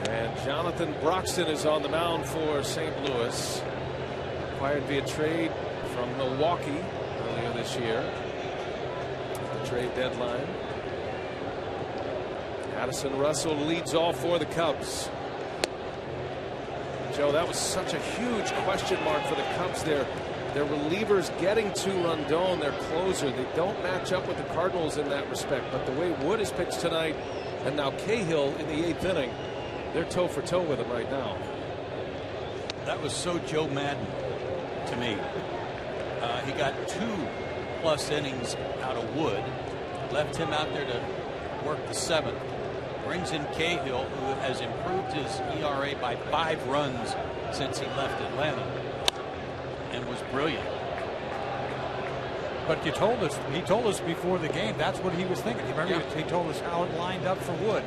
[SPEAKER 1] And Jonathan Broxton is on the mound for St. Louis. Acquired via trade from Milwaukee earlier this year. At the trade deadline. Addison Russell leads all for the Cubs. Joe, that was such a huge question mark for the Cubs. Their relievers getting to Rondon, their closer, they don't match up with the Cardinals in that respect. But the way Wood is pitched tonight, and now Cahill in the 8th inning, they're toe for toe with him right now.
[SPEAKER 3] That was so Joe Madden to me. He got 2+ innings out of Wood, left him out there to work the 7th. Brings in Cahill, who has improved his ERA by 5 runs since he left Atlanta, and was brilliant.
[SPEAKER 2] But he told us before the game, that's what he was thinking. Remember, he told us how it lined up for Wood.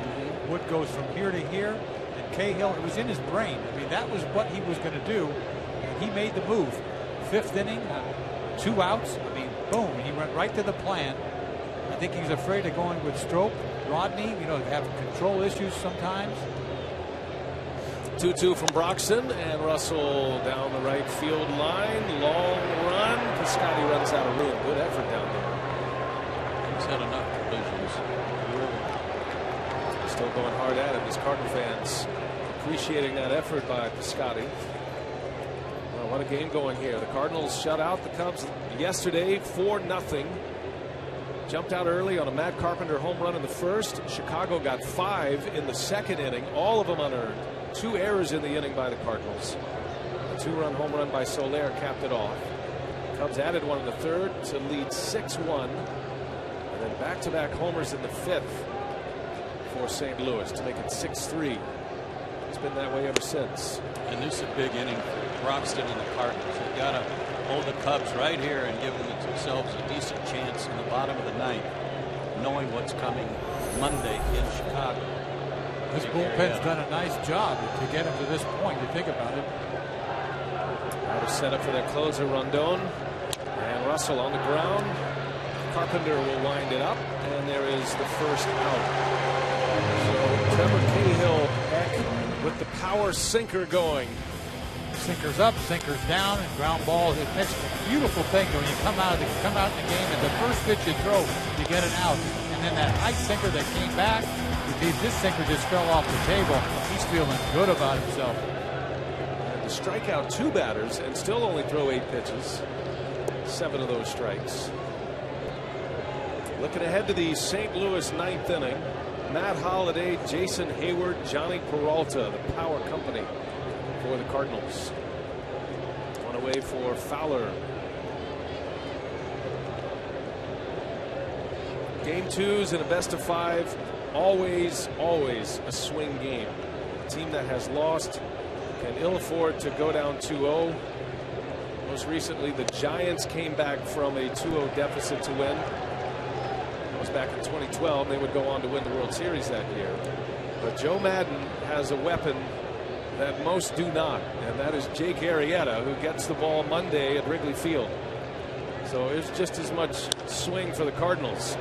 [SPEAKER 2] Wood goes from here to here, and Cahill, it was in his brain. I mean, that was what he was going to do, and he made the move. 5th inning, 2 outs. I mean, boom, he went right to the plan. I think he's afraid of going with Strope. Rodney, have control issues sometimes.
[SPEAKER 1] 2-2 from Broxton, and Russell down the right field line. Long run. Piscotty runs out of room. Good effort down there.
[SPEAKER 3] He's had enough collisions.
[SPEAKER 1] Still going hard at him. These Cardinal fans appreciating that effort by Piscotty. Well, what a game going here. The Cardinals shut out the Cubs yesterday 4-0. Jumped out early on a Matt Carpenter home run in the 1st. Chicago got 5 in the 2nd inning, all of them unearned. 2 errors in the inning by the Cardinals. A 2-run home run by Soler capped it off. Cubs added one in the 3rd to lead 6-1. And then back-to-back homers in the 5th for St. Louis to make it 6-3. It's been that way ever since.
[SPEAKER 3] And this is a big inning for Broxton and the Cardinals. They've got to hold the Cubs right here and give themselves a decent chance in the bottom of the ninth, knowing what's coming Monday in Chicago.
[SPEAKER 2] This bullpen's done a nice job to get him to this point. You think about it.
[SPEAKER 1] Out of setup for their closer, Rondon. And Russell on the ground. Carpenter will wind it up, and there is the first out. So Trevor Cahill back with the power sinker going.
[SPEAKER 2] Sinkers up, sinkers down, and ground balls. It's a beautiful thing when you come out in the game, and the first pitch you throw, you get an out. And then that high sinker that came back, this sinker just fell off the table. He's feeling good about himself.
[SPEAKER 1] And to strike out 2 batters and still only throw 8 pitches. 7 of those strikes. Looking ahead to the St. Louis 9th inning. Matt Holliday, Jason Hayward, Johnny Peralta, the power company for the Cardinals. One away for Fowler. Game 2s in a best of 5. Always a swing game. A team that has lost can ill afford to go down 2-0. Most recently, the Giants came back from a 2-0 deficit to win. That was back in 2012. They would go on to win the World Series that year. But Joe Madden has a weapon that most do not, and that is Jake Arrieta, who gets the ball Monday at Wrigley Field. So it's just as much swing for the Cardinals.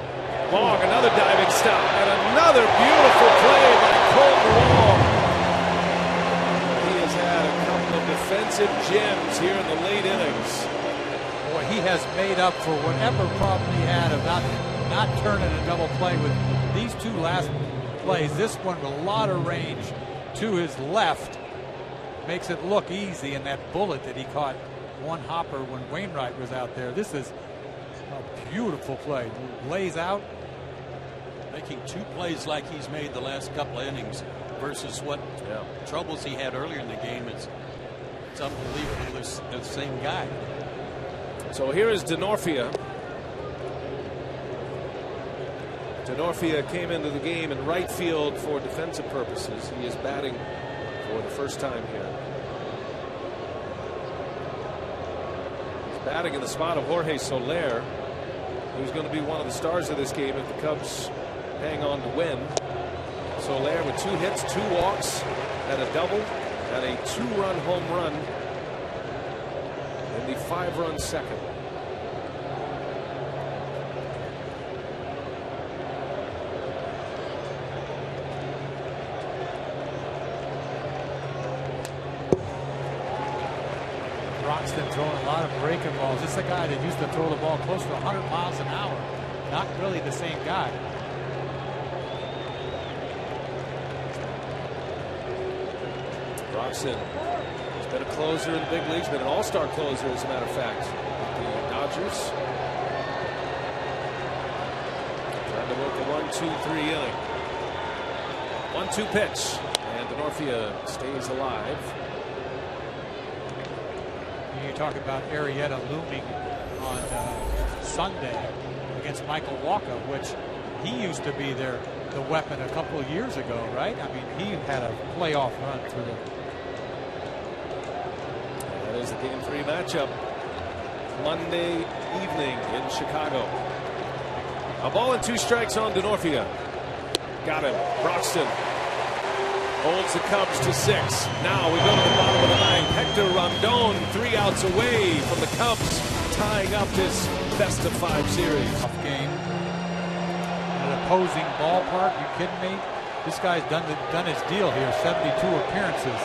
[SPEAKER 1] Long, another diving stop, and another beautiful play by Colton Wong. He has had a couple of defensive gems here in the late innings.
[SPEAKER 2] Boy, he has made up for whatever problem he had of not turning a double play with these 2 last plays. This one with a lot of range to his left makes it look easy, and that bullet that he caught one hopper when Wainwright was out there. This is a beautiful play. Lays out.
[SPEAKER 3] Making 2 plays like he's made the last couple of innings versus what troubles he had earlier in the game. It's unbelievable. It's the same guy.
[SPEAKER 1] So here is Denorfia. Denorfia came into the game in right field for defensive purposes. He is batting for the first time here. He's batting in the spot of Jorge Soler, who's going to be one of the stars of this game if the Cubs hang on to win. Soler with 2 hits, 2 walks, and a double, and a 2-run home run in the 5-run second.
[SPEAKER 2] Broxton throwing a lot of breaking balls. This is a guy that used to throw the ball close to 100 miles an hour. Not really the same guy.
[SPEAKER 1] Broxton has been a closer in the big leagues, been an all-star closer, as a matter of fact, with the Dodgers. Trying to work a 1-2-3 inning. 1-2 pitch, and Denorfia stays alive.
[SPEAKER 2] You talk about Arrieta looming on Sunday against Michael Walker, which he used to be the weapon a couple of years ago, right? I mean, he had a playoff run through the.
[SPEAKER 1] That is the Game 3 matchup Monday evening in Chicago. A ball and 2 strikes on Denorfia. Got him. Broxton holds the Cubs to 6. Now we go to the bottom of the 9th. Hector Rondon 3 outs away from the Cubs, tying up this best of 5 series.
[SPEAKER 2] Tough game. An opposing ballpark. You kidding me? This guy's done his deal here. 72 appearances.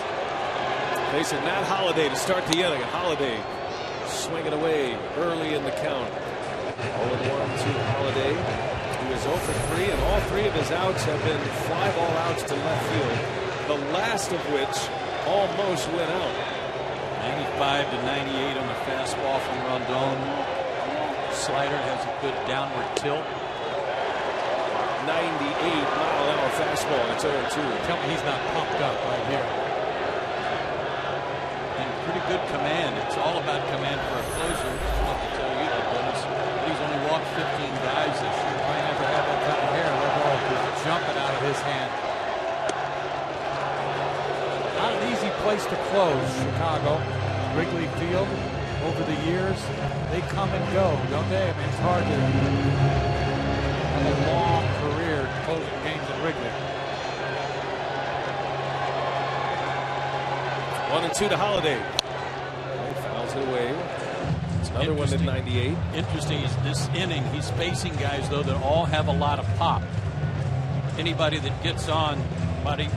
[SPEAKER 1] Facing Matt Holliday to start the inning. Holliday swinging away early in the count. 0-1 to Holliday, who is 0 for 3, and all 3 of his outs have been fly ball outs to left field. The last of which almost went out.
[SPEAKER 3] 95 to 98 on the fastball from Rondon. Slider has a good downward tilt.
[SPEAKER 1] 98-mile-an-hour fastball. It's 0-2.
[SPEAKER 2] Tell me he's not pumped up right here.
[SPEAKER 3] And pretty good command. It's all about command for a closer. I just want to tell you that, Dennis. He's only walked 15 guys this year.
[SPEAKER 2] I never had that kind of hair. That ball was jumping out of his hand. Not an easy place to close, Chicago. Wrigley Field, over the years, they come and go, don't they? I mean, it's hard to have a long career closing games at Wrigley.
[SPEAKER 1] 1-2 to Holiday. He fouls it away. It's another one in 98.
[SPEAKER 3] Interesting is this inning, he's facing guys, though, that all have a lot of pop. Anybody that gets on,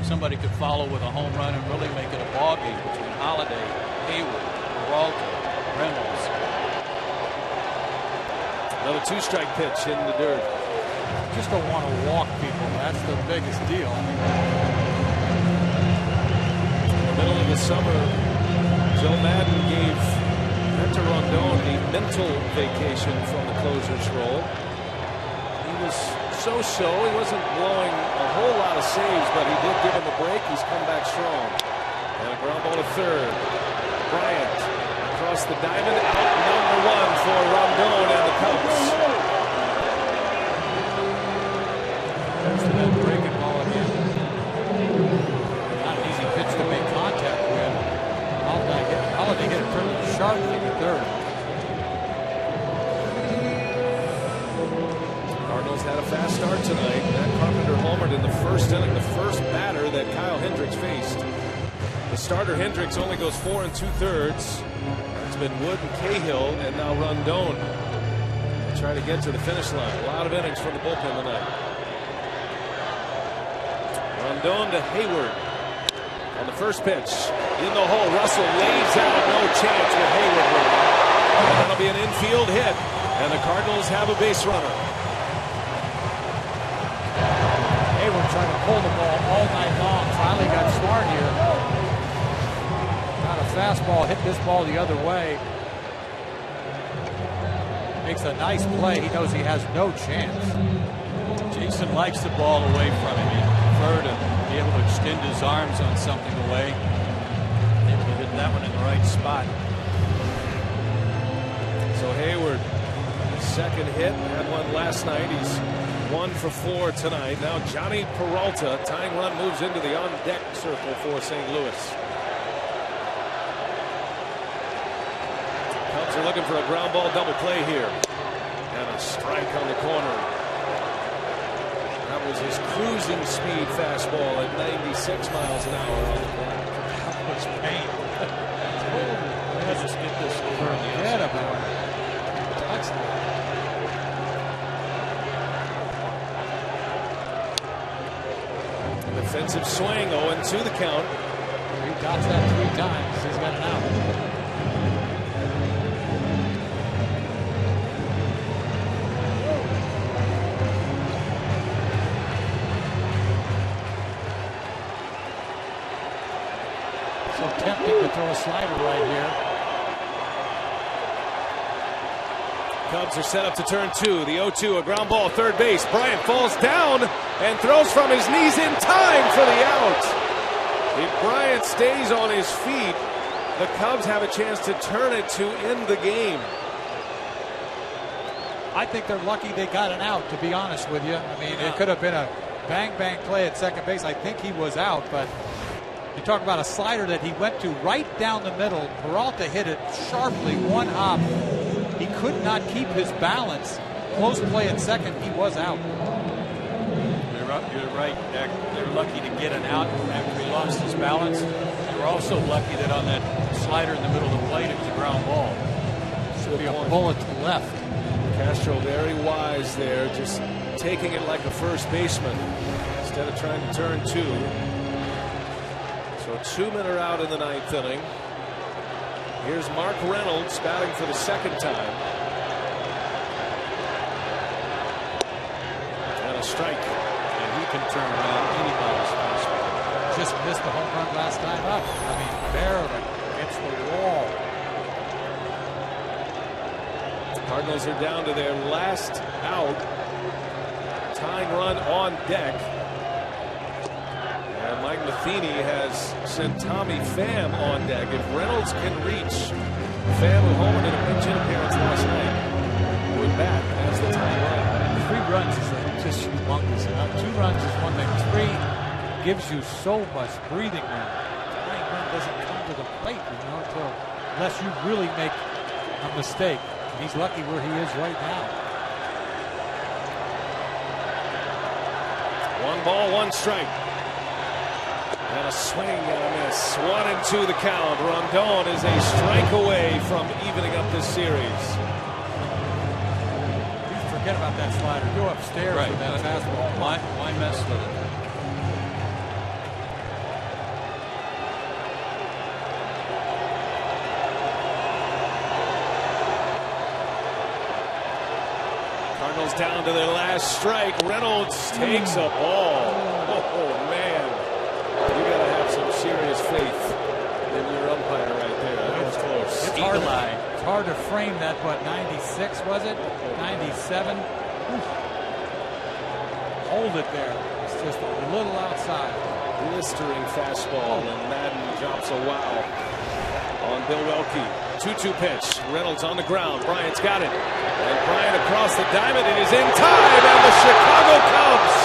[SPEAKER 3] somebody could follow with a home run and really make it a ball game between Holiday, Hayward, Peralta, Reynolds.
[SPEAKER 1] Another 2-strike pitch in the dirt.
[SPEAKER 2] Just don't want to walk people. That's the biggest deal.
[SPEAKER 1] Middle of the summer, Joe Madden gave Hunter Rondon the mental vacation from the closer's role. He was so-so. He wasn't blowing a whole lot of saves, but he did give him a break. He's come back strong. And a ground ball to third. Bryant across the diamond, out number 1 for Rondon and the Cubs.
[SPEAKER 2] There's that breaking ball again. Not an easy pitch to make contact with. Holiday hit it pretty sharp in the third.
[SPEAKER 1] Cardinals had a fast start tonight. Matt Carpenter homered in the first inning, the first batter that Kyle Hendricks faced. The starter Hendricks only goes 4 2/3. It's been Wood and Cahill, and now Rondon. They try to get to the finish line. A lot of innings from the bullpen tonight. Rondon to Hayward. On the first pitch, in the hole, Russell lays out, no chance with Hayward with it. And that'll be an infield hit, and the Cardinals have a base runner.
[SPEAKER 2] Hayward trying to pull the ball all night long. Finally got smart here. Got a fastball, hit this ball the other way. Makes a nice play. He knows he has no chance.
[SPEAKER 3] Jason likes the ball away from him. He preferred to be able to extend his arms on something away. Able to hit that one in the right spot.
[SPEAKER 1] So Hayward, second hit, had one last night. He's 1 for 4 tonight. Now Johnny Peralta, tying run, moves into the on-deck circle for St. Louis. Cubs are looking for a ground ball double play here. And a strike on the corner. That was his cruising speed fastball at 96 miles an hour on the clock.
[SPEAKER 2] That was pain.
[SPEAKER 3] Let's just get this over on the outside.
[SPEAKER 1] Defensive swing, 0-2 the count.
[SPEAKER 2] He dots that 3 times. He's got an out. So tempting to throw a slider right here.
[SPEAKER 1] Cubs are set up to turn 2. The 0-2, a ground ball, third base. Bryant falls down and throws from his knees in time for the out. If Bryant stays on his feet, the Cubs have a chance to turn it to end the game.
[SPEAKER 2] I think they're lucky they got an out, to be honest with you. I mean, it could have been a bang-bang play at second base. I think he was out, but you talk about a slider that he went to right down the middle. Peralta hit it sharply, one hop. He could not keep his balance. Close play at second, he was out.
[SPEAKER 3] You're right, Dak. They were lucky to get an out after he lost his balance. They were also lucky that on that slider in the middle of the plate, it was a ground ball.
[SPEAKER 2] Should be a bullet to the left.
[SPEAKER 1] Castro very wise there, just taking it like a first baseman instead of trying to turn 2. So 2 men are out in the 9th inning. Here's Mark Reynolds batting for the second time. And a strike.
[SPEAKER 3] And he can turn around anybody's fastball.
[SPEAKER 2] Just missed the home run last time up. I mean, barely against the wall.
[SPEAKER 1] Cardinals are down to their last out. Tying run on deck. And Mike Matheny has sent Tommy Pham on deck. If Reynolds can reach Pham, who homered in a pinch hit appearance last night, would bat as the tying run.
[SPEAKER 2] 3 runs is just humongous. 2 runs is one thing. 3 gives you so much breathing room. Tying run doesn't come to the plate, unless you really make a mistake. He's lucky where he is right now.
[SPEAKER 1] 1 ball, 1 strike. And a swing and a miss. 1-2 the count. Rondon is a strike away from evening up this series.
[SPEAKER 2] You forget about that slider. Go upstairs with that fastball.
[SPEAKER 3] Why mess with it?
[SPEAKER 1] Cardinals down to their last strike. Reynolds takes a ball. Oh, man. You got to have some serious faith in your umpire right there. That was close.
[SPEAKER 2] It's hard to frame that. What, 96 was it? 97? Hold it there. It's just a little outside.
[SPEAKER 1] Blistering fastball, and Madden drops a wow on Bill Welke. 2-2 pitch. Reynolds on the ground. Bryant's got it. And Bryant across the diamond. It is in time, and the Chicago Cubs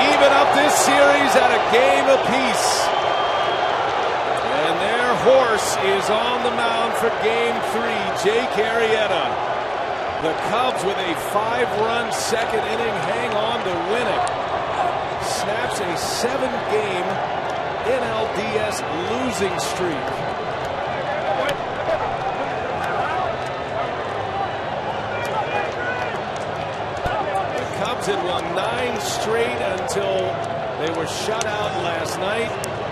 [SPEAKER 1] even up this series at a game apiece. And their horse is on the mound for game 3, Jake Arrieta. The Cubs with a 5-run second inning hang on to win it. Snaps a 7-game NLDS losing streak. Cubs had won 9 straight until they were shut out last night.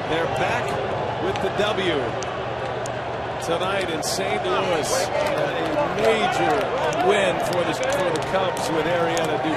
[SPEAKER 1] They're back with the W tonight in St. Louis. A major win for the Cubs with Arrieta do